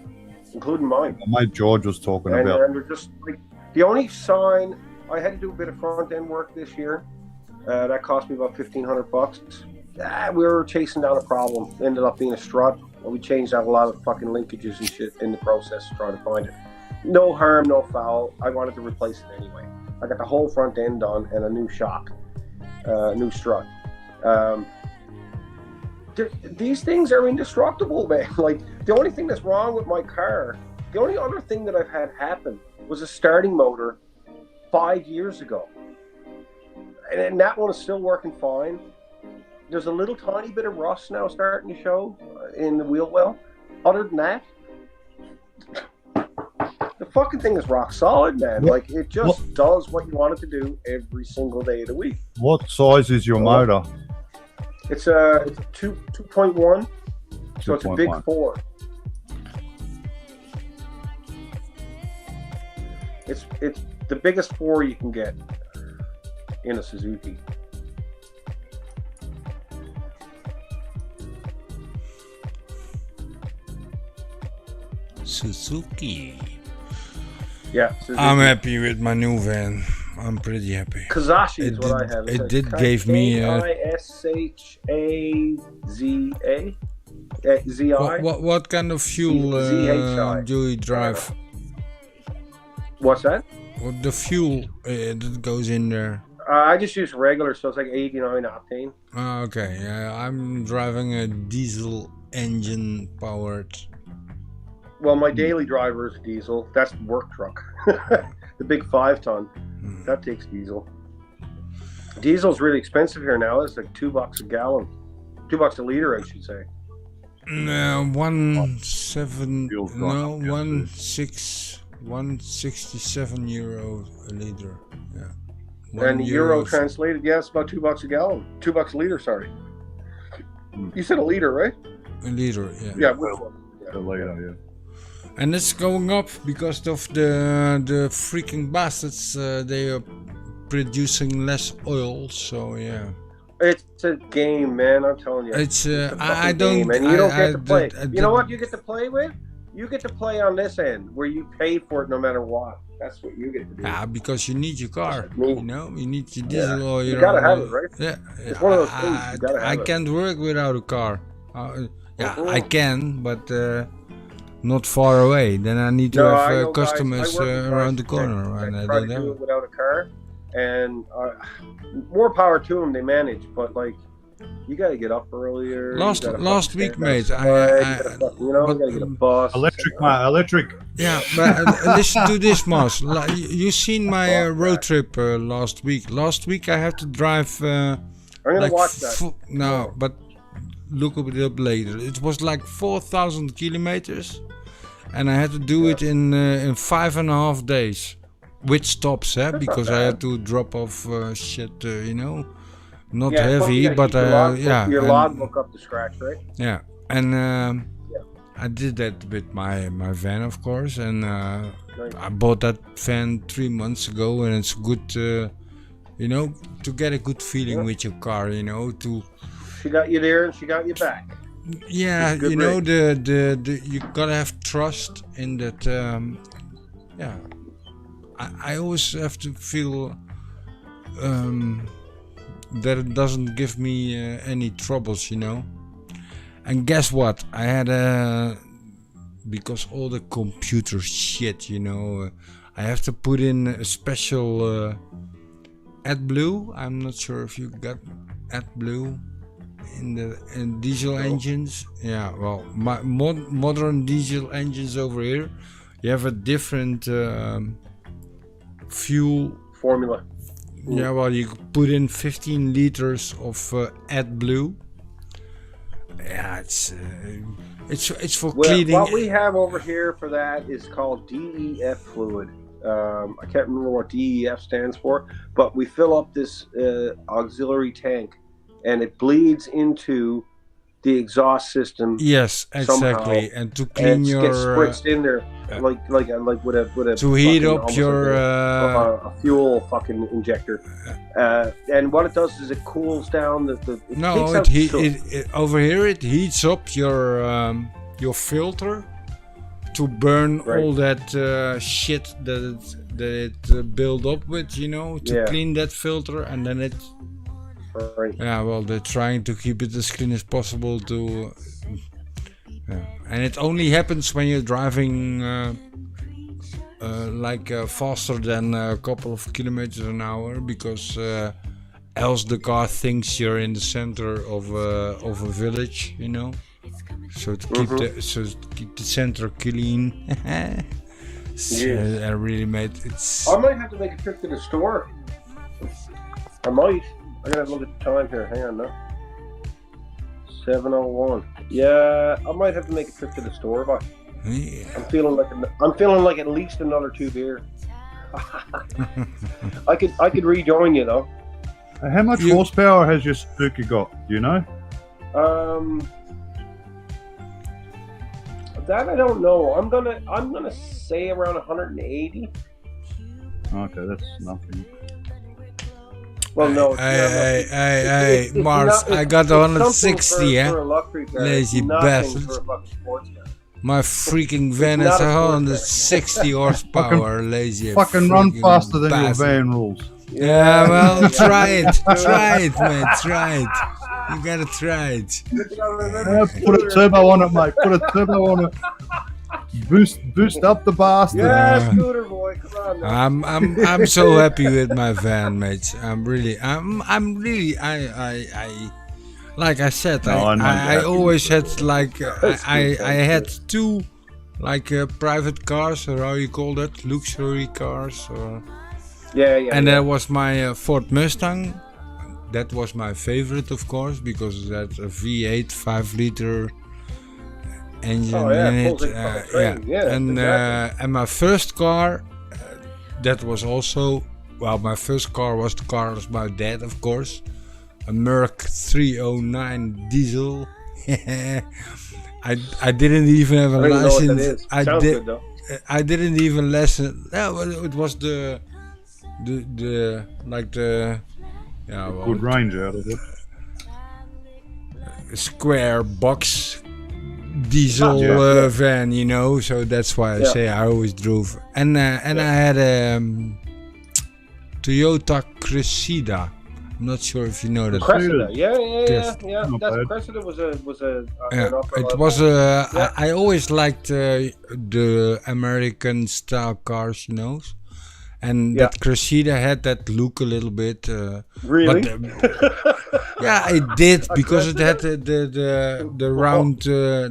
including mine. My mate George was talking And about. they're just like the only sign. I had to do a bit of front end work this year. That cost me about $1,500. We were chasing down a problem. Ended up being a strut. We changed out a lot of fucking linkages and shit in the process to try to find it. No harm, no foul. I wanted to replace it anyway. I got the whole front end done and a new shock, new strut. These things are indestructible, man. Like, the only thing that's wrong with my car, the only other thing that I've had happen was a starting motor 5 years ago. And that one is still working fine. There's a little tiny bit of rust now starting to show in the wheel well. Other than that, the fucking thing is rock solid, man. Like, it just does what you want it to do every single day of the week. What size is your motor? It's a 2.1, so it's a big 2.1. 4. It's the biggest 4 you can get in a Suzuki. Suzuki. Yeah, Suzuki. I'm happy with my new van. I'm pretty happy. Kazashi is It what did- I have. it did give me, Kishaza. What kind of fuel ZHI. do you drive? What's that? What the fuel that goes in there? I just use regular, so it's like 89 octane. Okay, yeah, I'm driving a diesel engine powered. Well, my daily driver is a diesel. That's the work truck. The big 5-ton. That takes diesel. Diesel's really expensive here now. It's like $2 a gallon. $2 a liter, I should say. No, 167 euro a liter. Yeah. And the euro translated, yeah, it's about $2 a gallon. $2 a liter, sorry. You said a liter, right? A liter, yeah. Yeah, which one? The later, yeah. And it's going up because of the freaking bastards. They are producing less oil, so yeah. It's a game, man. I'm telling you. It's a I fucking don't. game, and you don't get to play. I You know what you get to play with? You get to play on this end where you pay for it no matter what. That's what you get to do. Yeah, because you need your car. Me. You know, you need your diesel or You your. gotta have it, right? Yeah, It's one of those things, you gotta have I it. can't work without a car. I can, but not far away. Then I need to No, I have know guys- customers I work with around the guys corner, that and I try don't to have do it. it without a car, and more power to them. They manage, but like, you got to get up earlier. you Last gotta last fucking week, stand mate, outside, you gotta but, you gotta get a bus. Electric, mate, electric. yeah, but listen to this, Mas. You seen my road trip last week? Last week I had to drive. I'm gonna like watch that. No, but look it up later. It was like 4,000 kilometers, and I had to do it in 5.5 days, with stops, because I had to drop off shit, not Yeah, plus heavy, you gotta but keep your and- logbook up to scratch, right? yeah, and I did that with my van, of course, and I bought that van 3 months ago, and it's good, to get a good feeling with your car, to. She got you there and she got you back. Yeah, It's good the you gotta have trust in that. I always have to feel that it doesn't give me any troubles, And guess what? I had because all the computer shit, I I have to put in a special AdBlue. I'm not sure if you got AdBlue in diesel engines. Yeah, well, my modern diesel engines over here, you have a different fuel formula. Yeah, well, you put in 15 liters of AdBlue. Yeah, it's for cleaning. What we have over here for that is called DEF fluid. I can't remember what DEF stands for, but we fill up this auxiliary tank, and it bleeds into the exhaust system. Yes, exactly, somehow, and to clean your gets spritzed in there like with a to heat up your a fuel fucking injector. And what it does is it cools down over here it heats up your filter to burn all that shit that it build up with, to clean that filter, and then it. Right. Yeah, well, they're trying to keep it as clean as possible and it only happens when you're driving faster than a couple of kilometers an hour, because else the car thinks you're in the center of a village, so to keep the center clean. I really made it's. I might have to make a trip to the store. I might. I gotta look at the time here. Hang on now. 7:01. Yeah, I might have to make a trip to the store, but I'm feeling like at least another 2 beer. I could rejoin you though. How much horsepower has your Suzuki got? Do you know? That I don't know. I'm gonna say around 180. Okay, that's nothing. Well, no. Hey, Mars, I got 160, lazy bastard. My freaking van has 160 horsepower, lazy. Fucking run faster than your van rules. Yeah, well, try it, man, try it. You gotta try it. Put a turbo on it, mate. Put a turbo on it. Boost up the bastard. Yeah, scooter boy, come on. I'm so happy with my van, mates. I'm really, like I said, I always had I had 2 private cars, or how you call that, luxury cars, or and that was my Ford Mustang. That was my favorite, of course, because that's a V8 5-liter engine in it. And my first car, that was also, well, my first car was the car of my dad, of course, a Merc 309 diesel. I didn't even have a license. I didn't even listen. No, it was the good range out of it. Square box diesel van, so that's why I say I always drove. And I had a Toyota Cressida. I'm not sure if you know that. Cressida, yeah. Cressida was a. It was a. I always liked the American style cars, And that Cressida had that look a little bit. Really? Yeah, it did, because it had the round. No.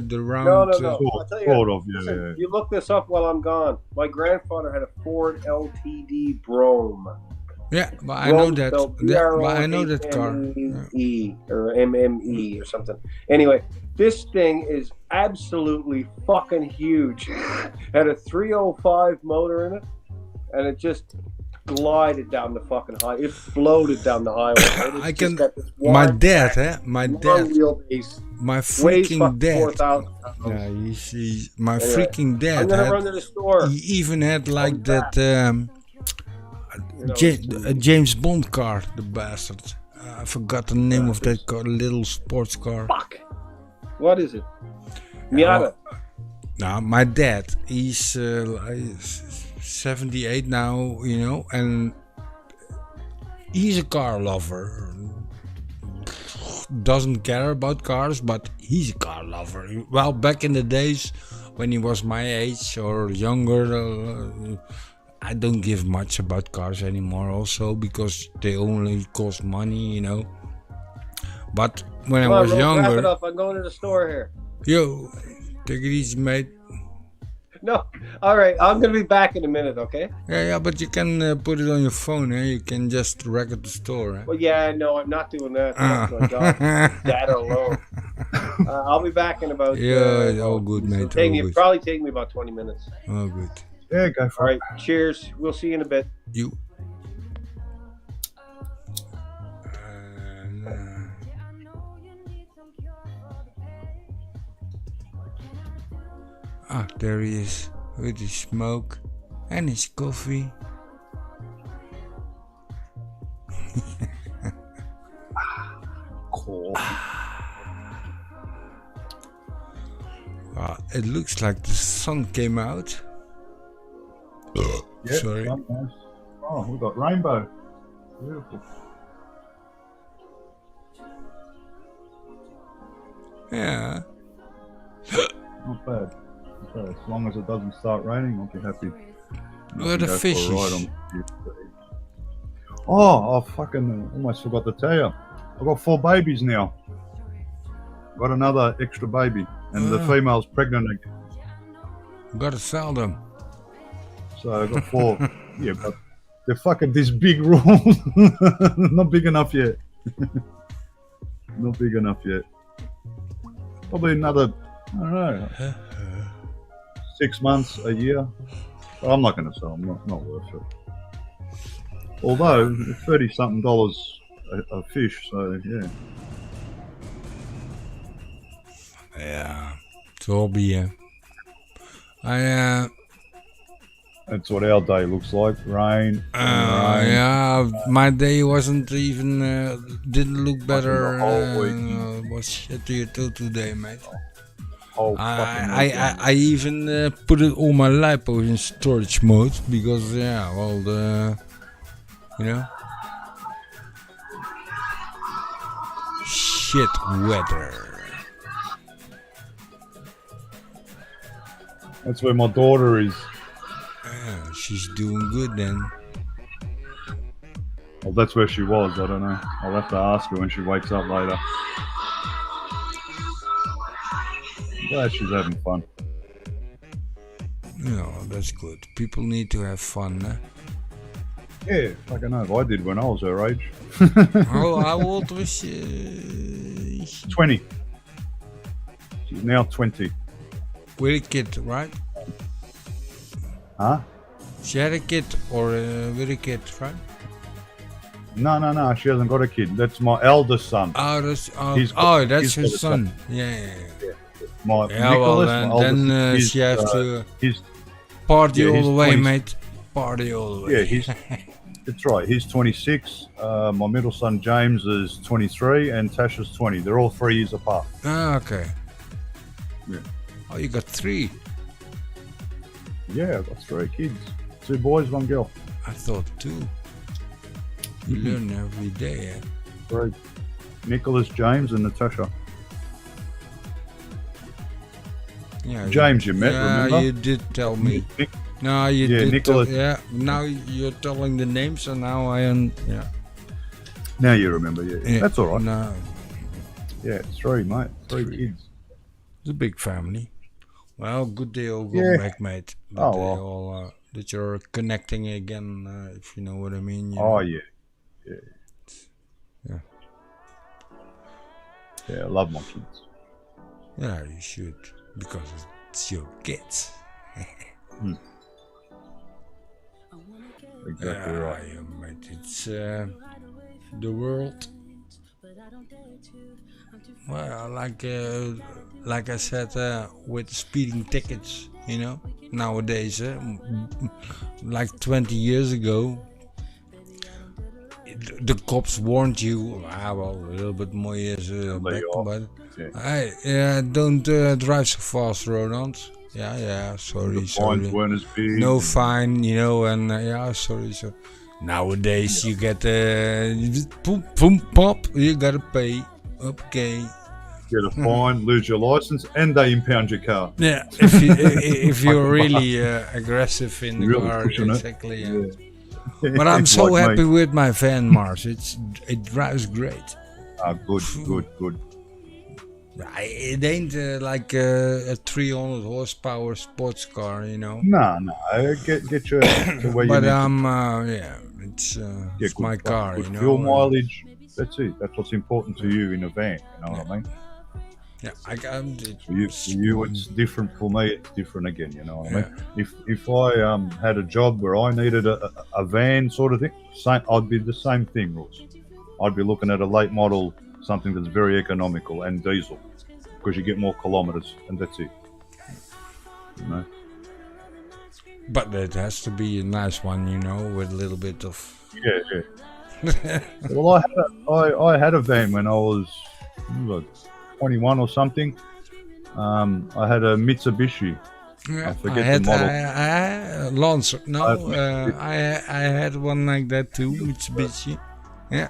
You look this up while I'm gone. My grandfather had a Ford LTD Brougham. Yeah, but I know that. I know that car. Or MME or something. Anyway, this thing is absolutely fucking huge. Had a 305 motor in it. And it just glided down the fucking highway. It floated down the highway. My freaking dad. Yeah, my freaking dad. I'm gonna run to the store. He even had a James Bond car, the bastard. I forgot the name of that car, little sports car. Fuck. What is it? Miata. No, my dad. He's 78 now, and he's a car lover. Doesn't care about cars, but he's a car lover. Well, back in the days when he was my age or younger, I don't give much about cars anymore also because they only cost money, you know. But when I was Wrap it younger, up. I'm going to the store here. yo, take it easy, mate. No. All right. I'm going to be back in a minute, okay? Yeah, but you can put it on your phone, eh? You can just record the store, eh? Well, yeah, no, I'm not doing that. That's my job. Data alone. I'll be back in about... Yeah, all good, mate. Probably take me about 20 minutes. Oh, good. Yeah, go for All it. right. Cheers. We'll see you in a bit. You. There he is with his smoke and his coffee. Cool. It looks like the sun came out. Yeah, Sorry. nice. Oh, we've got rainbow. Beautiful. Yeah. Not bad. Not bad. As long as it doesn't start raining, I'll be happy. Where are the Go for a fishes? ride on the- Oh, I fucking almost forgot to tell you. I've got 4 babies now. Got another extra baby. And the female's pregnant again. Gotta sell them. So I've got 4. Yeah, but they're fucking this big room. Not big enough yet. Not big enough yet. Probably another, I don't know, 6 months, a year. But I'm not going to sell them. Not worth it. Although, $30-something a fish, so yeah. Yeah. It's all be. That's what our day looks like. Rain. Rain. Yeah, my day wasn't even, didn't look better. the whole week. Was shittier till today, mate. Whole fucking weekend. I even put it all my lipo in storage mode because, yeah, well, you know, shit weather. That's where my daughter is. Yeah, she's doing good then. Well, that's where she was. I don't know. I'll have to ask her when she wakes up later. I'm glad she's having fun. No, that's good. People need to have fun, eh? Yeah, fucking know. I did when I was her age. How old was she? 20. She's now 20. With a kid, right? Huh? She had a kid or with a kid, right? No. She hasn't got a kid. That's my eldest son. Oh, that's He's got- that's he's her got a son. Yeah. My Yeah, well, Nicholas, then she has to He's party yeah, all he's the way, 20 mate. Party all the way. yeah. That's right. He's 26. My middle son James is 23, and Tasha's 20. They're all 3 years apart. Ah, okay. Yeah. Oh, you got 3. Yeah, I've got 3 kids. 2 boys, 1 girl. I thought 2. You learn every day, eh? 3. Nicholas, James, and Natasha. Yeah. James, you met, yeah, remember? you did tell me. Nick, No, you Yeah, did. Nicholas. Yeah. Now you're telling the names, so now yeah. now you remember, yeah. Yeah. That's all right. No, Yeah, 3, mate. 3 kids. it's a big family. Well, good they all go Yeah. back, mate. That Oh, they well. all, that you're connecting again, if you know what I mean. you Oh, know. yeah. Yeah. Yeah, I love my kids. Yeah, you should, because it's your kids. Exactly right. Yeah, mate. It's the world. Well, like I said, with speeding tickets, you know, nowadays, like 20 years ago, the cops warned you. Well, a little bit more years back, but Yeah. hey, don't drive so fast, Rooland. Yeah, sorry. Fines weren't as big. No fine, you know, and yeah, sorry. So nowadays you get boom, boom, pop. You gotta pay. Okay. get a fine, lose your license, and they impound your car. Yeah, if you're really aggressive in the Really car, pushing it. exactly. Yeah. But I'm so Like happy me. with my van, Mars. It drives great. Good. It ain't like a 300 horsepower sports car, you know. No, get you to where you But need it's to. it's my car, good you know. fuel mileage. That's it. That's what's important to you in a van. You know what I mean? Yeah, For you, it's different. For me, it's different again. You know what I mean? If I had a job where I needed a van sort of thing, I'd be the same thing, Ross. I'd be looking at a late model, something that's very economical and diesel, because you get more kilometers, and that's it. You know? But it has to be a nice one, you know, with a little bit of. Yeah. Well, I had a van when I was 21 or something. I had a Mitsubishi. Yeah, I forget the model. I Lancer. No, I had one like that too, Mitsubishi. Yeah.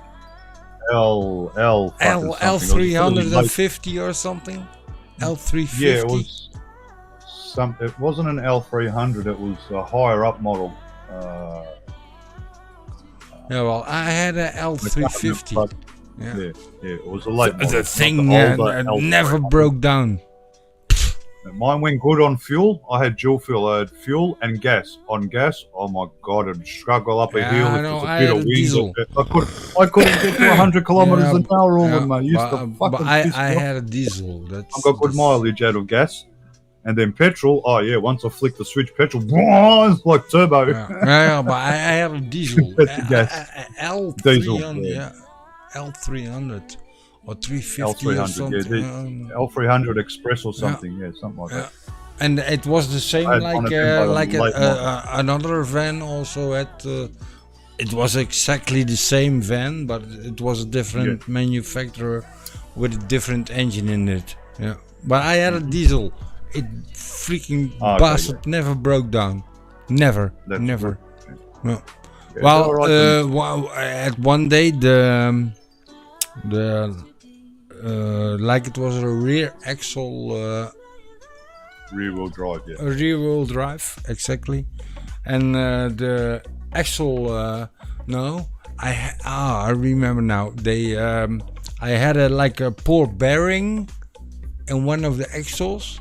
L L350 or something. L350. Yeah, it was it wasn't an L300. It was a higher up model. Yeah, well, I had a L350. But, Yeah. It was a late model. The not thing the older L300. never broke down. Mine went good on fuel. I had dual fuel. I had fuel and gas. On gas, oh my god, I'd struggle up a Yeah, hill. I If know, it's a I bit had of a wind. diesel. I couldn't get to 100 kilometers an hour on them, mate. Used to but fucking I piss me off. had a diesel. I got good mileage out of gas. And then petrol, oh yeah, once I flicked the switch, petrol, it's like turbo. Yeah, but I had a diesel. That's the gas. L300, Diesel, yeah. L300 or 350 or L300, something. L300 Express or something, something like that. And it was the same I had one of them, but late model. another van also had. It was exactly the same van, but it was a different manufacturer with a different engine in it. Yeah, but I had a diesel. It freaking bastard never broke down. Never. That's No. Yeah, Well, they're all right at one day the like it was a rear axle. Rear wheel drive, A rear wheel drive, exactly. And the axle, no, I remember now. I had a poor bearing in one of the axles,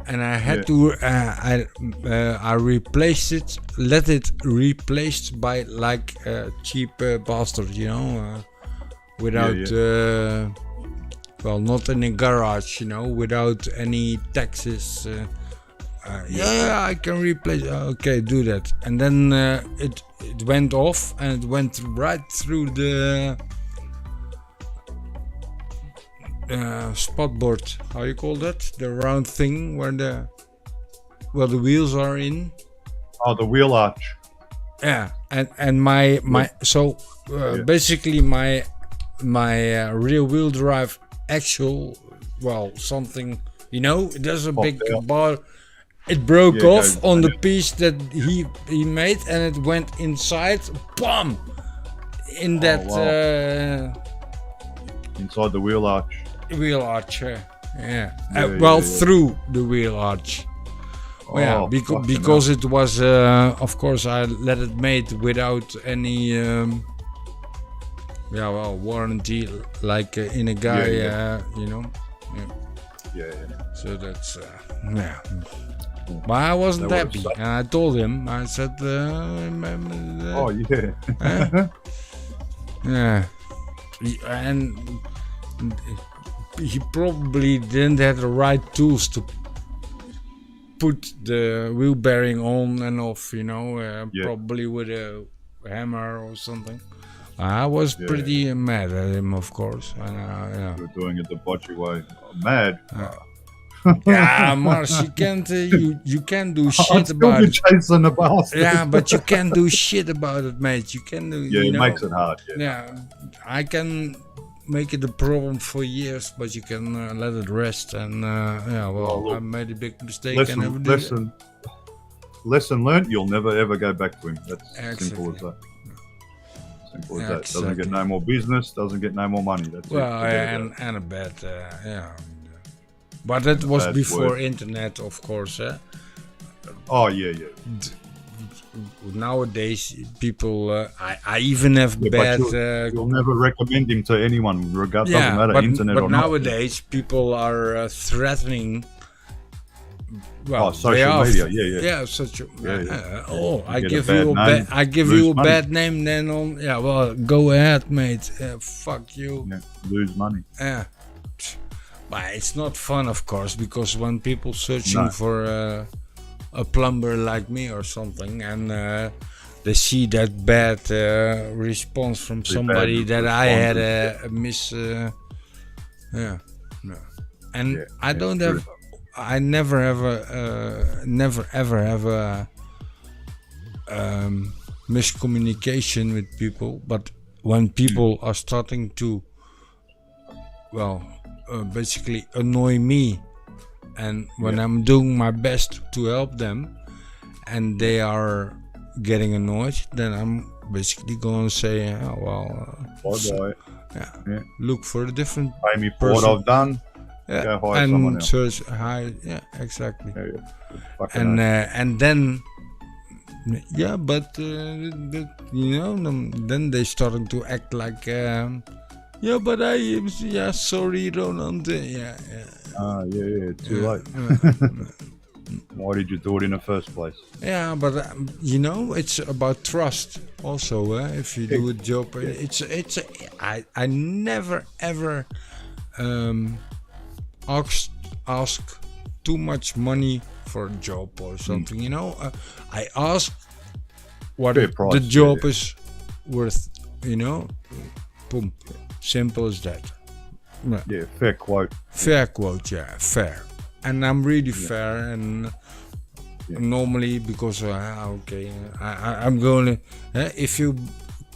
and I had to, I replaced it, let it replaced by like a cheap bastard, you know, without. Well, not in a garage, you know, without any taxes. I can replace. Okay, do that. And then it went off and it went right through the spot board. How you call that? The round thing where the wheels are in. Oh, the wheel arch. Yeah, and my basically my rear wheel drive axle, something, you know, there's a big bar. It broke off on the piece that he made, and it went inside, BAM! In that inside the wheel arch. Wheel arch, through the wheel arch. Because it was, of course, I let it made without any. Warranty, like in a guy, you know. So that's, But I wasn't happy, and I told him. I said, and he probably didn't have the right tools to put the wheel bearing on and off, you know, probably with a hammer or something. I was pretty mad at him, of course. You're doing it the bocce way. Mad. Mars, you can't you can't do shit about it. Chasing the bastard. Yeah, but you can't do shit about it, mate. You can do. Yeah, you it know, makes it hard. I can make it a problem for years, but you can let it rest. And look, I made a big mistake. Lesson learned. You'll never ever go back to him. That's simple as that. Simple as that. Doesn't get no more business, doesn't get no more money. That's Well, it. Forget about it. and a bad, yeah. But that was Bad before word. internet, of course. Oh yeah. Nowadays, people, I even have Yeah, bad. but you'll never recommend him to anyone, regardless. Yeah, Doesn't matter, but, internet but or not. nowadays people are threatening. Well, social they are, media, yeah. yeah, such. Yeah. I get a give bad you a name, I give lose you a money. bad name, then on. Yeah, well, go ahead, mate. Fuck you. Yeah, lose money. Yeah. But it's not fun, of course, because when people searching No. for a plumber like me or something, and they see that bad response from somebody bad that I had responses, a miss, yeah, no, and Yeah, I yeah, don't true. have, I never ever have a miscommunication with people, but when people are starting to, well, basically annoy me, and when I'm doing my best to help them and they are getting annoyed, then I'm basically going to say, oh, well, Bye. Yeah. look for a different Pay me for what person. I've done. Yeah, Go hire someone and else. search high, yeah, exactly. Yeah. Fucking And hell. and then, yeah, but you know, then they started to act like, yeah, but yeah, sorry, Roland, yeah. Yeah. Too late. Why did you do it in the first place? Yeah, but you know, it's about trust also. If you do a job, I never ever ask too much money for a job or something. You know, I ask what Fair price, the job yeah. is worth. You know, boom, simple as that. Yeah. Yeah, fair quote. Fair quote, yeah, fair. And I'm really fair, and normally because I'm going to. If you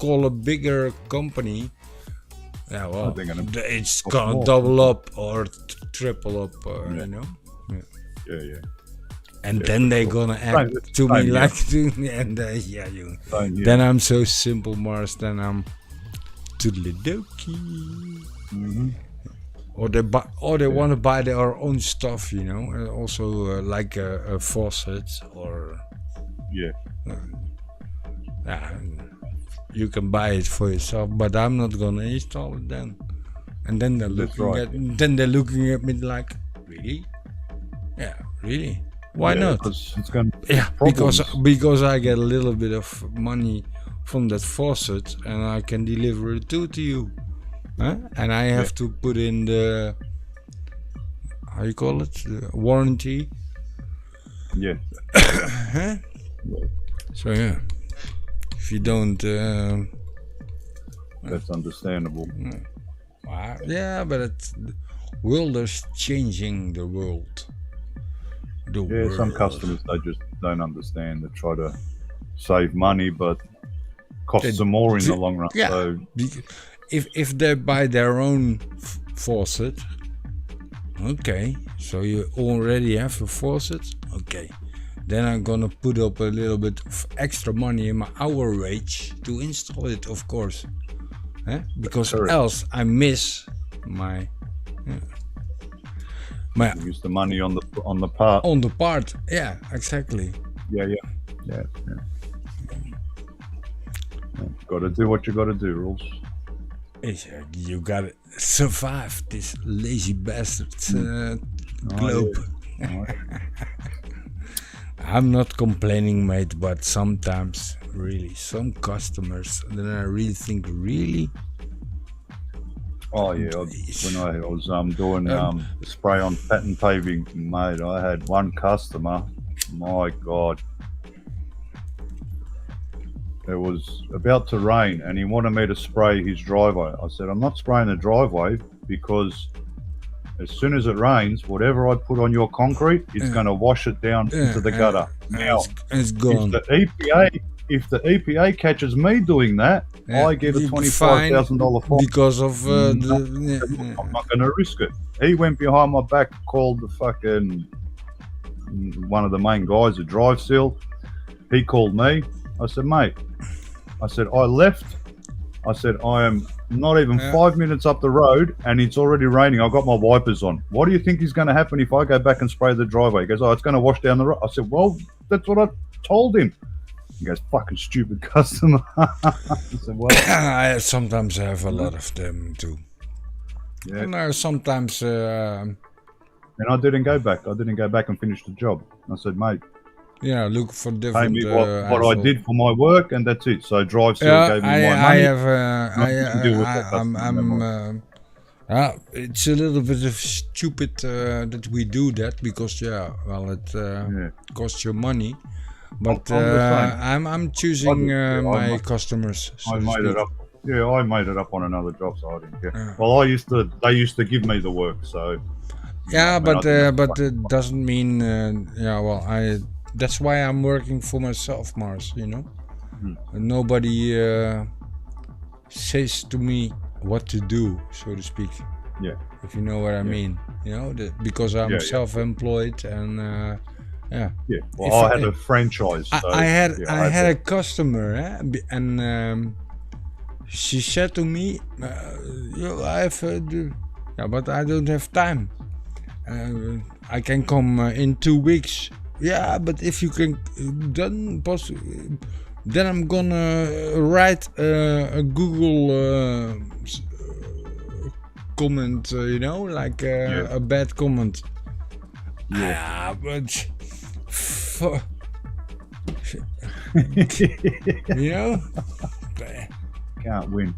call a bigger company, yeah, well, they're gonna it's cost gonna more. double up or triple up, you know. Yeah. And then they're gonna act Same, to me same, yeah. like, and you. Same here. Then I'm so simple, Mars. Then I'm toodly-dokey. Mm-hmm. Or they want to buy their own stuff, you know. Also like a faucet or Yeah. you can buy it for yourself, but I'm not gonna install it then. And then they're That's looking at me like, really? Yeah, really? Why Yeah, not? Because it's going to Yeah, problems. because I get a little bit of money from that faucet and I can deliver it to you. Huh? And I have to put in the, how you call it, the warranty. Yeah. Huh? So yeah, if you don't, That's understandable. yeah, but the world is changing the world. Yeah, some customers, they just don't understand. They try to save money, but costs them more in the long run. Yeah, So, if they buy their own faucet, okay, so you already have a faucet, okay, then I'm gonna put up a little bit of extra money in my hour wage to install it, of course, because Correct. else I miss my use the money on the part. on the part. Yeah, exactly. Yeah. Got to do what you got to do, rules. You gotta survive this lazy bastard globe. I'm not complaining, mate, but sometimes, really, some customers, then I really think, really? Oh yeah, when I was doing spray on pattern paving, mate, I had one customer. My God, it was about to rain, and he wanted me to spray his driveway. I said, I'm not spraying the driveway because as soon as it rains, whatever I put on your concrete, it's going to wash it down into the gutter. Now, It's gone. if the EPA catches me doing that, I get a $25,000 fine because of I'm not going to risk it. He went behind my back, called the fucking one of the main guys, a drive seal. He called me. I said, mate, I left I said, I am not even 5 minutes up the road and it's already raining. I've got my wipers on. What do you think is going to happen if I go back and spray the driveway? He goes, oh, it's going to wash down the road. I said, well, that's what I told him. He goes, fucking stupid customer. I said, well, I sometimes have a lot of them too. yeah. And sometimes, And I didn't go back. I didn't go back and finish the job. I said, mate, look for pay different. me what I did for my work, and that's it. So Drive still Yeah, gave me I my money. have. Nothing to do with that customer It's a little bit of stupid that we do that because it costs you money. But I'm the same. I'm choosing my I customers. So I to made speak. it up. Yeah, I made it up on another job, so I didn't care. Well, they used to give me the work, so. Yeah, I mean, I but didn't but fucking it doesn't mean. That's why I'm working for myself, Mars. You know, nobody says to me what to do, so to speak. Yeah. If you know what I mean, because I'm Yeah. self-employed and Yeah. Well, If I I- had a franchise. So, I had yeah, I had a customer and she said to me, I have but I don't have time. I can come in 2 weeks. Yeah, but if you can, then I'm gonna write a Google comment, like a bad comment. Yeah, but Can't win.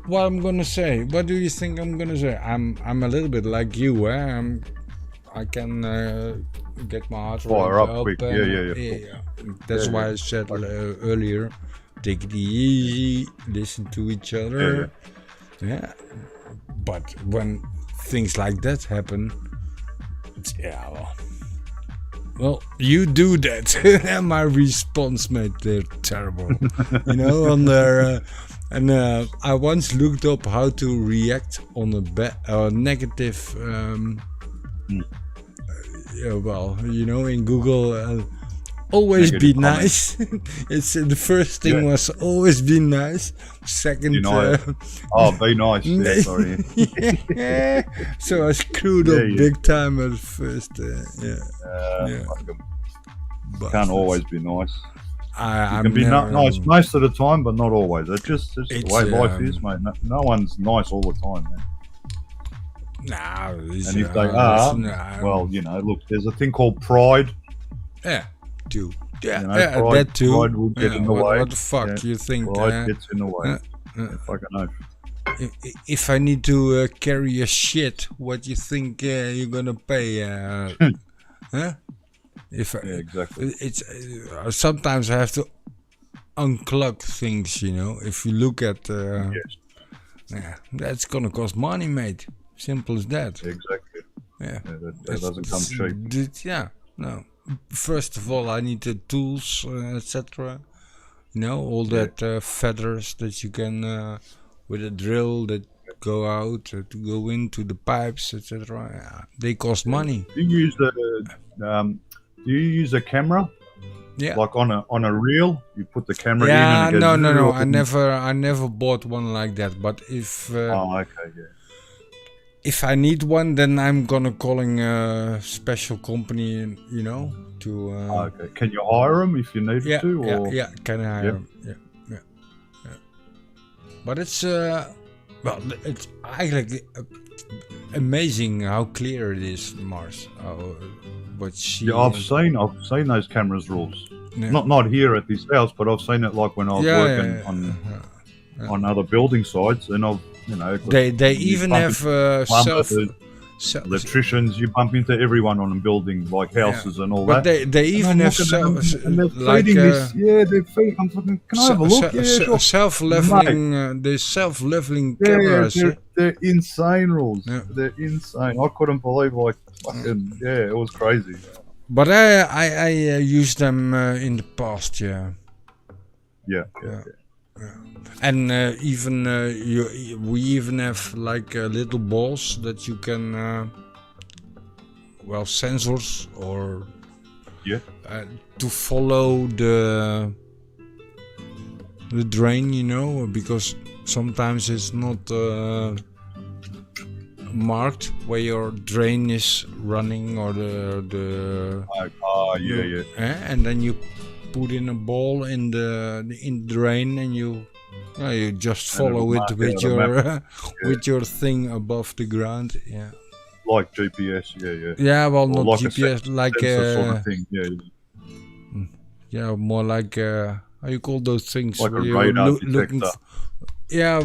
What I'm gonna say? What do you think I'm gonna say? I'm a little bit like you, I can get my heart Fire rate up quick. Yeah. That's why I said earlier, take it easy, listen to each other. Yeah. But when things like that happen, it's, well, you do that. And my response, mate, they're terrible. On their. And I once looked up how to react on a negative. In Google, always Negative be nice. It's the first thing was always be nice. Second, be nice. Yeah, sorry. So I screwed up big time at first. But Can't always be nice. I can be nice most of the time, but not always. It's just the way life is, mate. No one's nice all the time, man. And if they are, well, look, there's a thing called pride. Yeah, too. Yeah, Pride, that too. Pride will get in the way. What the fuck you think? Pride gets in the way. Fucking oath. If I need to carry a shit, what you think you're gonna pay? Huh? Exactly. It's sometimes I have to unclog things. If you look at, that's gonna cost money, mate. Simple as that. Exactly. Yeah. That doesn't come cheap. No. First of all, I need the tools, etc. All that feathers that you can with a drill that go out to go into the pipes, etc. They cost money. Do you use a camera? Yeah. Like on a reel, you put the camera in. Yeah, And it goes no. I never bought one like that. But if if I need one, then I'm gonna calling a special company, to. Okay. Can you hire them if you need to? Or? Yeah. Can I hire them? Yeah. But it's it's actually amazing how clear it is, Mars. I've seen those cameras rules. Yeah. Not here at this house, but I've seen it like when I was working on other building sites, and I've they even have electricians. You bump into everyone on a building, like houses and all that. But they even have they're feeding. I'm fucking. Can I have a look? Sure. Self-leveling. There's self-leveling cameras. They're insane rules. Yeah. They're insane. I couldn't believe it was crazy. But I used them in the past. Yeah. And we even have like little balls that you can, sensors or to follow the drain, you know, because sometimes it's not marked where your drain is running or the and then you put in a ball in the drain and you just follow it with your with your thing above the ground. Yeah. Like GPS, yeah. Yeah, well, Or not like a GPS, like sensor sort of thing, yeah, more like how you call those things? like a where you're radar looking detector.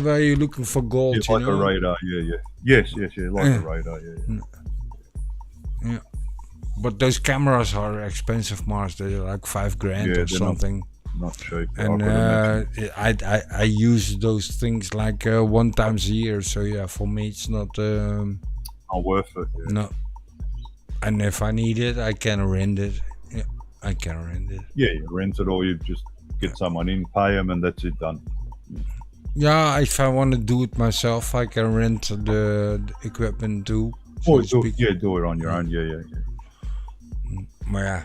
where you're looking for gold, Yeah, you like know? a radar, yeah. Yes, like a radar, yeah. Yeah. But those cameras are expensive, Mars. They're like $5,000 or they're something. Not cheap. And I use those things like one times a year. So yeah, for me it's not not worth it. Yeah. no. And if I need it, I can rent it. Yeah, I can rent it. Yeah, you rent it or you just get someone in, pay them, and that's it, done. Yeah, if I want to do it myself, I can rent the equipment too. Or So do it on your own. Yeah. But yeah,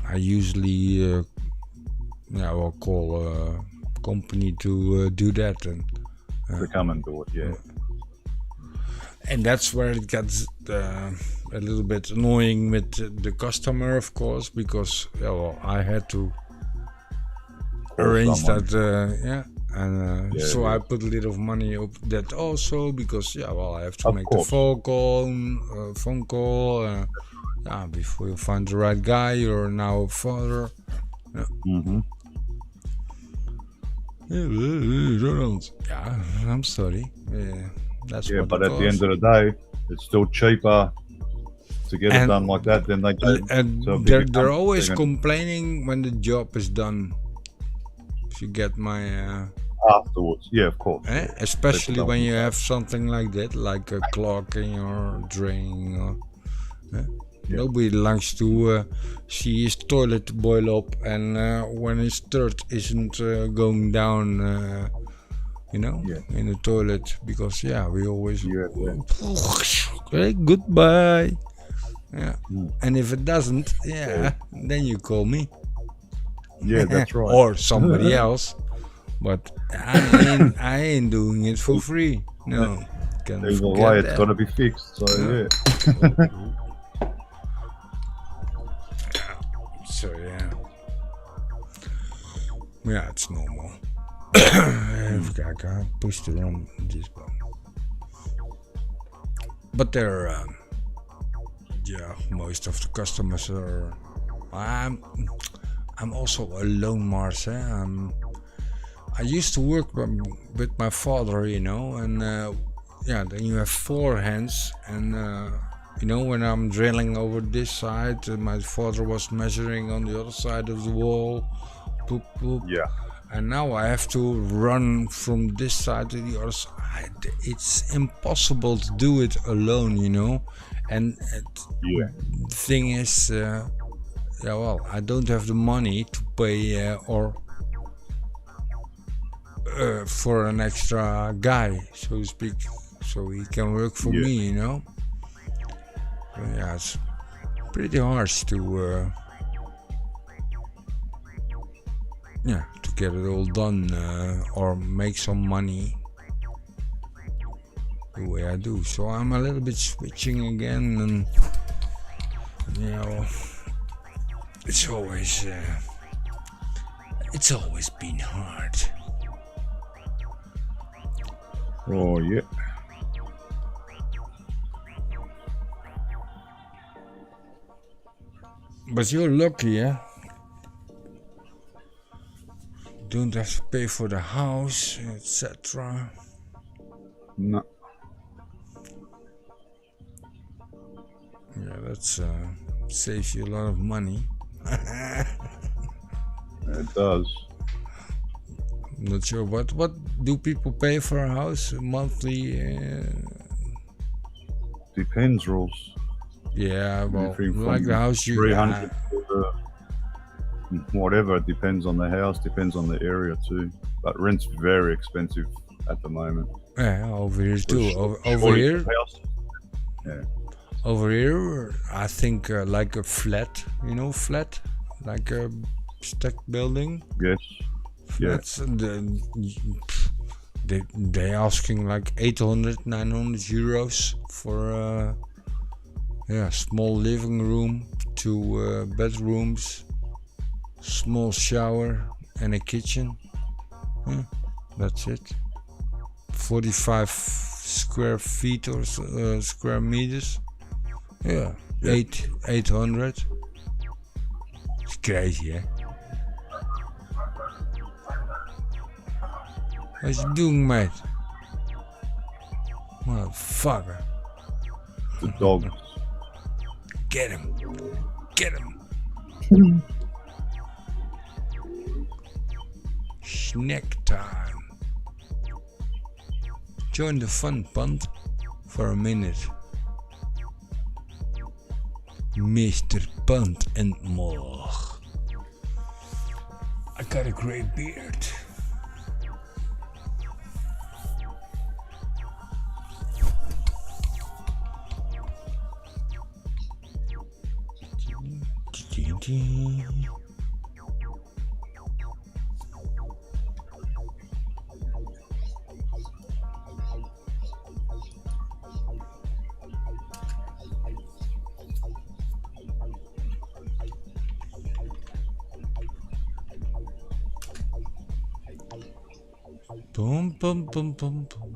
I usually will call a company to do that, and To come and do it, yeah. and that's where it gets a little bit annoying with the customer, of course, because I had to arrange someone. that, and so I put a little money up that also because I have to make the phone call, before you find the right guy. You're now a father. Ronald. Yeah, I'm sorry. That's what but it at was. the end of the day, it's still cheaper to get it done like that than they do. And they're always complaining when the job is done. If you get my afterwards, yeah, of course. especially when you have something like that, like a clock in your drain. Or, nobody likes to see his toilet boil up, and when his dirt isn't going down, in the toilet, because we always okay, goodbye. And if it doesn't, then you call me. Yeah, that's right. Or somebody else. But I ain't doing it for free. No. Either way, it's got to be fixed. So yeah. So yeah, it's normal. Even kijken, I pushed it on this button. But they're most of the customers are. I'm also alone, Mars. I used to work with my father, and then you have 4 hands, and when I'm drilling over this side, my father was measuring on the other side of the wall. Poop, poop. Yeah. And now I have to run from this side to the other side. It's impossible to do it alone, And the thing is, I don't have the money to pay for an extra guy, so to speak, so he can work for me, So, it's pretty harsh to get it all done or make some money the way I do. So I'm a little bit switching again, and it's always been hard. Oh yeah. But you're lucky, Don't have to pay for the house, etc. No. Yeah, that's saves you a lot of money. It does. I'm not sure what do people pay for a house monthly? Depends, rules. Yeah, well, Anything like from the house you 300 to whatever. It depends on the house, depends on the area too. But rent's very expensive at the moment. over here too. Over here. Over here, I think like a flat, flat, like a stacked building. Yes. Yeah. That's they asking like 800, 900 euros for small living room, 2 bedrooms, small shower and a kitchen. That's it. 45 square feet or square meters. Yeah, 800. It's crazy, eh? What you doing, mate? Motherfucker. The dogs. Get him. Get him. Snack time. Join the fun punt for a minute. Mr. Punt and more. I got a great beard. Boom, boom, boom, boom, boom.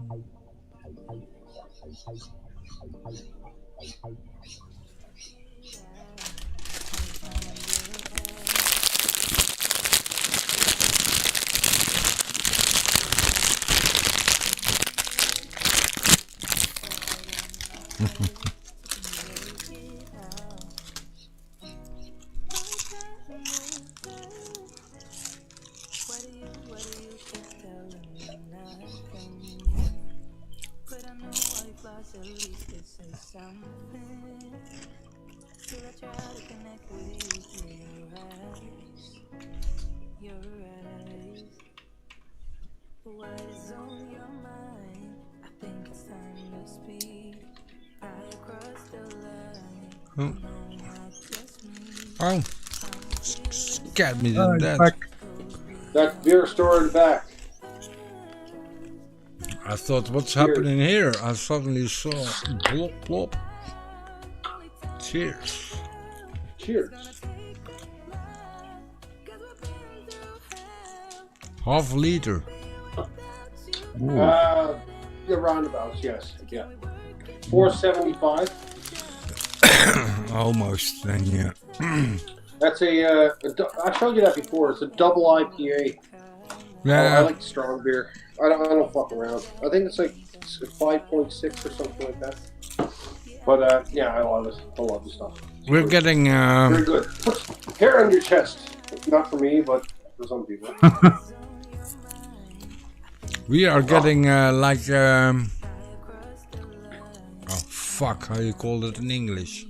Oh, scared me to death. That beer store in the back. I thought, what's happening here? I suddenly saw blop blop. Cheers. Cheers. Half a liter. The roundabouts, yes. Yeah. 475. Almost then, yeah. That's I showed you that before. It's a double IPA. Yeah. I like strong beer. I don't fuck around. I think it's like 5.6 or something like that. But yeah, I love it. I love the stuff. We're getting very good. Put hair on your chest. Not for me, but for some people. We are getting like oh fuck, how you call it in English?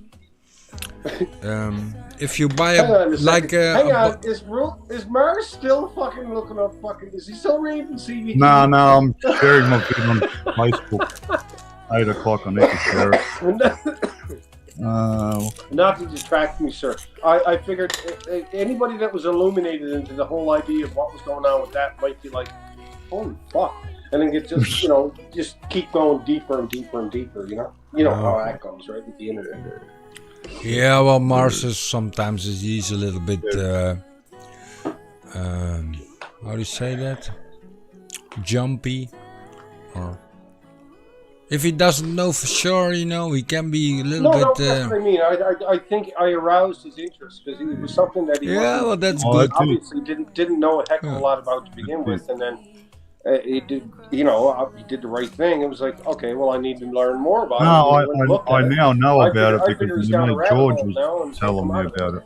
If you buy a like hang on, is Mars still fucking looking up fucking? Is he still reading CBD? No, I'm sharing my feed on Facebook. 8 o'clock on each share. Not to distract me, sir. I figured anybody that was illuminated into the whole idea of what was going on with that might be like, holy fuck, and then get just just keep going deeper and deeper and deeper. You know how that goes, right? With the internet. Yeah, well, Mars is sometimes he's a little bit how do you say that? Jumpy, or if he doesn't know for sure, he can be a little bit. No, that's what I mean. I think I aroused his interest because it was something that he well, that's good. Obviously didn't know a heck of a lot about to begin with, and then he did. He did the right thing. It was like, okay, well, I need to learn more about it. I now know about it because mate George was telling me about it.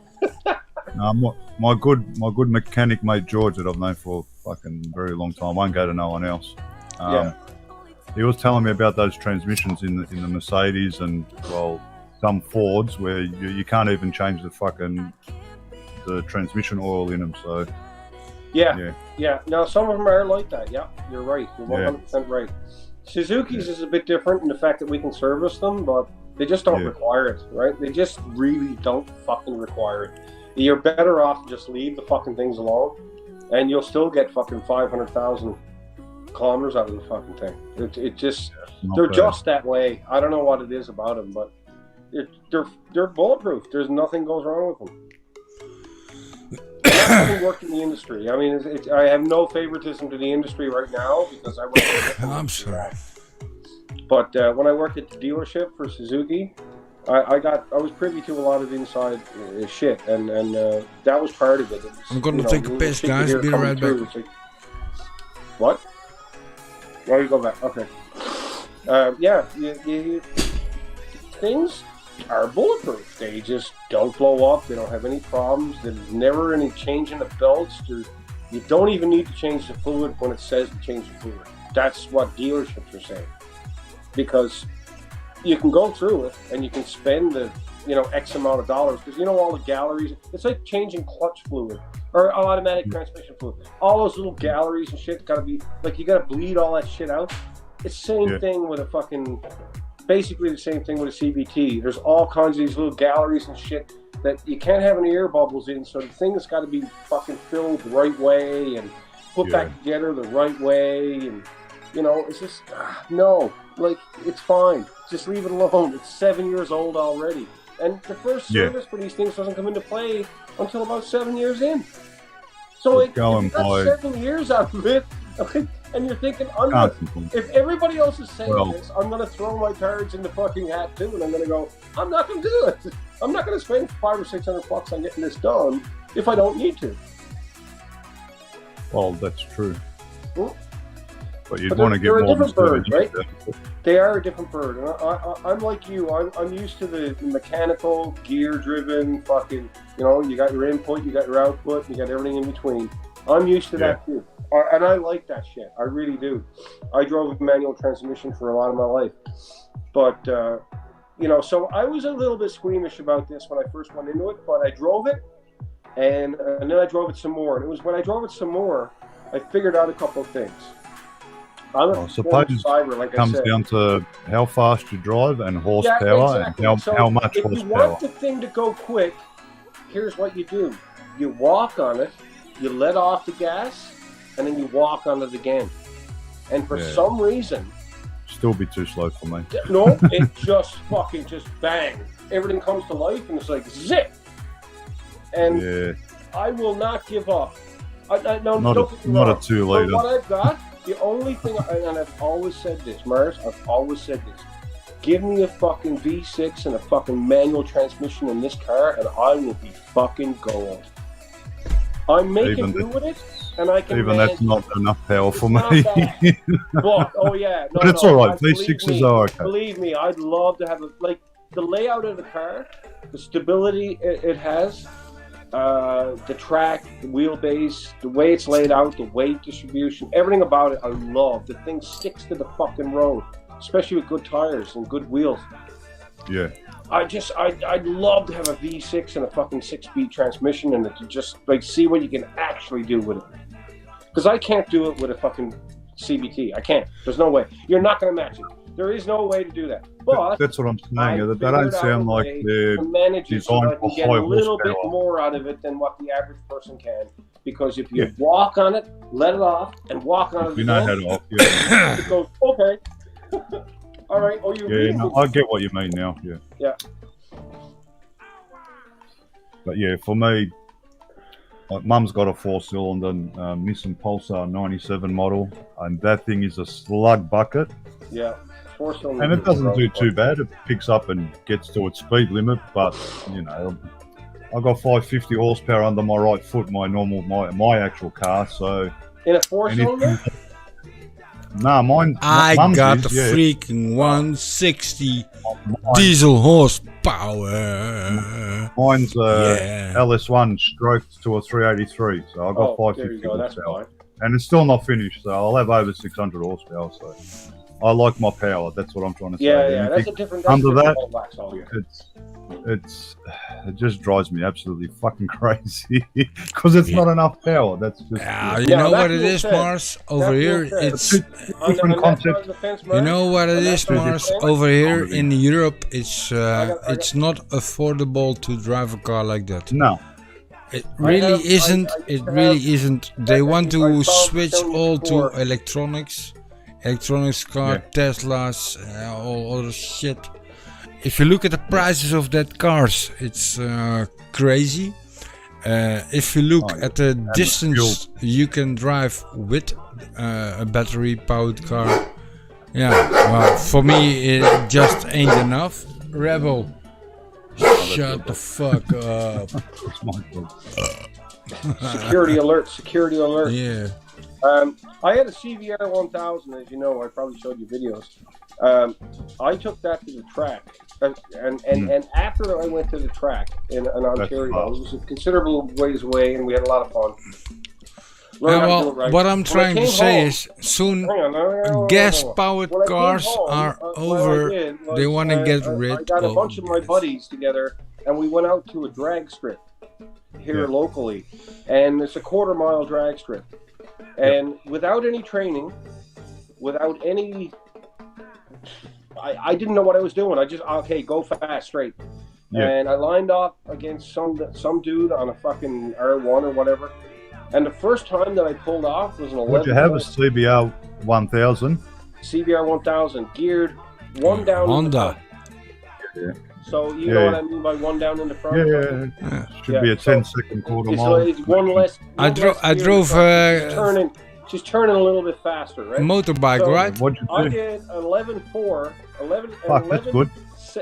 My good mechanic mate George that I've known for a fucking very long time. Won't go to no one else. He was telling me about those transmissions in the Mercedes and some Fords where you can't even change the transmission oil in them. So yeah. Now some of them are like that. Yeah, you're right. You're 100% right. Suzuki's is a bit different in the fact that we can service them, but they just don't require it, right? They just really don't fucking require it. You're better off to just leave the fucking things alone. and you'll still get fucking 500,000 kilometers out of the fucking thing. It just they're bad. just that way. I don't know what it is about them, but they're bulletproof. There's nothing goes wrong with them. I haven't worked in the industry. I mean, I have no favoritism to the industry right now because I work. I'm sorry. But when I worked at the dealership for Suzuki, I was privy to a lot of inside shit, and that was part of it. It was, I'm gonna take a piss, guys. Be right back. Like, what? Oh, you go back. Okay. Yeah, things are bulletproof. They just don't blow up. They don't have any problems. There's never any change in the belts. You don't even need to change the fluid when it says to change the fluid. That's what dealerships are saying. Because you can go through it and you can spend the X amount of dollars because all the galleries. It's like changing clutch fluid or automatic transmission fluid. All those little galleries and shit gotta be like you gotta bleed all that shit out. It's the same thing with a fucking. Basically the same thing with a CVT. There's all kinds of these little galleries and shit that you can't have any air bubbles in, so the thing's got to be fucking filled the right way and put back together the right way, and it's just no, like it's fine. Just leave it alone. It's 7 years old already, and the first service for these things doesn't come into play until about 7 years in. So like, if you got 7 years out of it. And you're thinking, if everybody else is saying this, I'm going to throw my cards in the fucking hat too, and I'm going to go, I'm not going to do it. I'm not going to spend $500 or $600 on getting this done if I don't need to. Well, that's true. Well, but you'd want to get more. They're a different bird, right? They are a different bird. And I'm like you. I'm used to the mechanical, gear-driven fucking, you got your input, you got your output, you got everything in between. I'm used to that too. And I like that shit. I really do. I drove a manual transmission for a lot of my life. But, so I was a little bit squeamish about this when I first went into it, but I drove it, and then I drove it some more. And it was when I drove it some more, I figured out a couple of things. I suppose it comes down to how fast you drive and horsepower and how much horsepower. If you want the thing to go quick, here's what you do. You walk on it, you let off the gas, and then you walk on it again. And for some reason... Still be too slow for me. No, it just bang. Everything comes to life and it's like zip. And I will not give up. Not a 2 litre. So what I've got, the only thing, and I've always said this, Mars, I've always said this. Give me a fucking V6 and a fucking manual transmission in this car and I will be fucking gold. I'm making do with it. And I can even that's not enough power for me. But it's all right. V6s are okay. Believe me, I'd love to have the layout of the car, the stability it has, the track, the wheelbase, the way it's laid out, the weight distribution, everything about it. I love. The thing sticks to the fucking road, especially with good tires and good wheels. Yeah. I'd love to have a V6 and a fucking 6-speed transmission in it to just see what you can actually do with it. Because I can't do it with a fucking CVT. I can't. There's no way. You're not going to match it. There is no way to do that. But that's what I'm saying. They don't sound like they're designed for high horsepower. Get a little bit more out of it than what the average person can. Because if you walk on it, let it off, and walk on it, you know how to off. Yeah. It goes okay. All right. Oh, I get what you mean now. Yeah. Yeah. But yeah, for me, Mum's got a 4-cylinder Nissan Pulsar 97 model, and that thing is a slug bucket. Yeah. 4-cylinder. And it doesn't do too bad. It picks up and gets to its speed limit, but I got 550 horsepower under my right foot, my actual car. So in a 4-cylinder. Nah, mine. I got the freaking 160 diesel horsepower. Mine's LS1 stroked to a 383, so I got 550 horsepower. And it's still not finished, so I'll have over 600 horsepower. So I like my power. That's what I'm trying to say. Yeah, that's a different. Under that, it just drives me absolutely fucking crazy because it's not enough power. That's just you know what it is, Mars. Over here, it's different concept. You know what it is, Mars. Over here in Europe, it's not affordable to drive a car like that. No, It really isn't. It really isn't. They want I to probably switch shown you all to before. electronics car, Yeah. Teslas, all other shit. If you look at the prices of that cars, it's crazy. If you look Oh, yeah. at the the distance you can drive with a battery-powered car, yeah, well, for me it just ain't enough. Rebel, shut the fuck up. It's my fault. Security alert! Security alert! Yeah. I had a CVR 1000, as you know. I probably showed you videos. I took that to the track, and after I went to the track in Ontario, fast. it was a considerable ways away, and we had a lot of fun. Yeah, Learned how to well, do it right. what I'm When I trying to came say home- is soon Hang on, hang on. gas-powered When I came cars home, are what I over. did was They want to get I rid got a of bunch of my gas. buddies together, and we went out to a drag strip here Yeah. locally, and it's a quarter-mile drag strip. And without any training, without any, I didn't know what I was doing. I just go fast, straight. Yeah. And I lined up against some dude on a fucking R1 or whatever. And the first time that I pulled off was an 11. Would you have a CBR 1000? CBR 1000 geared, one down. In the Honda. front. So you Yeah. know what I mean by one down in the front. Yeah. Should be a so 10-second quarter It's, mile. it's one less. I one dro- less I gear drove, in the front. She's turning a little bit faster, right? Motorbike, So- right? What'd you I do? did 11.4 Fuck, that's good.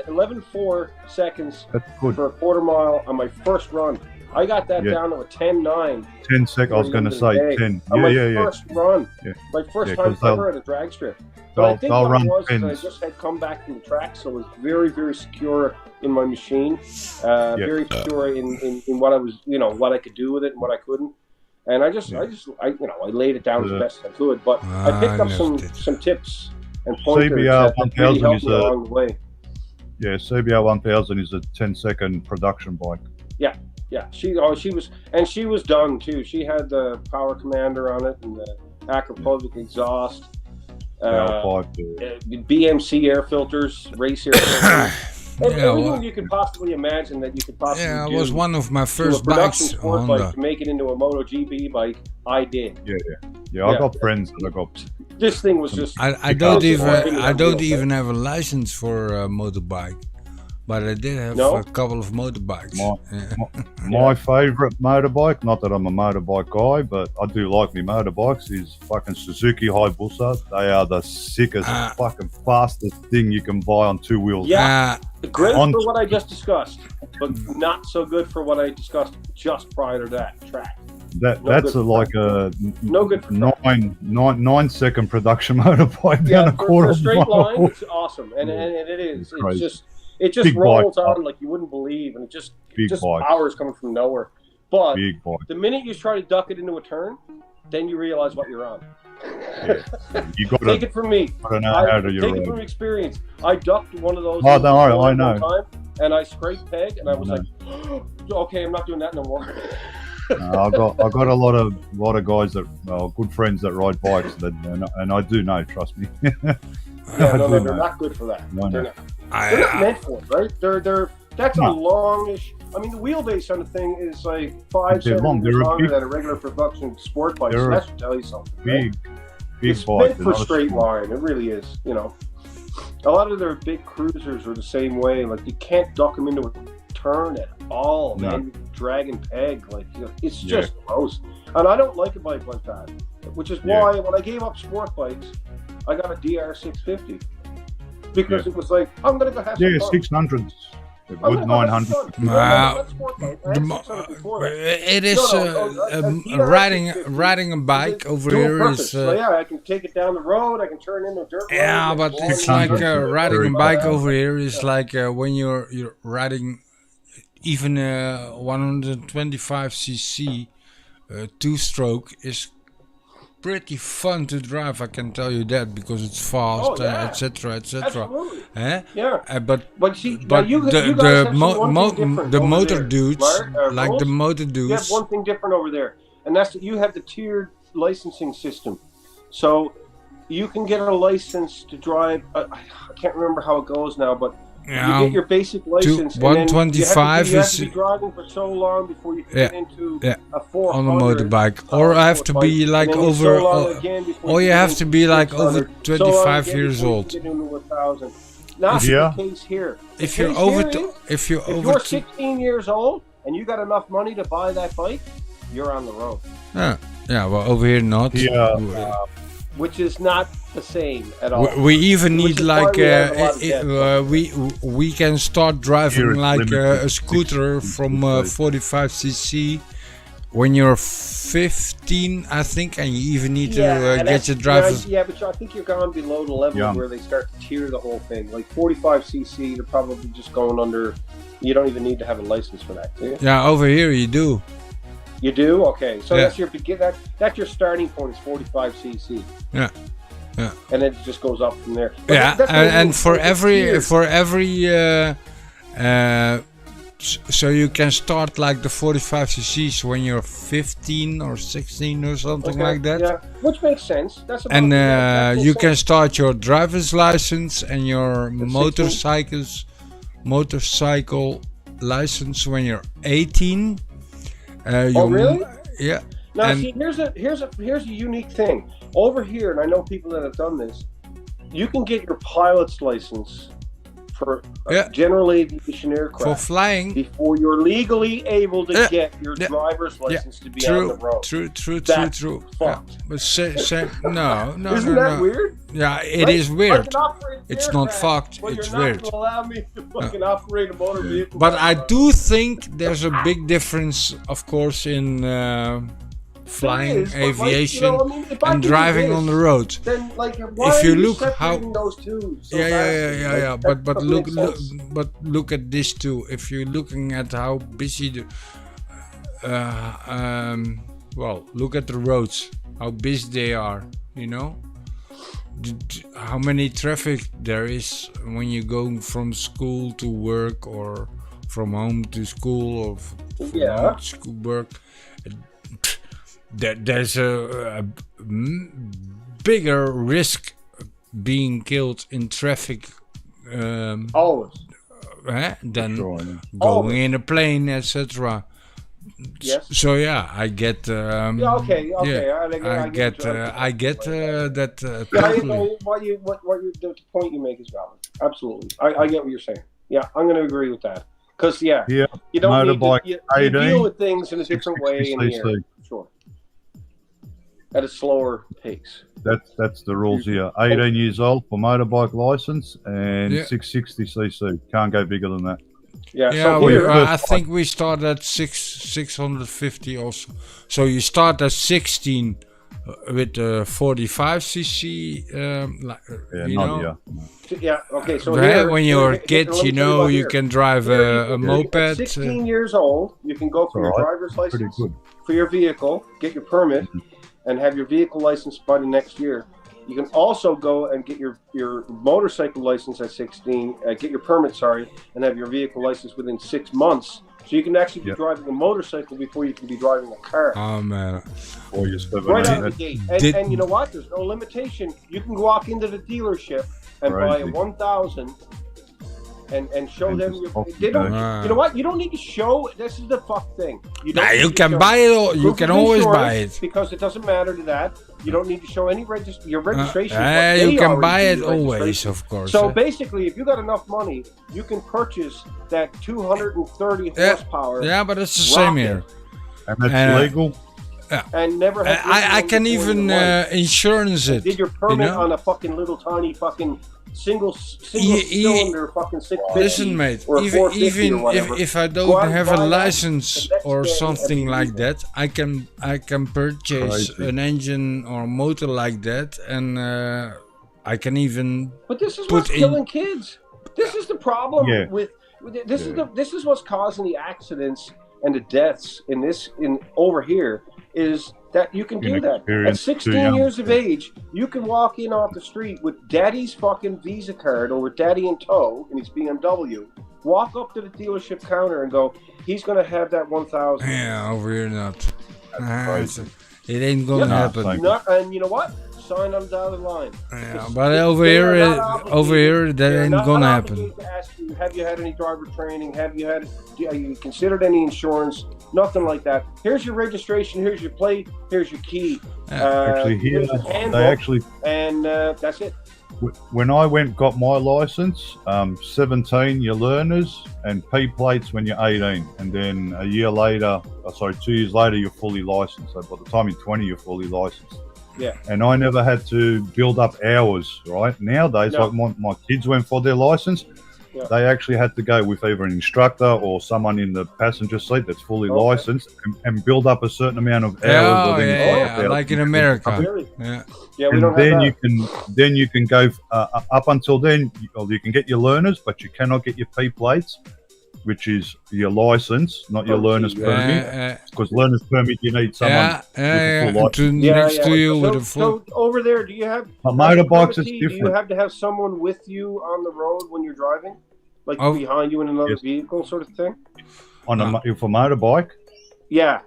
11.4 seconds That's good. for a quarter mile on my first run. I got that Yeah. down to a 10.9. 10 seconds. I was going to say 10. On my Yeah. first run. Yeah. My first Yeah, time 'cause they'll- ever at a drag strip. But I They'll, think they'll what run it was is I pins. just had come back from the track, so it was very, very secure in my machine. Very secure in what I was, what I could do with it and what I couldn't. And I laid it down as best as I could. But I picked up some tips and pointers CBR that really 1000 helped is me along the way. Yeah, CBR 1000 is a 10-second production bike. Yeah, she was done too. She had the power commander on it and the Acropovic exhaust, L5 BMC air filters, race air filters, everything well, you could possibly imagine that you could possibly Yeah, it do was one of my to a first production bikes, sport Honda. bike to make it into a MotoGP bike. I did. Yeah, I got friends that I got. This thing was just. I don't Because even it's I don't unreal, even have a license for a motorbike, but I did have No? a couple of motorbikes. My favourite motorbike, not that I'm a motorbike guy, but I do like me motorbikes, is fucking Suzuki Hayabusa. They are the sickest, fucking fastest thing you can buy on two wheels. Yeah. Great on- for what I just discussed, but not so good for what I discussed just prior to that track. That's like a No good for 9 second production motorbike Yeah, down a for quarter a straight mile. line, it's awesome, and it is. It's crazy. it just Big rolls bike. on like you wouldn't believe, and it just Big bike. powers coming from nowhere. But Big bike. the minute you try to duck it into a turn, then you realize what you're on. You got Take to it from me. know how to Take it ride. from experience. I ducked one of those. Oh, don't worry, I one know. time, and I scraped peg, and I was I like, okay, I'm not doing that no more. I got a lot of guys that good friends that ride bikes that and I do know, trust me. Yeah, no, they're not good for that. No, no. They're not meant for it, right? That's a longish. I mean, the wheelbase on the thing is like 5 They're long. centimeters They're a longer big- than a regular production sport bike. So they're that should tell you something. Right? Big It's bike. meant They're for not a straight small- line. It really is. A lot of their big cruisers are the same way. Like you can't duck them into a turn at all, No. man. You're dragging peg, like it's just gross. And I don't like a bike like that. Which is why when I gave up sport bikes, I got a DR650 because it was like I'm gonna go have some fun. 600s. I'm Good gonna go have 900. some fun. Wow. That's sport bike. I had 600 before that. It is No, riding a bike over Dual here purpose. is. So yeah, I can take it down the road. I can turn into a dirt road. Yeah, I can but go it's on like the dirt road. riding a bike over here is like when you're riding even a 125cc two-stroke is pretty fun to drive. I can tell you that because it's fast, etc., etc. Absolutely. Yeah. But see, but you guys the have seen one thing different the over motor there, dudes, like Rolls, the motor you have dudes. one thing different over there, and that's that you have the tiered licensing system. So you can get a license to drive. I can't remember how it goes now, but Yeah, you get your basic license. 125 you have is to be driving for so long before you can Yeah, get into yeah, a 400 on a motorbike, or I have to be like over. Or you have to be like over 25 years old. Get into 1,000. Not Yeah. the case here. The If you're case over, here to, is, if you're if over, you're to, 16 years old and you got enough money to buy that bike, you're on the road. yeah, well, over here not. Yeah. Which is not the same at all. We even Which need is why like we have a lot of debt. we can start driving Here it's like limited a to scooter 60 from cc. 45cc when you're 15, I think, and you even need to and get your that's- driver's. Yeah, but I think you're gone below the level Yeah. where they start to tier the whole thing. Like 45cc, they're probably just going under. You don't even need to have a license for that, do you? Yeah, over here you do. You do? Okay, so Yeah. that's your that's your starting point is 45cc. Yeah. Yeah. And then it just goes up from there. But Yeah, that's what I mean, and for like, it's every tiered. so you can start like the 45cc's when you're 15 or 16 or something Okay, like that. Yeah, which makes sense. That's about, And that makes you sense. can start your driver's license and your 16? motorcycle license when you're 18. Oh, really? Yeah. Now, and- see, here's a unique thing. Over here, and I know people that have done this, you can get your pilot's license for Yeah. general aviation aircraft For flying. before you're legally able to Yeah. get your Yeah. driver's Yeah, license to be on the road. True. That's Yeah. fucked. But no, Isn't that weird? Yeah, it Right? is I weird. can operate the It's not aircraft, fucked, but it's you're weird. not going to allow me to fucking operate a motor vehicle. But on I the road. do think there's a big difference, of course, in flying, There is, but, like, aviation, you know, I mean, if I and do driving this, on the road. Then, like, If why you are look separating how- those two so Yeah. vastly? Like, that But doesn't look, make look, sense. but look at this too. If you're looking at how busy the, look at the roads, how busy they are. You know, how many traffic there is when you're going from school to work or from home to school or from Yeah. home to school work. There's a bigger risk being killed in traffic Always. than Sure, yeah. going in a plane, etc. Yes. So yeah, I get. Yeah, okay. Yeah, I get. what you're I get that Yeah, totally. the point you make is valid. Absolutely, I get what you're saying. Yeah, I'm going to agree with that. Because Yeah. you don't Motorbike need to, you 18, deal with things in a different way in the air. 660cc. Sure. At a slower pace. That's the rules here. 18 years old for motorbike license and Yeah. 660cc. Can't go bigger than that. Yeah. Yeah, So we, here, I think we start at 650 also. So you start at 16 with 45cc, Yeah, you not know. here. yeah. Okay. So Yeah, here, when you're a here, kid, let me you tell know, about you here. can drive Here you a can- moped. At 16 years old, you can go for your All right. driver's Pretty license good. for your vehicle, get your permit, and have your vehicle license by the next year. You can also go and get your motorcycle license at 16, get your permit, and have your vehicle license within 6 months. So you can actually be Yep. driving a motorcycle before you can be driving a car. Oh man, Or you're 17. Right out of the That's gate. did- And you know what? There's no limitation. You can walk into the dealership and buy a Crazy. 1000 and show And them just your. off They you don't. go. You know what? You don't need to show. This is the fuck thing. You don't nah, need you to can show buy it. You proof can of always insurance buy it. because it doesn't matter to that. You don't need to show any your registration. is what You they can already buy do, it your always, registration. of course. So basically, if you got enough money, you can purchase that 230 Yeah. horsepower yeah, but it's the same rocket here. and that's And, legal. and never have I driven can one before in even your life. insurance it. Did your permit know? on a fucking little tiny fucking single Ye- cylinder fucking 650 Listen, mate. or Even 450 or whatever. if I Go don't out and have buy a that, license the next or day something it'll be like legal. that, I can purchase Crazy. an engine or motor like that, and I can even But this is put what's in- killing kids. This is the problem Yeah. with this is what's causing the accidents and the deaths in over here is that you can do that. At Inexperienced, too 16 young. years of age, you can walk in off the street with daddy's fucking Visa card or with daddy in tow in his BMW, walk up to the dealership counter and go, he's going to have that 1000. over here not. crazy. It ain't gonna Yeah. happen. Like- And you know what? sign on the dotted line. Yeah, It's- but they over are here, not obligated- that they're ain't not gonna happen. obligated to ask you, have you had any driver training? Have you considered any insurance? Nothing like that. Here's your registration. Here's your plate. Here's your key. Actually, here here's your handbook, they actually. and that's it. When I got my license, 17 your learners and P plates when you're 18, and then a year later, 2 years later, you're fully licensed. So by the time you're 20, you're fully licensed. Yeah. And I never had to build up hours, right? Nowadays, No. like my kids went for their license, Yeah. they actually had to go with either an instructor or someone in the passenger seat that's fully Okay. licensed and build up a certain amount of hours. Oh, or then yeah, like in America. Really? Yeah. Yeah, we And don't then have that. you can go up until then. You can get your learners, but you cannot get your P plates, which is your license, not your Oh, learner's gee, permit. Because learner's permit, you need someone with a full license. Next to you with a full. So over there, do you have But motorbikes is do you different. have to have someone with you on the road when you're driving, like Oh. behind you in another Yes. vehicle, sort of thing? For motorbike, Yeah.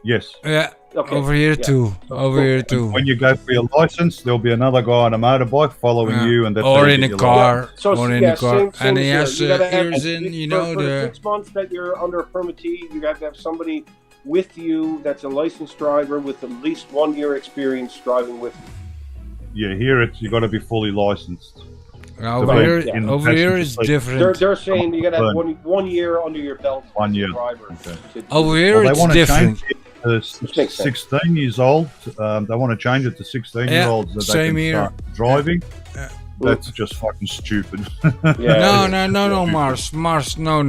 yes. Yeah, Okay. over here Yeah. too. Over here too. When you go for your license, there'll be another guy on a motorbike following Yeah. you, and that's how Or you in get a your car. license. So Or in yeah, the car. same And as he here. has You gotta have- ears in, you for- know, for the. 6 months that you're under a permittee, you have to have somebody with you that's a licensed driver with at least 1 year experience driving with you. Yeah, here you got to be fully licensed. Over Right. here, In the over here passenger is seat. different. They're saying you gotta have Burn. one year under your belt. 1 as a year. driver. Okay. to- Over here Well, they it's want to different. change it to Which makes sense. 16 years old. They want to change it to 16-year-olds that they same can here. start driving. Yeah. That's just fucking stupid. Yeah. No, Mars, no.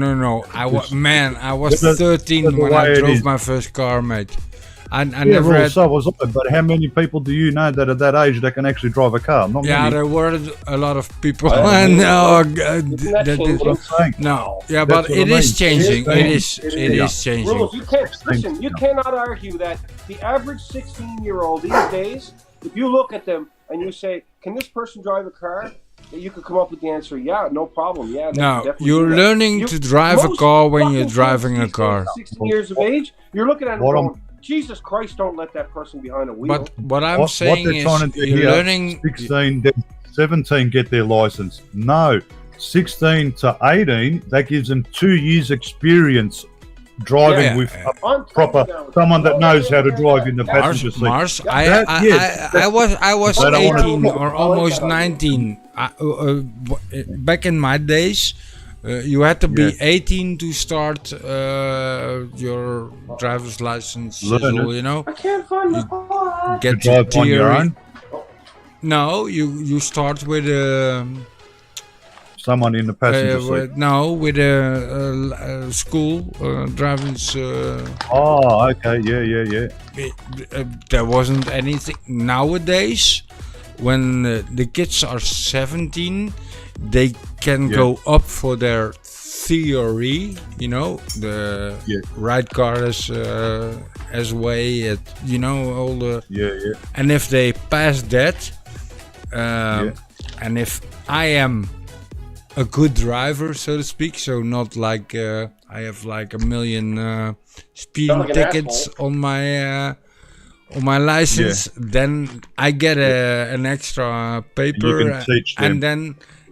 I was That's 13 the when I way it drove is. my first car, mate. I Yeah, never well, had. so was I. But how many people do you know that at that age that can actually drive a car? Not Yeah, many. there were a lot of people. Yeah. No, Isn't that that changing? That's what I'm saying. no. Yeah, That's but what I it is mean. changing. It It is is. changing. It Yeah. is changing. Rules, you can't listen. You Yeah. cannot argue that the average 16-year-old these days, if you look at them and you say, "Can this person drive a car?" You could come up with the answer, "Yeah, no problem. Yeah." they can No, definitely you're do that." learning You- to drive a most car when fucking you're kids driving a these car. days, 16 years of age, you're looking at them What I'm- going, "Jesus Christ, don't let that person behind a wheel." But what I'm What saying they're is, trying to do you're here, learning. 16, then 17 get their license. No, 16 to 18, that gives them 2 years experience driving Yeah. with a I'm proper telling you, someone that knows how to drive in the Mars, passenger seat. Mars. That- I was They don't wanna 18 do or almost 19. Back in my days, you had to be Yeah. 18 to start your driver's license. Learn it. You know, I can't find the car. get To drive on your theory. own, No, you start with someone in the passenger seat. with a school driving's. Oh, okay, yeah. There wasn't anything nowadays. When the kids are 17, they can Yeah. go up for their theory. You know, the Yeah. right car as way. All the. Yeah. And if they pass that, and if I am a good driver, so to speak, so not like I have like a million speeding Not like an tickets on my license, then I get an extra paper, can teach them. and then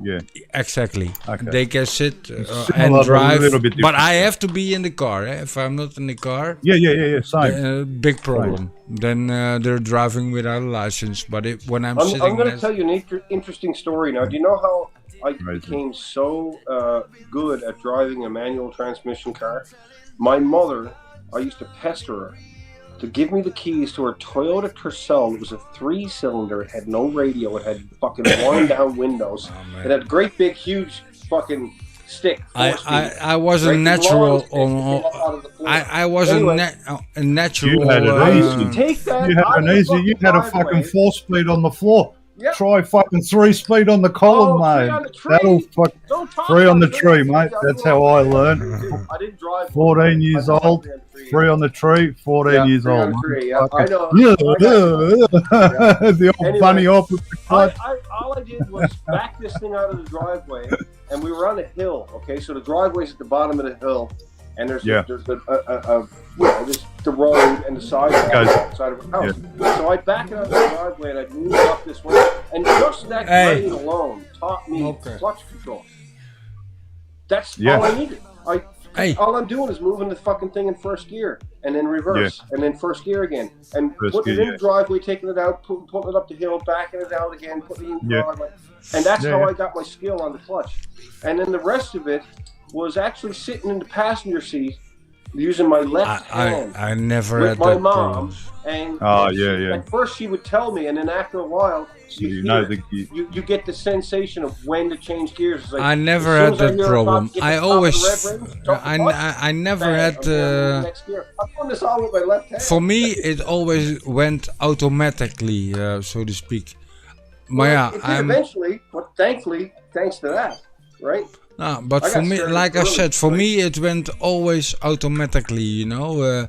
Yeah. exactly Okay. they can sit similar, and but a drive. little bit But I different. have to be in the car. If I'm not in the car, Yeah, same. big problem. Then they're driving without a license. But when I'm I'm sitting going to next- tell you an interesting story now. Do you know how I Crazy. became so good at driving a manual transmission car? My mother, I used to pester her to give me the keys to her Toyota Tercel. It was a 3-cylinder. It had no radio. It had fucking wind-down windows. Oh, It had a great big, huge fucking stick. I was a natural on. I was Anyway. a natural. You had it I used easy. to take that. You had out an of the easy. You fucking had a driveway. fucking 4-speed on the floor. Yep. Try fucking 3-speed on the column, Oh, 3 mate. on the tree. That'll fuck. Don't talk 3 on about the tree, mate. I That's grew how up- I learned. I didn't drive. 14 years I old. drove on 3. 3 on the tree. 14 Yeah, years 3 on old. the tree, yeah. I know. Yeah. The old Anyway, bunny off with the clutch. All I did was back this thing out of the driveway, and we were on a hill. Okay, so the driveway's at the bottom of the hill, and there's Yeah. there's there's the road and the sidewalk Guys. outside of a house. So I back it up the driveway and I move up this way, and just that Hey. grade alone taught me Okay. clutch control. That's Yeah. all I needed. Hey. All I'm doing is moving the fucking thing in first gear and then reverse and then first gear again and First putting gear, it in the driveway, taking it out, putting it up the hill, backing it out again, putting it in the Yeah. driveway. And that's Yeah, how yeah. I got my skill on the clutch. And then the rest of it was actually sitting in the passenger seat using my left hand I never with had my that mom. problem. And Yeah. at first she would tell me, and then after a while, So you know hear the it. you get the sensation of when to change gears. It's like, I never as soon had as I that hear a problem. pop, get the I top of the always, rev ring, jump the clutch, I never bang, had. I'm going to the next gear. I'm doing this all with my left hand. For me, it always went automatically, so to speak. But yeah, It did I'm. eventually, but thankfully, thanks to that, right? No, but I for got me, started like I early, said, for right? me it went always automatically. You know,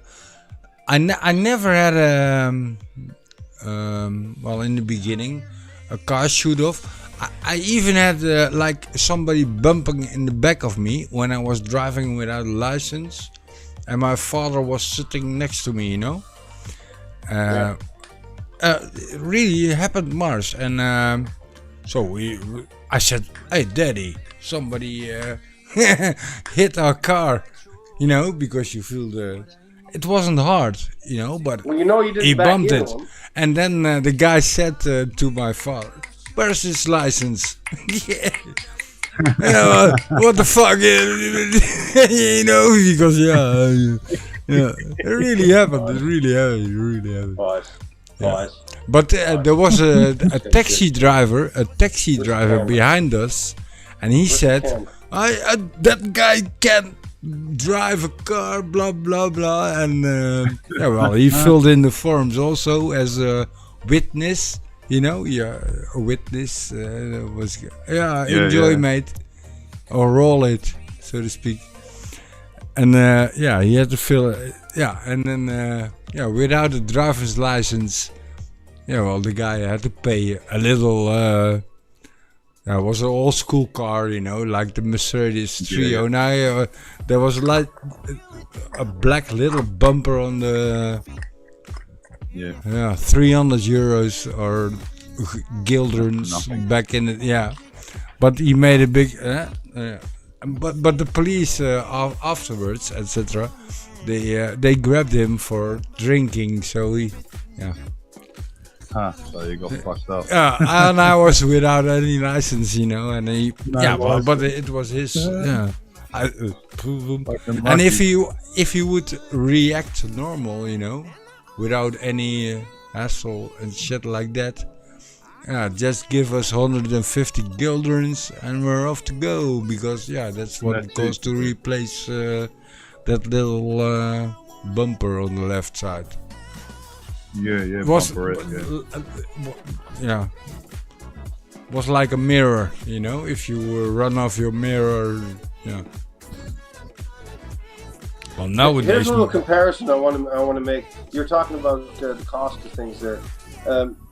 I never had well, in the beginning, a car shoot off. I even had like somebody bumping in the back of me when I was driving without a license, and my father was sitting next to me. You know, it really happened, Mars, and so I said, "Hey, Daddy, somebody hit our car," you know, because you feel it wasn't hard, you know, but Well, you know you didn't he back bumped into it. him. And then the guy said to my father, "Where's his license?" Yeah. What the fuck? You know, because yeah, it really happened. It really happened. Boys. But there was a taxi driver, behind us, and he said, "That guy can't drive a car, blah blah blah." And yeah, well, he filled in the forms also as a witness. You know, a witness was enjoy, yeah. mate, or roll it, so to speak. And yeah, he had to fill it. Yeah, and then without a driver's license, yeah, well, the guy had to pay a little. It was an old school car, you know, like the Mercedes 309. There was like a black little bumper on the. Yeah, 300 euros or guildrons back in it. Yeah, but he made a big. But the police afterwards, etc. They grabbed him for drinking, so he. Yeah. So you got fucked up. Yeah, and I was without any license, you know, and he. But it was his. Yeah. And if he would react normal, you know, without any hassle and shit like that, yeah, just give us 150 guildrons and we're off to go, because that's what it costs to replace that little bumper on the left side. Yeah, Was bumper it, yeah. Was like a mirror, you know. If you run off your mirror, yeah. Well, nowadays. Here's a little comparison I want to make. You're talking about the cost of things there.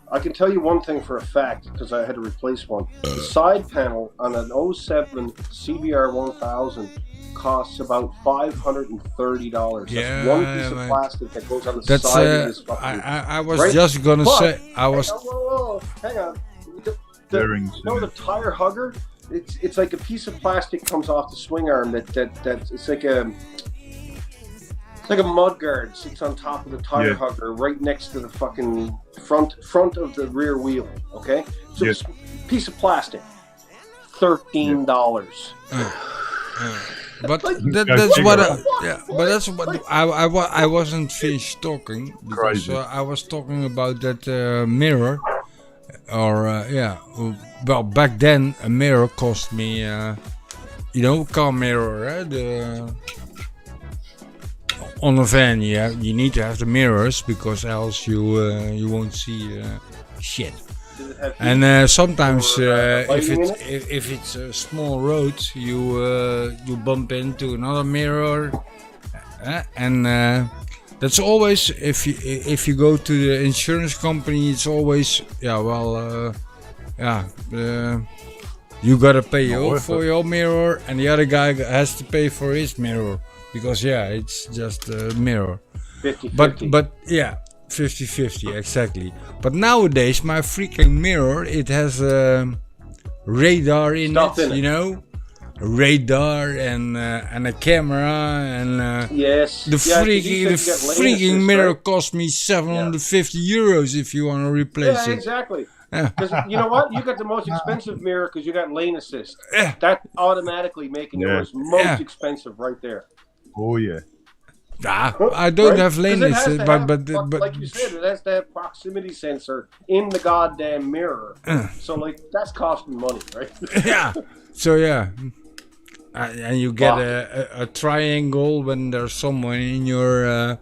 I can tell you one thing for a fact, because I had to replace one. The side panel on an 07 CBR 1000 costs about $530. Yeah, That's one piece of man. plastic that goes on the side of this fucking. I was right? just gonna But- say I was. Hang on. Bearings, You know the tire hugger? It's like a piece of plastic comes off the swing arm that it's like a. It's like a mud guard sits on top of the tire hugger right next to the fucking front of the rear wheel, okay? So it's a piece of plastic. $13. But Like- that's what but that's what I wasn't finished talking, because I was talking about that mirror, or well, back then a mirror cost me you know, car mirror, on a van, you need to have the mirrors, because else you won't see shit. And sometimes if it's a small road, you bump into another mirror, and that's always, if you go to the insurance company, it's always you gotta pay for your mirror, and the other guy has to pay for his mirror, because it's just a mirror. 50-50. But yeah, 50-50 exactly. But nowadays my freaking mirror, it has radar in Stuff it, in it. you know, a radar and a camera and yes. the Yeah, 'cause you freaking said you get lane assist, mirror right? cost me 750 euros if you want to replace Yeah, it. exactly. Yeah. Because you know what? You got the most expensive mirror because you got lane assist. Yeah. That automatically making yours most Yeah. expensive right there. Oh yeah. I don't Right? have 'Cause lane it has assist, to but have, like you said, it has to have proximity sensor in the goddamn mirror. So like that's costing money, right? yeah. So yeah. And you get a triangle when there's someone in your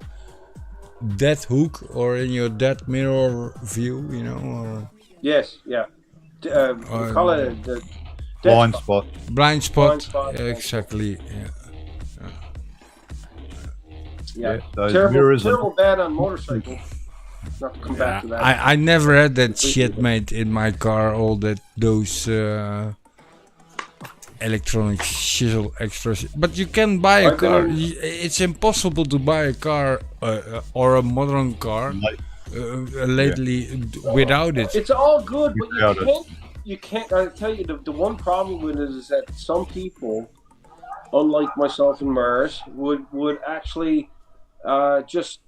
dead hook or in your dead mirror view, you know. Or Yes, yeah. We call it the Blind spot. blind spot. Blind spot. Exactly. Yeah. Yeah, those terrible, mirrors and- terrible bad on motorcycles. Not to come back to that. I never had that shit, mate, in my car. All those electronic shizzle extra shit. But you can buy a I've been car. in- It's impossible to buy a car or a modern car lately without it. It's all good, but Without it. you can't. I tell you, the one problem with it is that some people, unlike myself and Mars, would actually just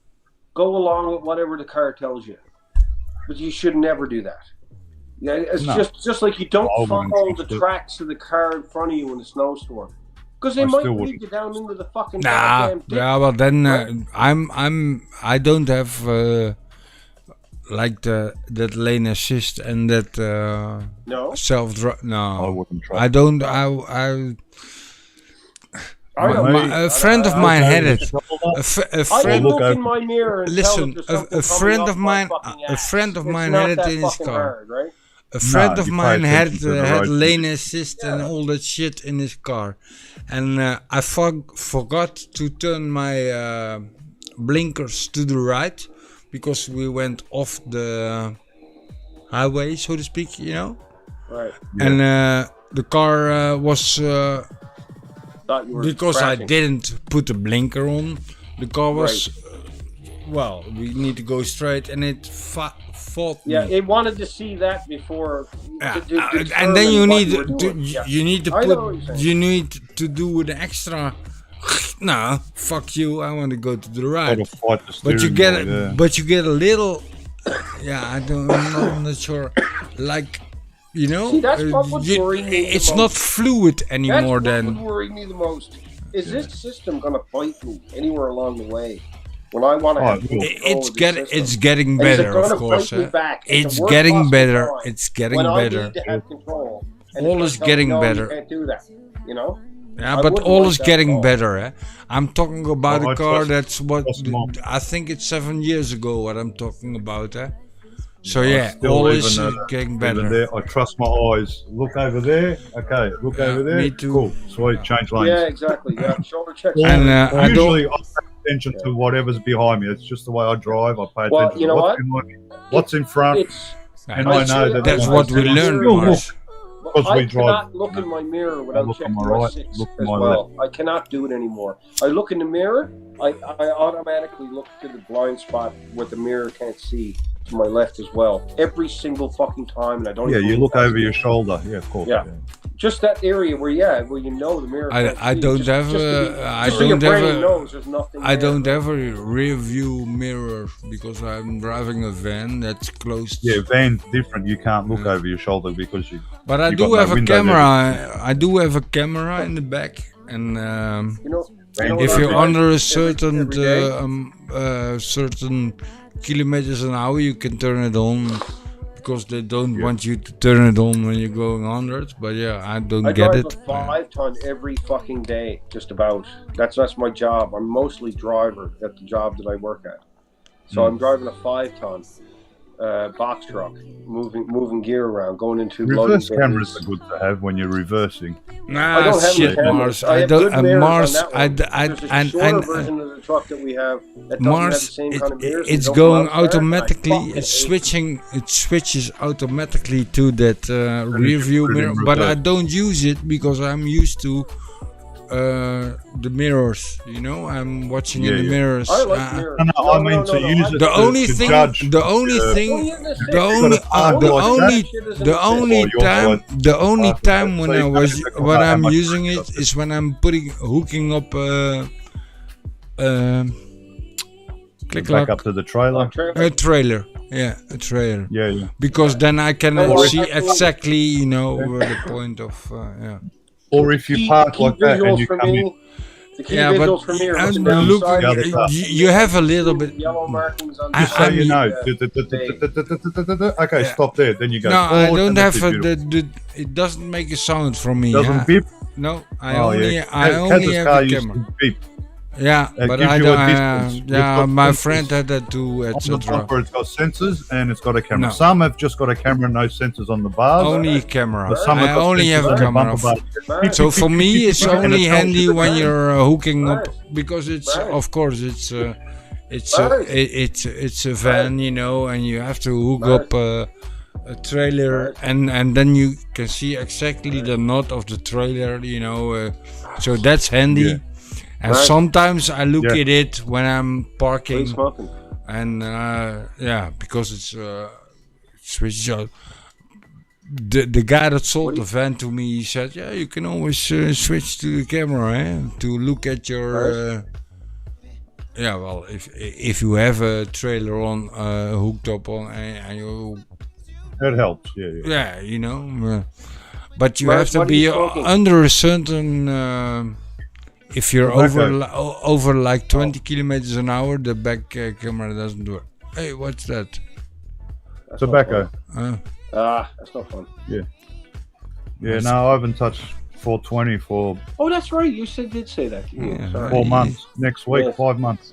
go along with whatever the car tells you. But you should never do that. Yeah, it's No. just like you don't I wouldn't follow the trust it. tracks of the car in front of you in a snowstorm, because they I might still lead wouldn't. you down into the fucking Nah, goddamn ditch. yeah, well then Right? I don't have like that lane assist and that No, self drive. I No, wouldn't trust. I don't. I don't. A friend of mine had it. A I friend. look look in my mirror and Listen, tell if there's something a coming friend up of my mine, fucking a ass. friend of It's mine not had it that in his fucking car. hard, right? A friend No, of you pay mine had attention to the road. lane assist and all that shit in his car, and I forgot to turn my blinkers to the right because we went off the highway, so to speak, you know. Right. And the car was Thought you were because crashing. I didn't put the blinker on. The car was well, we need to go straight, and it fought me. Yeah, it wanted to see that before. And then you need to you need to I know what you're put saying. you need to do an extra. No, fuck you! I want to go to the right. Gotta fight the But you steering get wheel, yeah. but you get a little. Yeah, I'm not sure. Like, you know, See, that's what would worry me the it's most. not fluid That's anymore. what Then would worry me the most. Is this system going to bite me anywhere along the way when I want to Oh, have it will. control of the system? it's getting And is it better, gonna of course. bite me back at the It's worst getting possible better. time It's getting when better. I need to have control. And All it's is gonna tell me, getting no, better. You can't do that. You know? Yeah, I but wouldn't all like is that getting at all. better. I'm talking about Oh, a I car trust- that's what trust Mom. I think it's 7 years ago. What I'm talking about, So I yeah, still all even, is getting even better. there, I trust my eyes. Look over there. Okay, look Yeah, over there. me too. Cool. Sweet. Change lanes. Yeah, exactly. Yeah, shoulder checks. And I don't. Usually, I pay attention to whatever's behind me. It's just the way I drive. I pay Well, attention you to know what's what? behind me, what's in front, It's and I I know that That's there's what we no- learned, Still Mars. Because I we drive. cannot look in my mirror without look on checking my my right, six look on as my well. I cannot do it anymore. I look in the mirror, I automatically look to the blind spot where the mirror can't see to my left as well. Every single fucking time, and I don't Yeah, even you look realize over it. your shoulder. Yeah, of course. Yeah. Just that area where you know the mirror can't I see. don't just, have just to a- be- I just so your don't have brain a- knows there's nothing I there. don't have a rear view mirror because I'm driving a van that's closed. Yeah, van's different. You can't look over your shoulder because you. But I you do got no have a windows camera. I do have a camera in the back, and You know if what you're I under a every certain day? certain kilometers an hour, you can turn it on because they don't want you to turn it on when you're going 100. But yeah, I don't I get drive it. a 5-ton every fucking day, just about. That's my job. I'm mostly driver at the job that I work at. So I'm driving a 5-ton box truck, moving gear around, going into Reverse loading cameras bays. are good to have when you're reversing. Nah, I don't have shit, any cameras. Mars. I I have don't. good mirrors Mars. on that one. There's a shorter version of the truck that we have that doesn't have the Mars, same kind of mirrors. They it's don't going come out there, and I automatically. fucking It's hate switching. It switches automatically to that rear view put it in mirror. But I reverse. don't use it because I'm used to the mirrors. You know, I'm watching in the Yeah. mirrors. I like mirrors. No, I mean to use it The only to thing, judge. the only thing, the only time when I'm using it is when I'm hooking up click Back up to the trailer. a trailer. Yeah, a trailer. Yeah. Because then I can Or see actually- exactly, you know, where the point of yeah. Or if you park like that and you come in. The key Yeah, visuals but for me are and looking down look, the side of the Yeah, truck. you have a little bit. Yellow markings on I- the So side. you I'm- know. Okay, stop there. Then you go. No, I forward, don't and have that's the. It doesn't make a sound from me. Doesn't yeah. beep. No, I Oh, only yeah. I only Kaz's have car the used camera. to beep. Yeah, It but gives I you don't. a distance. Yeah, You've got my sensors. friend had that too, On the etc. bumper, it's got sensors and it's got a camera. No. Some have just got a camera, no sensors on the bars. Only camera. But some I have got only sensors have a on the camera. bumper bar. So for me, it's And only it tells handy you the when time. you're hooking up Right. because it's Right. of course it's Right. it's a van, you know, and you have to hook Right. up a trailer and then you can see exactly the knot of the trailer, you know. So that's handy. Yeah. And Right. sometimes I look Yeah. at it when I'm Quit parking, smoking. and yeah, because it's switches out. The guy that sold the van to me, he said, yeah, you can always switch to the camera, to look at your. Yeah, well, if you have a trailer on hooked up on and you, It helps. Yeah. yeah, you know, but you Mark, have to what are be you smoking? under a certain. If you're Tobacco. over like 20 kilometers an hour, the back camera doesn't work. Hey, what's that? That's Tobacco. Uh, That's not fun. Yeah. No, I haven't touched 420 for Oh, that's right. You did say that. To me. Yeah. Sorry. 4 months. Next week, Yes. 5 months.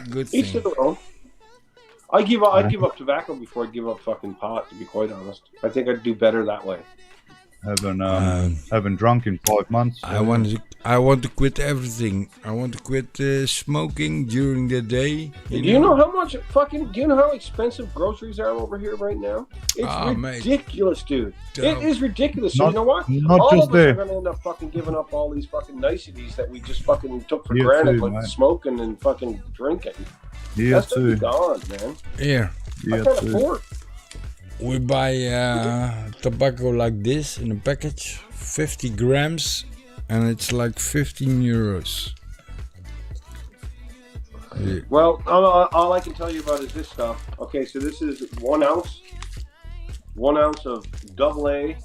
good Each to thing. their own. I'd give up tobacco before I'd give up fucking pot. To be quite honest, I think I'd do better that way. Haven't drunk in 5 months. I want to quit everything. I want to quit smoking during the day. Do you know how much fucking? Do you know how expensive groceries are over here right now? It's Mate. ridiculous, dude. Dumb. It is ridiculous. So Not- you know what? not All just of us there. are gonna end up fucking giving up all these fucking niceties that we just fucking took for Yeah, granted, too, like mate. smoking and fucking drinking. Yeah, That's gonna be too. gone, man. Here, I Yeah, can't too. afford. we buy tobacco like this in a package, 50 grams, and it's like 15 euros. Yeah. Well, all I can tell you about is this stuff. Okay, so this is 1 ounce. 1 ounce of double A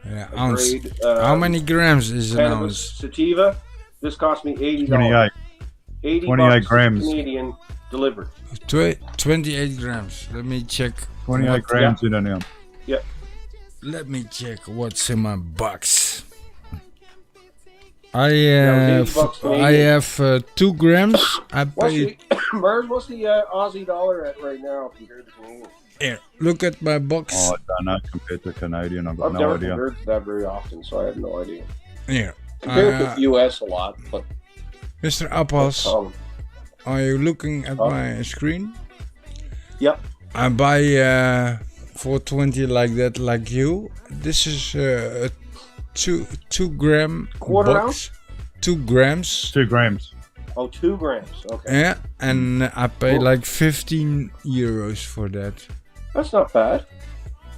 Yeah, ounce. grade. How many grams is an cannabis ounce? sativa? This cost me $80. 28. 80 28 bucks grams. Canadian delivered. 28 grams. Let me check. 28 grams in an ounce. Let me check what's in my box. I it was 80 bucks Canadian. have 2 grams. I What's paid. the, Murs, what's the Aussie dollar at right now compared to Canadian? Here, look at my box. Oh, I don't know compared to Canadian. I've got I've no never idea. compared to that very often, so I have no idea. Here, Compared to the US a lot, but Mr. Appels, are you looking at Oh. my screen? Yep. I buy 420 like that, like you. This is a 2 gram Quarter box. ounce? 2 grams. 2 grams. Oh, 2 grams. Okay. Yeah, and I pay Cool. like 15 euros for that. That's not bad.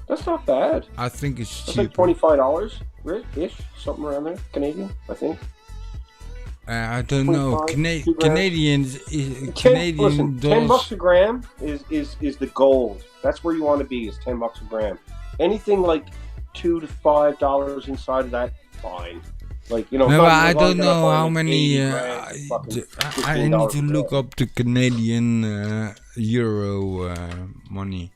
That's not bad. I think it's That's cheap. like $25 ish, something around there. Canadian, I think. I don't know. 25, 2 grams. Canadian Listen, $10 dollars. a gram is the gold. That's where you want to be. Is $10 a gram. Anything like $2 to $5 inside of that, fine. Like No, it's but not- I you're don't gonna know find how like many. 80 grand, fucking I need $15 to a look gram. up the Canadian euro money.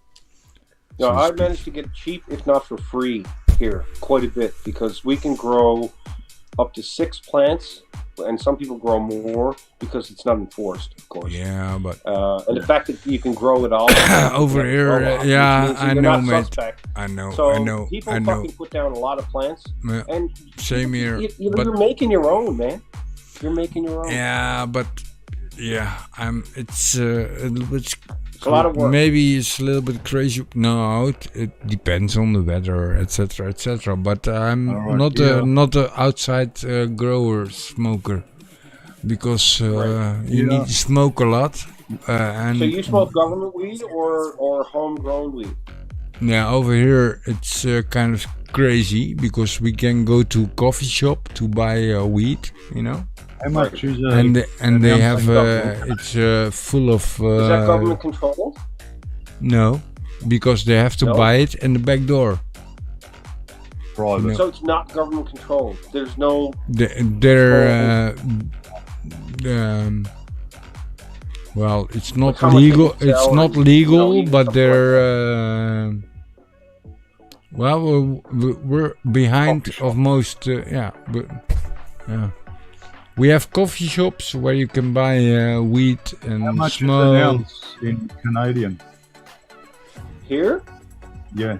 No, So I speak. managed to get cheap, if not for free, here quite a bit because we can grow up to 6 plants, and some people grow more because it's not enforced, of course. Yeah, but And the fact that you can grow it all over here, which yeah, means I you're know, not mate. suspect. I know, So I know, people I know. fucking put down a lot of plants, Yeah, and Same here, you're but making your own, man. You're making your own. yeah, but yeah, it's a little bit. It's a lot of work. Maybe it's a little bit crazy. No, it depends on the weather, etc., etc. But I'm Alright, not a outside grower smoker because you need to smoke a lot. And So you smoke government weed or homegrown weed? yeah, over here it's kind of crazy because we can go to coffee shop to buy weed, you know. How much is it? And they have it's full of. Is that government controlled? No, because they have to No? buy it in the back door. Private. So it's not government controlled. There's no. They're well, it's not how much they legal. can It's sell not and, legal, eat but stuff they're well, we're behind Coffee of most. Yeah, but yeah. We have coffee shops where you can buy weed and How much is an smoke. ounce in Canadian? Here? Yeah,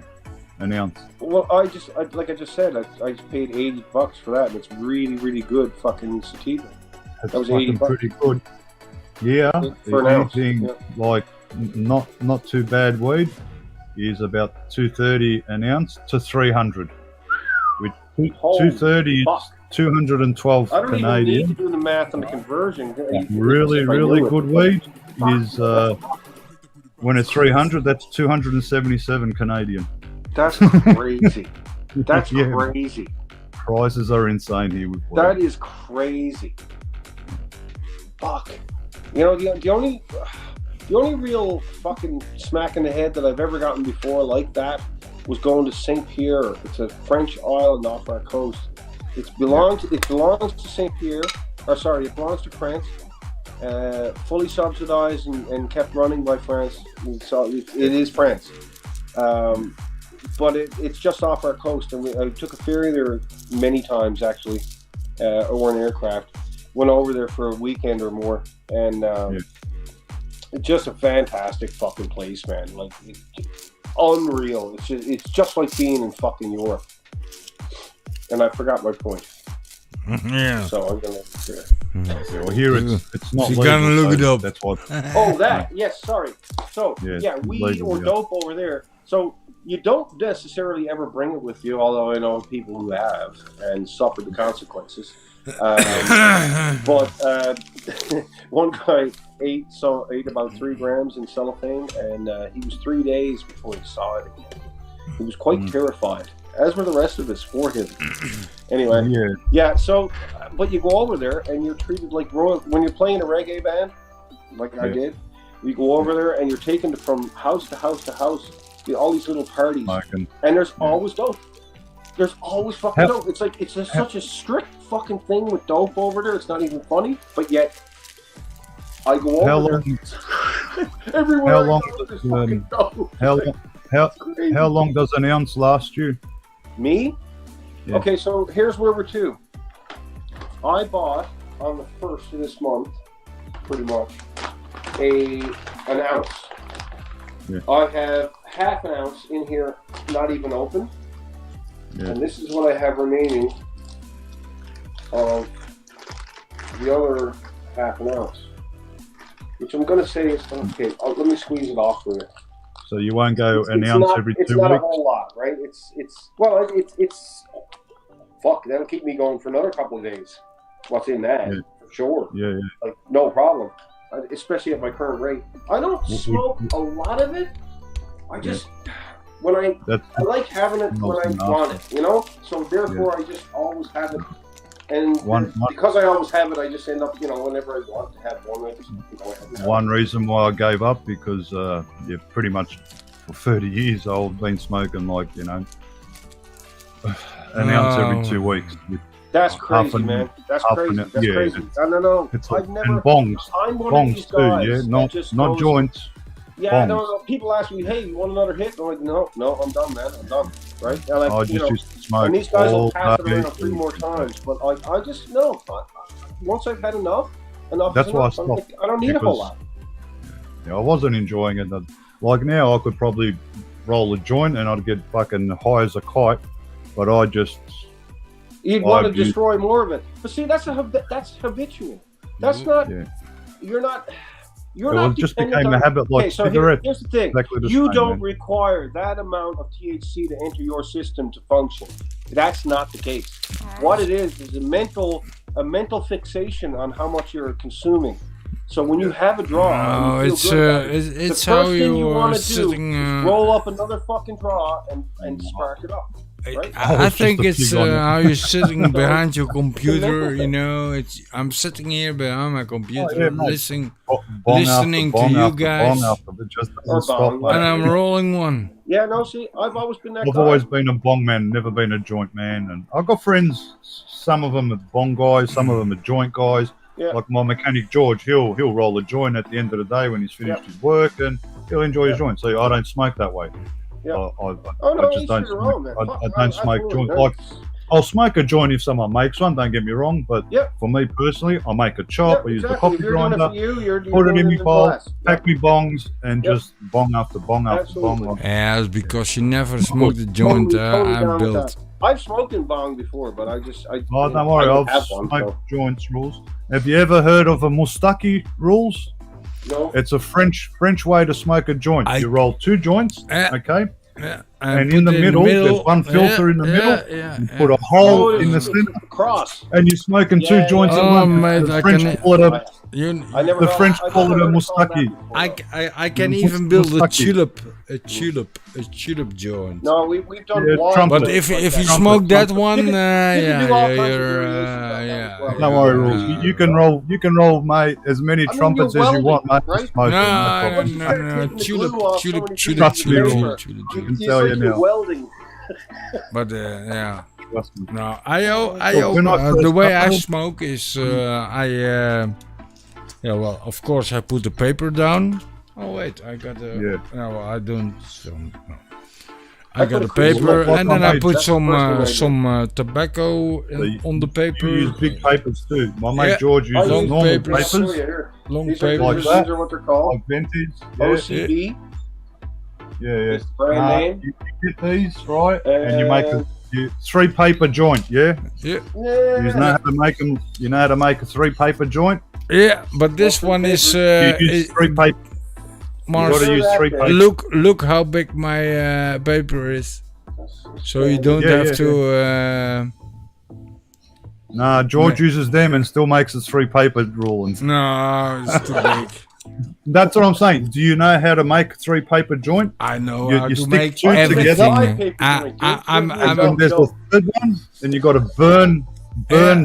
an ounce. Well, like I just said, I just paid $80 for that, and it's really, really good fucking sativa. That's That was fucking $80. pretty good. Yeah, For an ounce, anything yeah. like not too bad weed is about $230 an ounce to $300. With Holy $230 is fuck. 212 I don't even need Canadian. to do the math on the conversion. Really, If I really knew it. good weed is when it's 300, that's 277 Canadian. That's crazy. That's Yeah. crazy. Prices are insane here with weed. That is crazy. Fuck. You know, the only real fucking smack in the head that I've ever gotten before like that was going to Saint Pierre. It's a French island off our coast. It belongs to Saint Pierre. Or sorry, it belongs to France. Fully subsidized and kept running by France. So it is France. But it's just off our coast, and I took a ferry there many times actually, or an aircraft. Went over there for a weekend or more, and it's just a fantastic fucking place, man. Like unreal. It's just like being in fucking Europe. And I forgot my point. Yeah. So I'm gonna. Well, here it's not You legal, gotta look so it up. That's what. Oh, that. Yes, sorry. So Yeah, weed legal, or yeah. dope over there. So you don't necessarily ever bring it with you, although I know people who have and suffered the consequences. But one guy ate about 3 grams in cellophane, and he was 3 days before he saw it again. He was quite terrified, as were the rest of us for him. Anyway, yeah. So, but you go over there and you're treated like when you're playing a reggae band, like I did. You go over there and you're taken from house to house to house. All these little parties, and there's always dope. There's always fucking dope. It's like it's just such a strict fucking thing with dope over there. It's not even funny, but yet I go over there. Everywhere. How long? There's fucking dope. How long does an ounce last you? Me? Yeah. Okay, so here's where we're to. I bought on the 1st of this month, pretty much, an ounce. Yeah. I have half an ounce in here, not even open. Yeah. And this is what I have remaining of the other half an ounce. Which I'm going to say is, okay, let me squeeze it off for you. So you won't go an It's ounce not, every 2 It's weeks? not a whole lot, right? It's fuck, that'll keep me going for another couple of days. What's in that, for sure. Yeah. Like, no problem. Especially at my current rate. I don't smoke a lot of it. I just, I like having it when I want it, you know? So therefore I just always have it. And because I always have it, I just end up, whenever I want to have one, I just go ahead and have One reason why I gave up because pretty much for 30 years I've been smoking an ounce every 2 weeks. That's crazy, man. That's crazy. That's crazy. No. I've never. And bongs. I'm one of these guys too, not joints. Yeah, bongs. no. People ask me, "Hey, you want another hit?" I'm like, "No, I'm done, man. I'm done." Right? And like, I just used to smoke and these guys will all pass it day. around 3 more times, but I just no. Once I've had enough That's is why I enough. stopped. I don't need a whole lot. Yeah, I wasn't enjoying it. Like now, I could probably roll a joint and I'd get fucking high as a kite, but I just. You'd want to destroy more of it, but see, that's habitual. That's not. Yeah. you're not. You're Well, not it just dependent became a on- habit like okay, so cigarettes. here's the thing. Exactly the You same, don't man. require that amount of THC to enter your system to function. That's not the case. What it is a mental fixation on how much you're consuming. So when you have a draw, No, and you it's feel good about it, it's the how first thing you you are want to do sitting. is roll up another fucking draw and spark it up. Right? I was think just a it's pig on it. how you're sitting behind your computer. You know, I'm sitting here behind my computer, yeah, mate. listening, Bong listening after bong to you after guys. Bong after, it just Or doesn't stop, bong, mate. and I'm rolling one. Yeah, no, see, I've always been that I've guy. always been a bong man, never been a joint man. And I've got friends, some of them are bong guys, some of them are joint guys. Yeah. Like my mechanic George, he'll roll a joint at the end of the day when he's finished his work, and he'll enjoy his joint. So I don't smoke that way. Yeah. I no, just each don't to your smoke. own, man. I Fuck, don't smoke absolutely, joint. man. Like I'll smoke a joint if someone makes one. Don't get me wrong, but Yeah. for me personally, I make a chop. I use the exactly. coffee If you're doing it grinder, for you, you're put it doing in my the bowl, glass. pack me bongs, and Yep. just bong after bong after bong. Absolutely. Yeah, it's because you never smoked a joint. Totally I'm down with built. that. I've smoked in bong before, but I Oh, don't worry, I I've have one, smoked so. joints rules. Have you ever heard of a mustaki rules? No. It's a French way to smoke a joint. You roll 2 joints, okay? Yeah, And in the put middle, there's one filter in the middle. You put a hole Oh, in the it's a center, cross. and you're smoking 2 Yeah, joints yeah. at Oh, once. mate, The I French can- call it a You, I never The heard- French I've call never it a heard called that mustaki. before. I can What's even build a mustaki? tulip joint. No, we've done Yeah, wine. trumpet. But if like you that. Trumpet, smoke that trumpet. one, You can yeah, do all yeah, kinds of you're, variations on that yeah. as well. Don't worry, rules. You can roll, mate, as many I mean, trumpets you're as you want, mate. welding, to smoke it, No, problem. no, Taking the tulip, glue off tulip, somebody's tulip, Trust me, tulip, Rules. tulip, I tulip. can It's tell you like you're now. welding. But yeah, Trust me. no, Look, when I the first way I started- smoke is yeah, well, of course I put the paper down. Oh wait, I got a. Yeah. No, well, I don't. No. I I got put a a cool paper, lock and then on I it. put That's the first thing I do. some tobacco on the paper. You use big papers too. My mate Yeah. George I uses long use normal papers. I'll show you papers, here. Long These are, papers. Like these that. are what they're called. like vintage. OCB. Yeah. It's the brand name. You get these right, and you make a 3 paper joint. Yeah, Yeah, you know how to make them. You know how to make a 3 paper joint. yeah, but this one is. You use 3 paper. You Mars, got to use 3 paper. look how big my paper is. So you don't Yeah, have yeah, to. Nah, George uses them and still makes it 3 paper rulings. No, it's too big. That's what I'm saying. Do you know how to make a 3 paper joint? I know You- how you to stick make 2 everything. together. I'm And then there's the third one, and you got to burn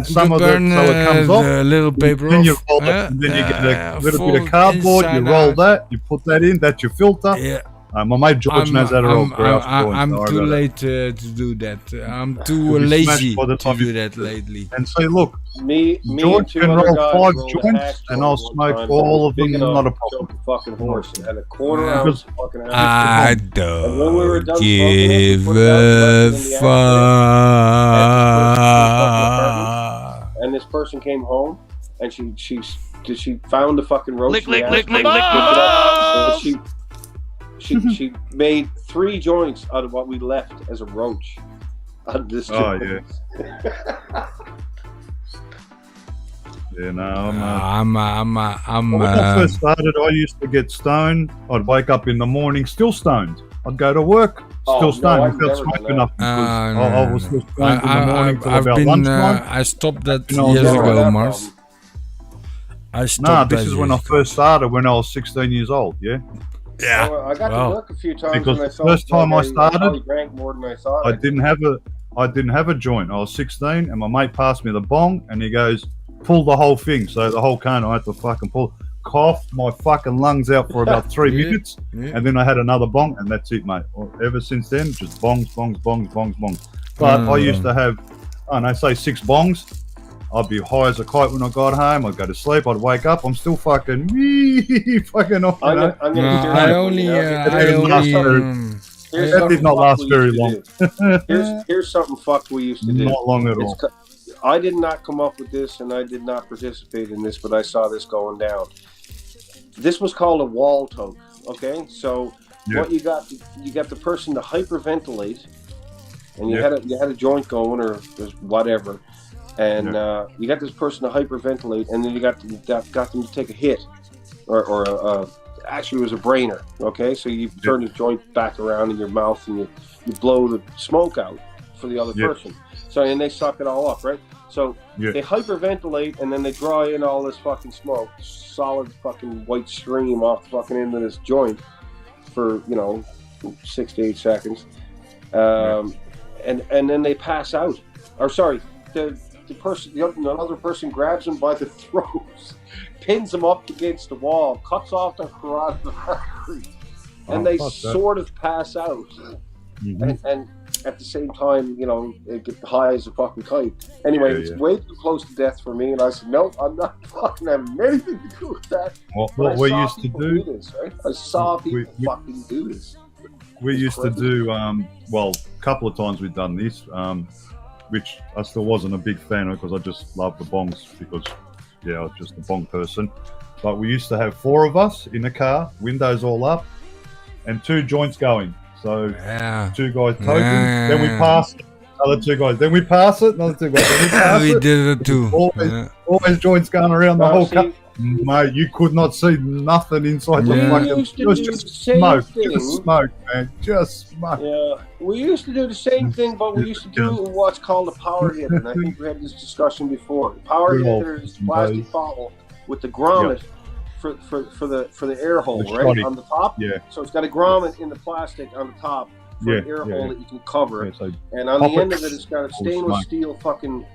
some of it so it comes off. the little paper Then you off. roll it, and then you get a little bit of fold cardboard. You inside roll out. that. You put that in. That's your filter. Yeah, My mate George knows how to roll grouse joints. I'm don't worry too about it. late to do that. I'm too You'll be lazy smashed by the to time do you- that lately. And say, look, Me George and 2 can other roll guys 5 rolled a joints, hash and joint I'll one smoke time. all of Big them, enough not a to problem. choke a fucking horse. It had a quarter Yeah. ounce of fucking hash. I And when we were don't done smoking it, give we put it out, a left it in the fuck. And this person came home, and she found the fucking roach. Lick, in the lick, lick, ashtray, lick, picked it up, balls. and she made 3 joints out of what we left as a roach. Out of this Oh, joint. yeah. Yeah, no, I'm when I first started, I used to get stoned. I'd wake up in the morning still stoned. I'd go to work Oh, still no, stoned I've without never done smoking that. up because no, I was still stoned in the morning till I've about been, lunchtime. I stopped that You know, years never ago, had that Mars. problem. I stopped Nah, that this is when I years first started when I was 16 years old, yeah? Yeah. Well, I got Well, to work a few times because and I the felt first time I started, probably drank more than I thought. I didn't have a joint. I was 16 and my mate passed me the bong and he goes, pull the whole thing. So the whole cone I had to fucking pull. Coughed my fucking lungs out for about 3 Yeah, minutes yeah. and then I had another bong and that's it, mate. Well, ever since then, just bongs. But I used to have, I don't know, say 6 bongs. I'd be high as a kite when I got home. I'd go to sleep. I'd wake up. I'm still fucking fucking off. You know? I'm No, gonna do I that, only, you know, I didn't last only, very- here's that something did not fuck last we very used to long. do. Here's something fuck we used to do. Not long at It's all. I did not come up with this, and I did not participate in this, but I saw this going down. This was called a wall toke. Okay, so Yeah. what you got the person to hyperventilate, and you Yeah. had a joint going or whatever, and you got this person to hyperventilate, and then you got them to take a hit, or actually it was a brainer. Okay, so you turn the joint back around in your mouth, and you blow the smoke out for the other person. So and they suck it all up, right? So they hyperventilate, and then they draw in all this fucking smoke, solid fucking white stream off the fucking end of this joint for 6 to 8 seconds, and then they pass out. Or sorry, the other person grabs them by the throat, pins them up against the wall, cuts off their carotid artery, and they sort of pass out. And at the same time, they get high as a fucking kite. Anyway, it's way too close to death for me, and I said, no, I'm not fucking having anything to do with that. What we used to do this, right? I saw people fucking do this. We used to do, a couple of times we've done this, which I still wasn't a big fan of because I just love the bongs because, I was just a bong person. But we used to have 4 of us in the car, windows all up, and 2 joints going. So 2 guys token, then we pass it, other 2 guys, then we pass it, another 2 guys, then we pass we it. did it too. Always joints going around the whole car. Mate, you could not see nothing inside the fucking. It was just smoke, just smoke, man, just smoke. Yeah, we used to do the same thing, but we used to do what's called a power hitter, and I think we had this discussion before. The power hitter is a plastic bottle with the grommet for the air hole, right on the top. Yeah. So it's got a grommet in the plastic on the top for an air hole that you can cover, so and on the end of it, it's got a stainless steel fucking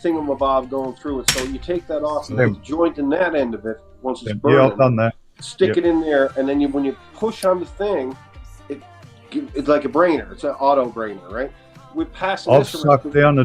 thingamabob going through it. So you take that off and the joint in that end of it once it's burning. Yeah, I've done that. Stick it in there, and then when you push on the thing, it's like a brainer. It's an auto brainer, right? We're passing I've this around. sucked down a